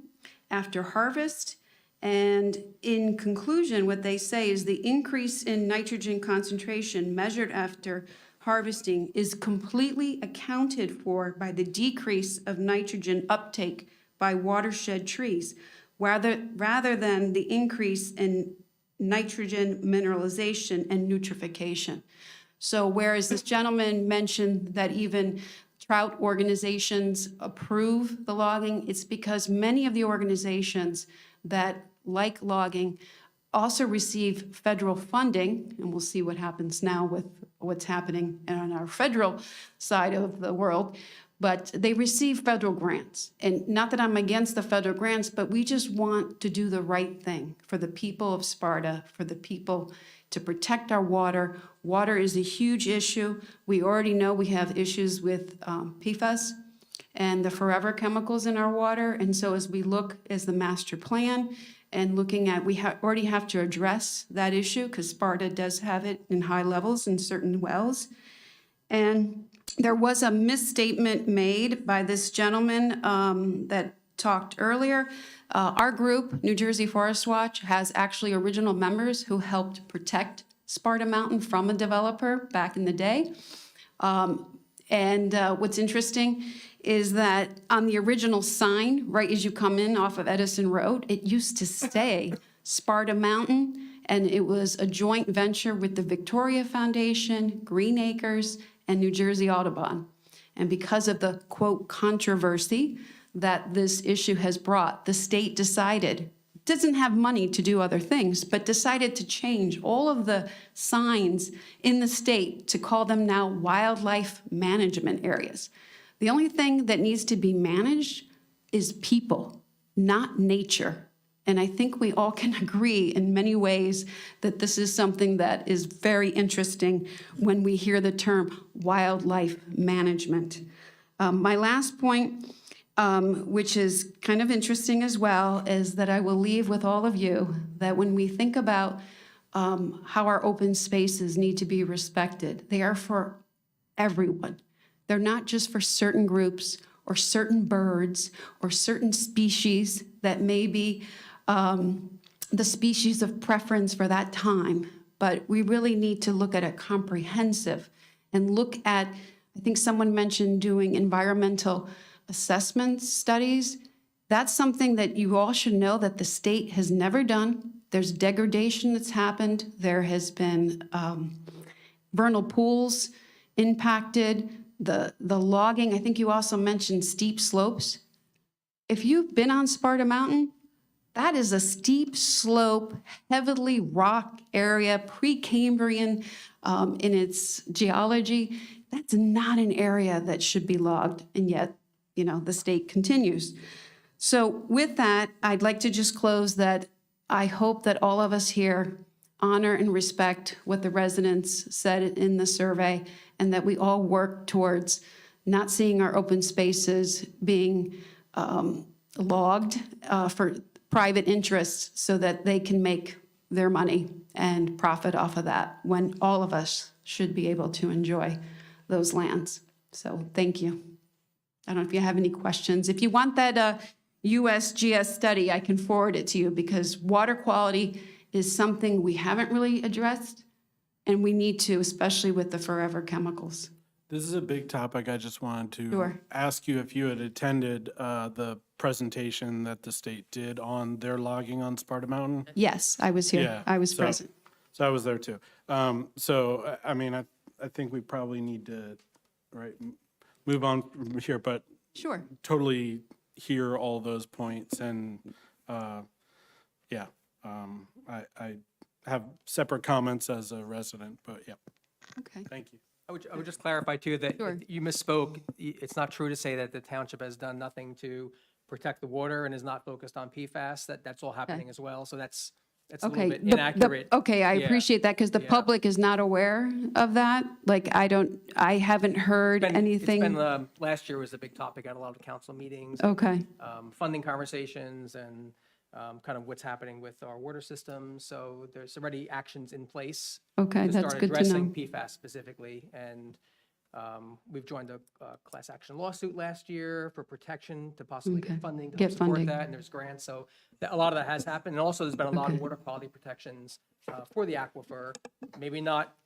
after harvest. And in conclusion, what they say is the increase in nitrogen concentration measured after harvesting is completely accounted for by the decrease of nitrogen uptake by watershed trees, rather than the increase in nitrogen mineralization and nutrification. So whereas this gentleman mentioned that even trout organizations approve the logging, it's because many of the organizations that like logging also receive federal funding, and we'll see what happens now with what's happening on our federal side of the world, but they receive federal grants. And not that I'm against the federal grants, but we just want to do the right thing for the people of Sparta, for the people to protect our water. Water is a huge issue. We already know we have issues with PFAS and the forever chemicals in our water. And so as we look as the master plan and looking at, we already have to address that issue because Sparta does have it in high levels in certain wells. And there was a misstatement made by this gentleman that talked earlier. Our group, New Jersey Forest Watch, has actually original members who helped protect Sparta Mountain from a developer back in the day. And what's interesting is that on the original sign, right as you come in off of Edison Road, it used to say Sparta Mountain, and it was a joint venture with the Victoria Foundation, Green Acres, and New Jersey Audubon. And because of the, quote, controversy that this issue has brought, the state decided, doesn't have money to do other things, but decided to change all of the signs in the state to call them now wildlife management areas. The only thing that needs to be managed is people, not nature. And I think we all can agree in many ways that this is something that is very interesting when we hear the term wildlife management. My last point, which is kind of interesting as well, is that I will leave with all of you that when we think about how our open spaces need to be respected, they are for everyone. They're not just for certain groups or certain birds or certain species that may be the species of preference for that time, but we really need to look at it comprehensive and look at, I think someone mentioned doing environmental assessment studies. That's something that you all should know that the state has never done. There's degradation that's happened. There has been vernal pools impacted, the logging. I think you also mentioned steep slopes. If you've been on Sparta Mountain, that is a steep slope, heavily rock area, Precambrian in its geology. That's not an area that should be logged, and yet, you know, the state continues. So with that, I'd like to just close that I hope that all of us here honor and respect what the residents said in the survey, and that we all work towards not seeing our open spaces being logged for private interests so that they can make their money and profit off of that, when all of us should be able to enjoy those lands. So thank you. I don't know if you have any questions. If you want that USGS study, I can forward it to you, because water quality is something we haven't really addressed, and we need to, especially with the forever chemicals. This is a big topic. I just wanted to Sure. ask you if you had attended the presentation that the state did on their logging on Sparta Mountain. Yes, I was here. Yeah, I was so- present. So I was there too. So, I mean, I think we probably need to, right, move on from here, but Sure. totally hear all those points and, yeah, I have separate comments as a resident, but yeah, Okay. thank you. I would just clarify too that Sure. you misspoke. It's not true to say that the township has done nothing to protect the water and is not focused on PFAS. That's all happening as well. So that's a little Okay. bit inaccurate. Okay, I Yeah. appreciate that, because the Yeah. public is not aware of that. Like, I haven't heard anything. It's been, last year was a big topic at a lot of council meetings. Okay, Funding conversations and kind of what's happening with our water system. So there's already actions in place. okay, that's start good to addressing know. PFAS specifically, and we've joined a class action lawsuit last year for protection to possibly Okay. get funding to Get help support funding. that, and there's grants, so a lot of that has happened, and also there's been a lot of water quality protections for the aquifer, maybe not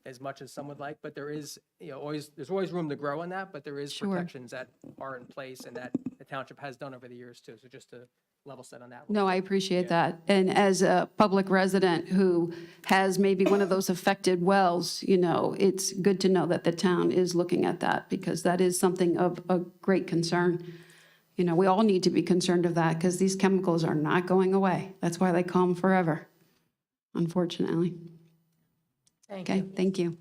as much as some would like, but there is, there's always room to grow in that, but there is Sure. protections that are in place and that the township has done over the years too, so just to level set on that. No, I appreciate that. And as a public resident who has maybe one of those affected wells, you know, it's good to know that the town is looking at that, because that is something of a great concern. You know, we all need to be concerned of that, because these chemicals are not going away. That's why they call them forever, unfortunately. Thank Okay, you. thank you.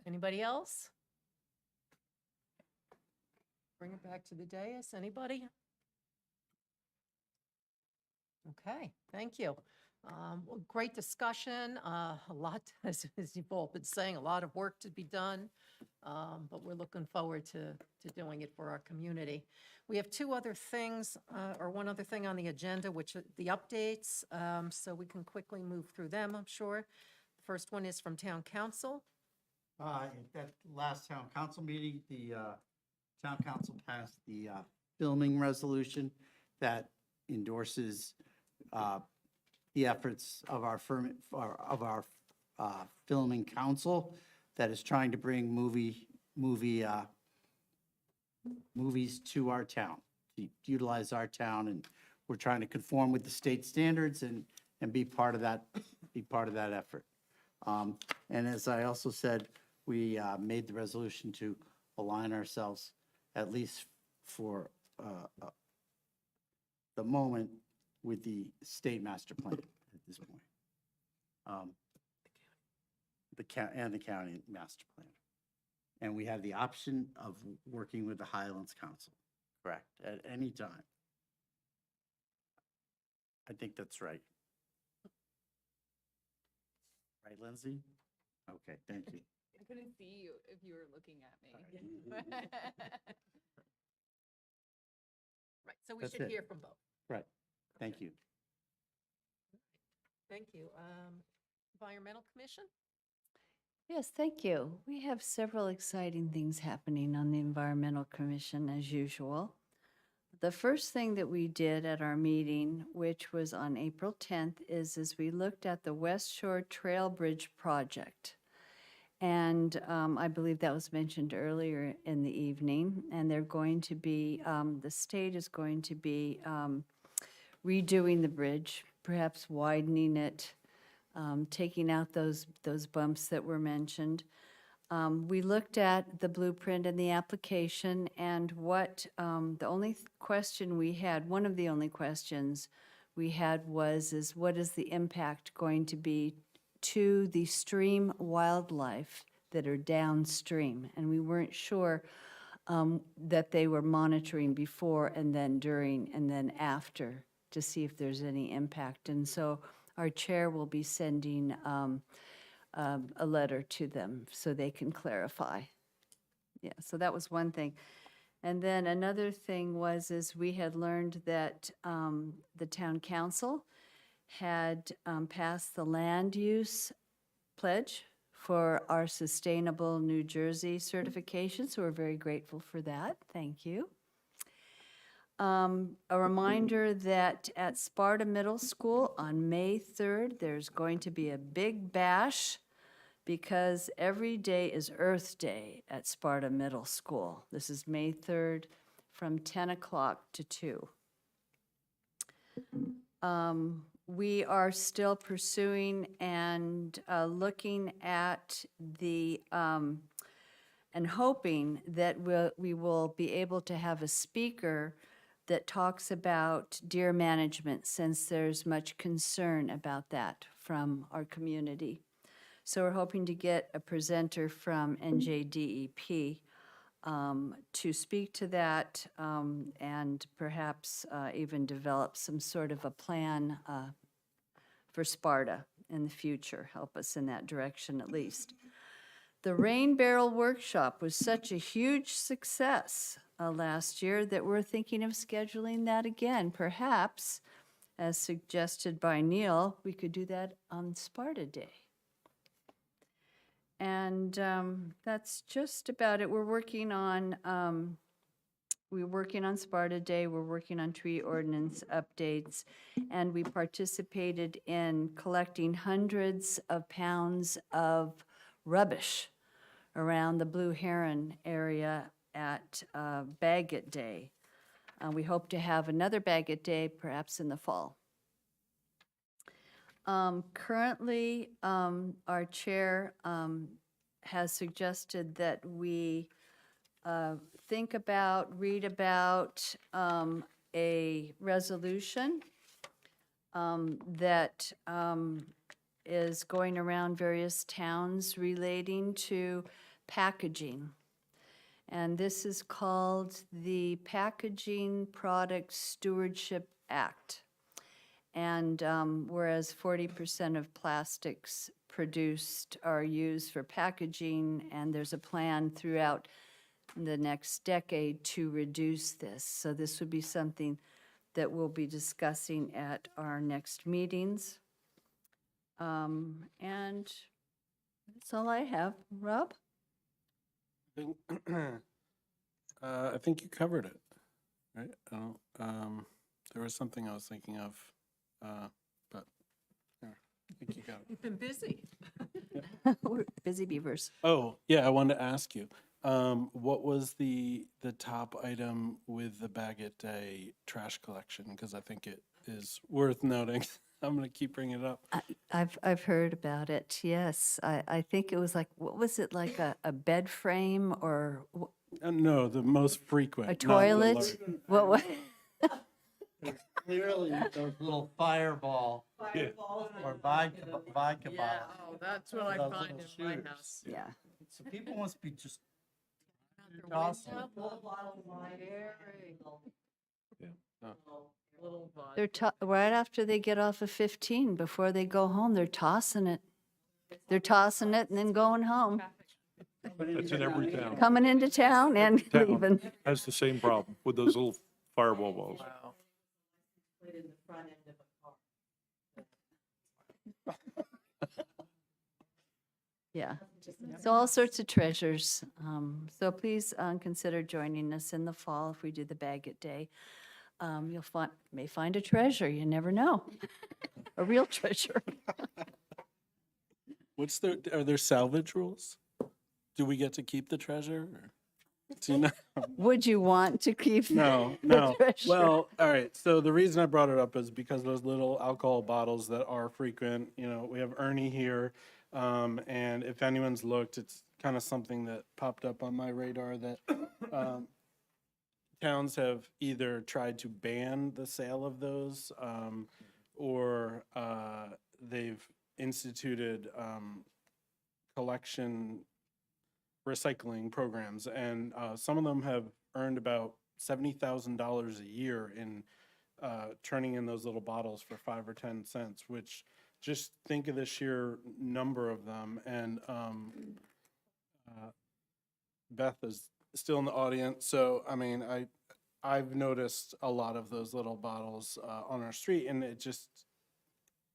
Anybody else? Bring it back to the dais. Anybody? Okay, thank you. Well, great discussion. A lot, as you've all been saying, a lot of work to be done. But we're looking forward to doing it for our community. We have two other things, or one other thing on the agenda, which are the updates. So we can quickly move through them, I'm sure. The first one is from Town Council. At that last town council meeting, the town council passed the filming resolution that endorses the efforts of our filming council that is trying to bring movies to our town, to utilize our town, and we're trying to conform with the state standards and be part of that effort. And as I also said, we made the resolution to align ourselves, at least for the moment, with the state master plan at this point. The county master plan. And we have the option of working with the Highlands Council, correct, at any time. I think that's right. Right, Lindsay? Okay, thank you. I couldn't see you if you were looking at me. Right, so we That's should it. hear from both. Right, thank you. Thank you. Environmental Commission? Yes, thank you. We have several exciting things happening on the Environmental Commission as usual. The first thing that we did at our meeting, which was on April 10th, is we looked at the West Shore Trail Bridge project. And I believe that was mentioned earlier in the evening. And they're going to be, the state is going to be redoing the bridge, perhaps widening it, taking out those bumps that were mentioned. We looked at the blueprint and the application, and what, the only question we had, one of the only questions we had was what is the impact going to be to the stream wildlife that are downstream? And we weren't sure that they were monitoring before and then during and then after to see if there's any impact. And so our chair will be sending a letter to them so they can clarify. Yeah, so that was one thing. And then another thing is we had learned that the town council had passed the land use pledge for our Sustainable New Jersey certification, so we're very grateful for that. Thank you. A reminder that at Sparta Middle School on May 3rd, there's going to be a big bash because every day is Earth Day at Sparta Middle School. This is May 3rd from 10 o'clock to 2. We are still pursuing and looking at the, and hoping that we will be able to have a speaker that talks about deer management, since there's much concern about that from our community. So we're hoping to get a presenter from NJDEP to speak to that and perhaps even develop some sort of a plan for Sparta in the future, help us in that direction at least. The Rain Barrel Workshop was such a huge success last year that we're thinking of scheduling that again. Perhaps, as suggested by Neil, we could do that on Sparta Day. And that's just about it. We're working on Sparta Day. We're working on tree ordinance updates, and we participated in collecting hundreds of pounds of rubbish around the Blue Heron area at Bagot Day. We hope to have another Bagot Day perhaps in the fall. Currently, our chair has suggested that we think about, read about a resolution that is going around various towns relating to packaging. And this is called the Packaging Product Stewardship Act. And whereas 40% of plastics produced are used for packaging, and there's a plan throughout the next decade to reduce this. So this would be something that we'll be discussing at our next meetings. And that's all I have. Rob? I think you covered it, right? There was something I was thinking of, but yeah, I think you got it. You've been busy. We're busy beavers. Oh, yeah, I wanted to ask you, what was the top item with the Bagot Day trash collection? Because I think it is worth noting. I'm going to keep bringing it up. I've heard about it, yes. I think it was like, what was it, like a bed frame or No, the most frequent. a not the toilet? large- What? Clearly, those little fireball or vodka bottles. Oh, that's what I Those find little in my shoes. house. Yeah. So people must be just Window, awesome. Little vodka. They're right after they get off of 15, before they go home, they're tossing it. They're tossing it and then going home, That's in every town. coming into town and leaving. Has the same problem with those little fireball balls. Wow. Yeah. So all sorts of treasures. So please consider joining us in the fall if we do the Bagot Day. You'll may find a treasure, you never know. A real treasure. Are there salvage rules? Do we get to keep the treasure? Or? Do you know? Would you want to keep? No, the no. treasure? Well, all right. So the reason I brought it up is because those little alcohol bottles that are frequent, we have Ernie here. And if anyone's looked, it's kind of something that popped up on my radar that towns have either tried to ban the sale of those or they've instituted collection recycling programs, and some of them have earned about $70,000 a year in turning in those little bottles for 5 or 10 cents, which just think of the sheer number of them. And Beth is still in the audience, so I mean, I've noticed a lot of those little bottles on our street, and it just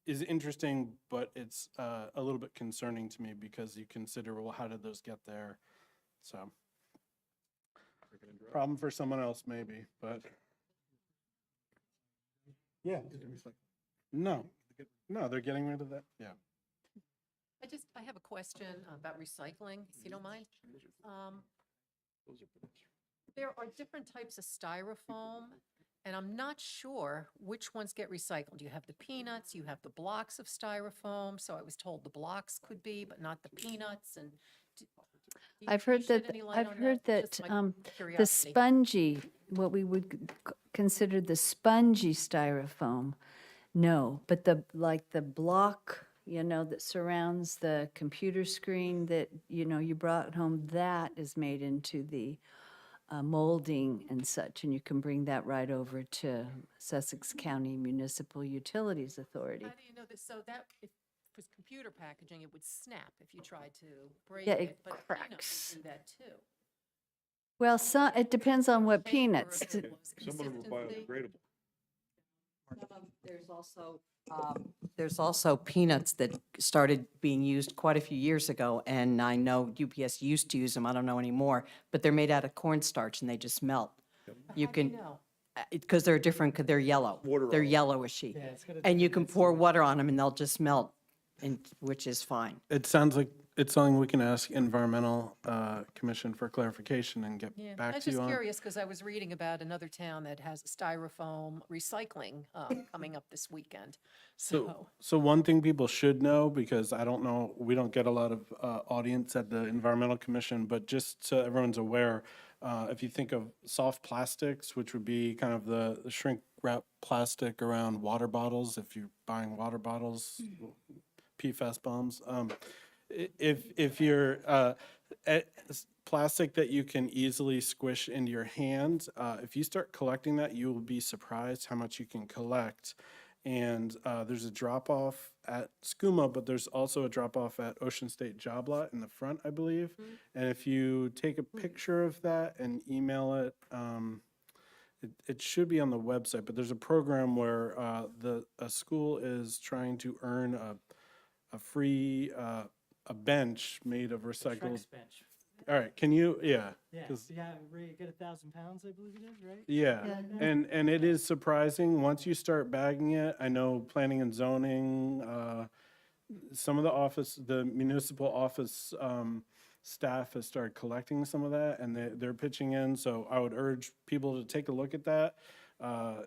is interesting, but it's a little bit concerning to me because you consider, well, how did those get there? So, problem for someone else maybe, but yeah, no, they're getting rid of that. Yeah. I have a question about recycling, if you don't mind. There are different types of styrofoam, and I'm not sure which ones get recycled. You have the peanuts, you have the blocks of styrofoam, so I was told the blocks could be, but not the peanuts, and I've heard that, Just my the curiosity. spongy, what we would consider the spongy styrofoam, no, but like the block, that surrounds the computer screen that, you brought home, that is made into the molding and such, and you can bring that right over to Sussex County Municipal Utilities Authority. How do you know this? So that, if it was computer packaging, it would snap if you tried to break Yeah, it. it But cracks. peanuts would do that too. Well, it depends on what Paper, peanuts. if it was Some of them are consistency. biodegradable. There's also peanuts that started being used quite a few years ago, and I know UPS used to use them, I don't know anymore, but they're made out of cornstarch and they just melt. You How do you can, know? because they're different, 'cause they're yellow. Water They're on 'em. yellowishy. And you can pour water on them and they'll just melt, which is fine. It sounds like it's something we can ask Environmental Commission for clarification and get Yeah, I back was to you just on. curious because I was reading about another town that has styrofoam recycling coming up this weekend. So one thing people should know, because I don't know, we don't get a lot of audience at the Environmental Commission, but just so everyone's aware, if you think of soft plastics, which would be kind of the shrink wrap plastic around water bottles, if you're buying water bottles, PFAS bombs. If you're plastic that you can easily squish into your hand, if you start collecting that, you will be surprised how much you can collect. And there's a drop off at SCUMA, but there's also a drop off at Ocean State Job Lot in the front, I believe. And if you take a picture of that and email it, it should be on the website, but there's a program where a school is trying to earn a free a bench made of recycled. bench. All right, can you, Yeah, 'cause- yeah, you get 1,000 pounds, I believe it is, right? Yeah, and it is surprising, once you start bagging it, I know planning and zoning, some of the municipal office staff has started collecting some of that, and they're pitching in, so I would urge people to take a look at that.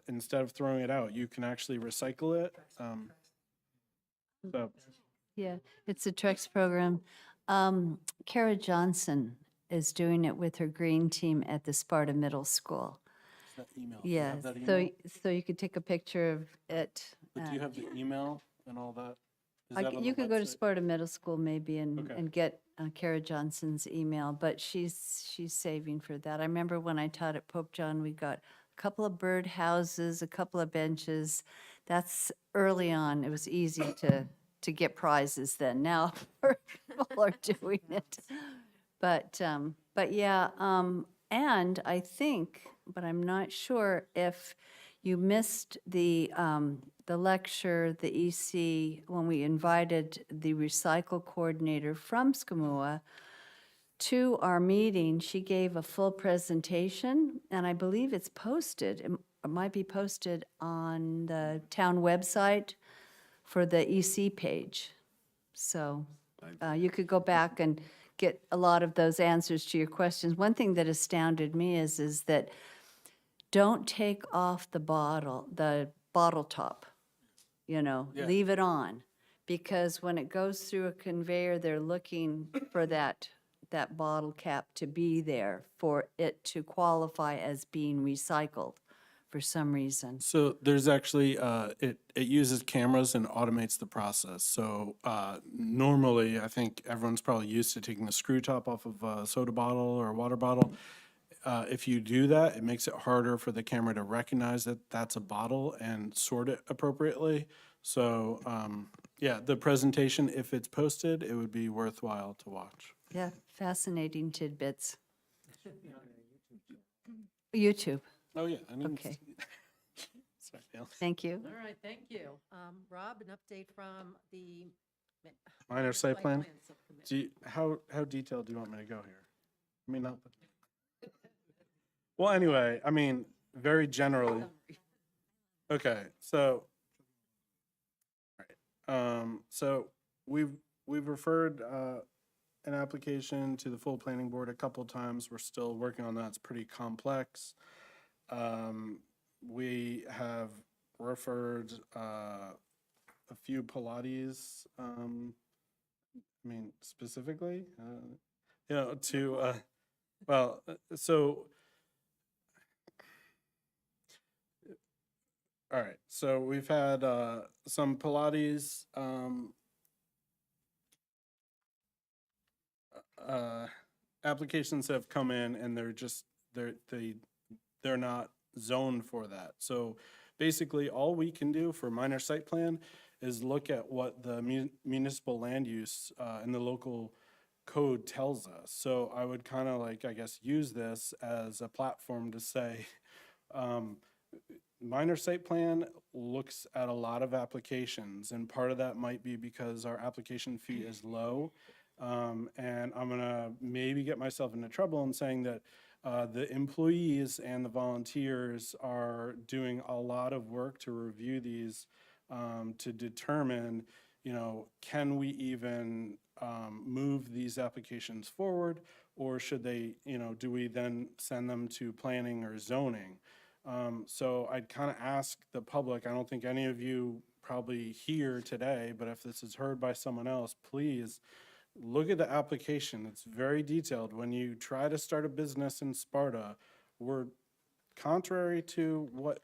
Instead of throwing it out, you can actually recycle it. So, Yeah, it's a Trex program. Kara Johnson is doing it with her green team at the Sparta Middle School. that email. Do you Yeah, have that so, email? so you could take a picture of it. But do you have the email and all that? Is that on You the could go to website? Sparta Middle School maybe and, Okay. and get Kara Johnson's email, but she's saving for that. I remember when I taught at Pope John, we got a couple of bird houses, a couple of benches. That's early on. It was easy to get prizes then. Now people are doing it. But yeah, and I think, but I'm not sure if you missed the lecture, the EC, when we invited the recycle coordinator from Skamua to our meeting. She gave a full presentation, and I believe it's posted. It might be posted on the town website for the EC page. So you could go back and get a lot of those answers to your questions. One thing that astounded me is that don't take off the bottle top, leave it on. Because when it goes through a conveyor, they're looking for that bottle cap to be there for it to qualify as being recycled for some reason. So there's actually, it uses cameras and automates the process. So normally, I think everyone's probably used to taking the screw top off of a soda bottle or a water bottle. If you do that, it makes it harder for the camera to recognize that that's a bottle and sort it appropriately. So, yeah, the presentation, if it's posted, it would be worthwhile to watch. Yeah, fascinating tidbits. YouTube. Oh, yeah. I mean, Okay. Sorry, Dale. Thank you. All right, thank you. Rob, an update from the. Minor site plan? Subcommittee. How detailed do you want me to go here? I mean, not. Well, anyway, I mean, very generally. Okay, so. All right, so we've referred an application to the full planning board a couple times. We're still working on that. It's pretty complex. We have referred a few Pilates, I mean, specifically, to, well, so, all right, so we've had some Pilates applications have come in, and they're not zoned for that. So basically, all we can do for minor site plan is look at what the municipal land use and the local code tells us. So I would kind of like, I guess, use this as a platform to say, minor site plan looks at a lot of applications, and part of that might be because our application fee is low. And I'm gonna maybe get myself into trouble in saying that the employees and the volunteers are doing a lot of work to review these to determine, can we even move these applications forward, or should they, do we then send them to planning or zoning? So I'd kind of ask the public, I don't think any of you probably here today, but if this is heard by someone else, please look at the application. It's very detailed. When you try to start a business in Sparta, we're contrary to what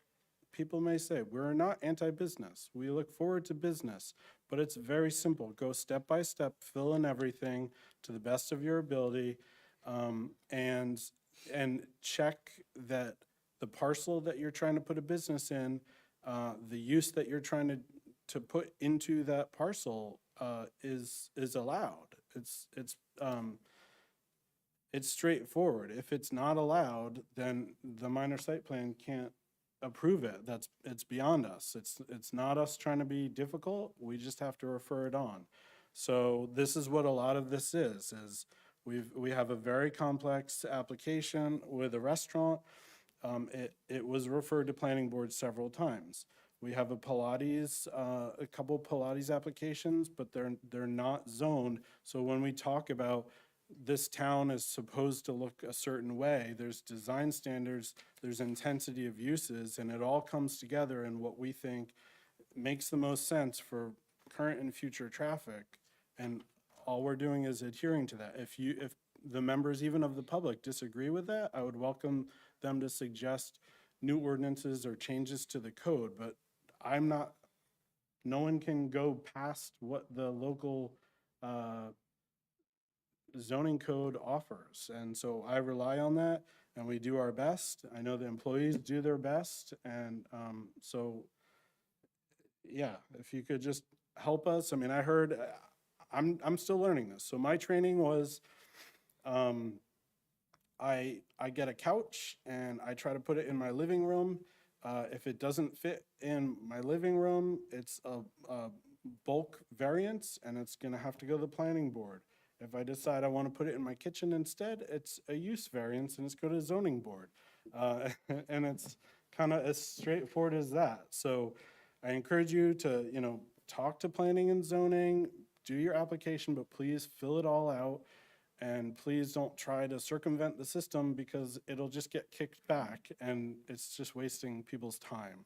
people may say. We're not anti-business. We look forward to business, but it's very simple. Go step by step, fill in everything to the best of your ability, and check that the parcel that you're trying to put a business in, the use that you're trying to put into that parcel is allowed. It's straightforward. If it's not allowed, then the minor site plan can't approve it. It's beyond us. It's not us trying to be difficult. We just have to refer it on. So this is what a lot of this is we have a very complex application with a restaurant. It was referred to planning board several times. We have a couple Pilates applications, but they're not zoned. So when we talk about this town is supposed to look a certain way, there's design standards, there's intensity of uses, and it all comes together in what we think makes the most sense for current and future traffic. And all we're doing is adhering to that. If the members even of the public disagree with that, I would welcome them to suggest new ordinances or changes to the code, but no one can go past what the local zoning code offers. And so I rely on that, and we do our best. I know the employees do their best. And so, yeah, if you could just help us. I mean, I heard, I'm still learning this. So my training was, I get a couch and I try to put it in my living room. If it doesn't fit in my living room, it's a bulk variance, and it's gonna have to go to the planning board. If I decide I want to put it in my kitchen instead, it's a use variance, and it's go to the zoning board. And it's kind of as straightforward as that. So I encourage you to, talk to planning and zoning, do your application, but please fill it all out And please don't try to circumvent the system because it'll just get kicked back and it's just wasting people's time.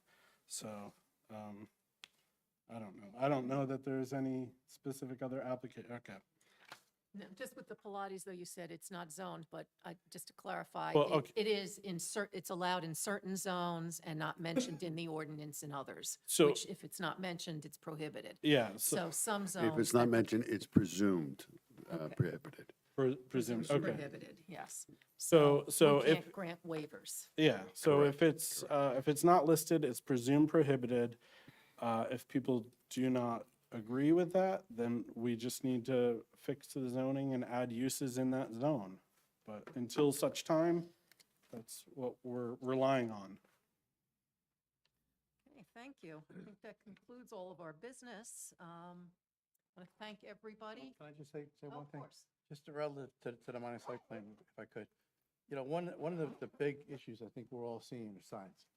So, I don't know. I don't know that there's any specific other okay. No, just with the Pilates, though, you said it's not zoned, but just to clarify, Well, okay. it is it's allowed in certain zones and not mentioned in the ordinance in others. So- Which, if it's not mentioned, it's prohibited. Yeah, So some zones. If it's not that- mentioned, it's presumed prohibited. Presumed, okay. Prohibited, yes. So We if, can't grant waivers. yeah, so if it's not listed, it's presumed prohibited. If people do not agree with that, then we just need to fix the zoning and add uses in that zone. But until such time, that's what we're relying on. Okay, thank you. I think that concludes all of our business. I want to thank everybody. Can I just say Oh, one of thing? course. Just relative to the minor site plan, if I could. You know, one of the big issues I think we're all seeing are signs.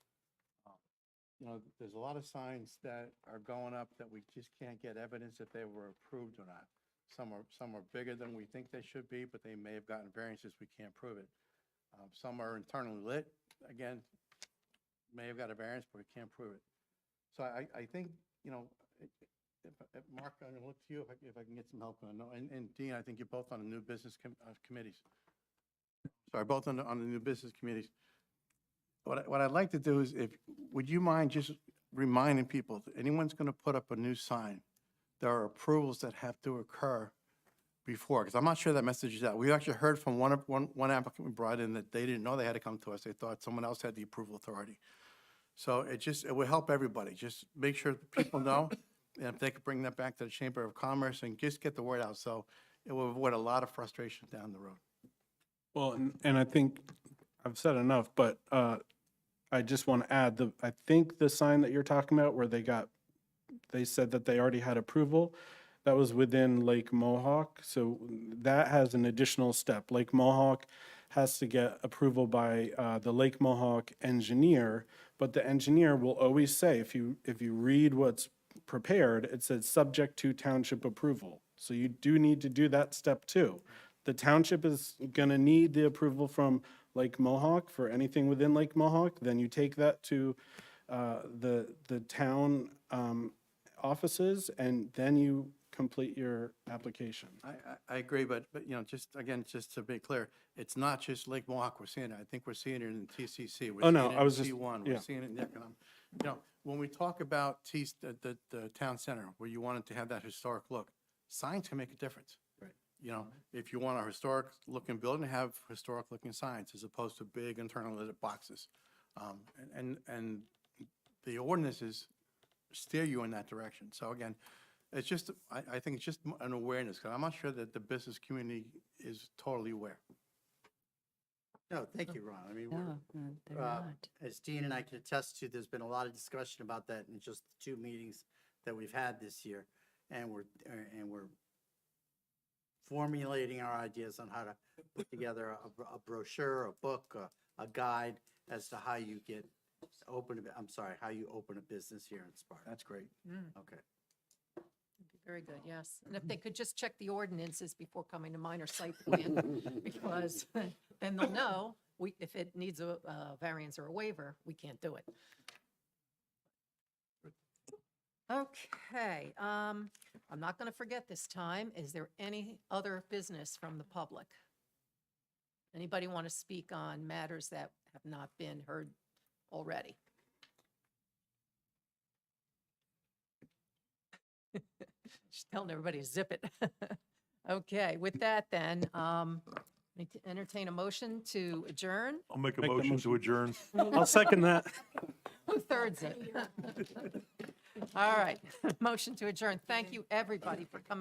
You know, there's a lot of signs that are going up that we just can't get evidence if they were approved or not. Some are bigger than we think they should be, but they may have gotten variances, we can't prove it. Some are internally lit, again, may have got a variance, but we can't prove it. So I think, you know, if Mark, I'm gonna look to you if I can get some help. And Dean, I think you're both on the new business committees. Sorry, both on the new business committees. What I'd like to do is, would you mind just reminding people, if anyone's going to put up a new sign, there are approvals that have to occur before, because I'm not sure that message is out. We actually heard from one applicant we brought in that they didn't know they had to come to us. They thought someone else had the approval authority. So it will help everybody. Just make sure people know, and if they could bring that back to the Chamber of Commerce and just get the word out. So it will avoid a lot of frustration down the road. Well, and I think I've said enough, but I just want to add I think the sign that you're talking about where they said that they already had approval, that was within Lake Mohawk. So that has an additional step. Lake Mohawk has to get approval by the Lake Mohawk engineer, but the engineer will always say, if you read what's prepared, it says subject to township approval. So you do need to do that step too. The township is going to need the approval from Lake Mohawk for anything within Lake Mohawk. Then you take that to the town offices, and then you complete your application. I agree, but you know, just to be clear, it's not just Lake Mohawk we're seeing it. I think we're seeing it in TCC. We're Oh, no, seeing it I was in just- T1. yeah. We're seeing it in the economic. You know, when we talk about the town center, where you wanted to have that historic look, signs can make a difference. Right. You know, if you want a historic looking building, have historic looking signs as opposed to big internally lit boxes. And the ordinances steer you in that direction. So again, it's just, I think it's just an awareness, because I'm not sure that the business community is totally aware. No, thank you, Ron. I mean, No, they're not. as Dean and I can attest to, there's been a lot of discussion about that in just the 2 meetings that we've had this year. And we're formulating our ideas on how to put together a brochure, a book, a guide as to how you how you open a business here in Sparta. That's great. Okay. Very good, yes. And if they could just check the ordinances before coming to minor site plan, because then they'll know if it needs a variance or a waiver, we can't do it. Okay, I'm not going to forget this time. Is there any other business from the public? Anybody want to speak on matters that have not been heard already? Just telling everybody to zip it. Okay, with that then, entertain a motion to adjourn. I'll make a Make the motion motion. to adjourn. I'll second that. Who thirds it? All right, motion to adjourn. Thank you, everybody, for coming.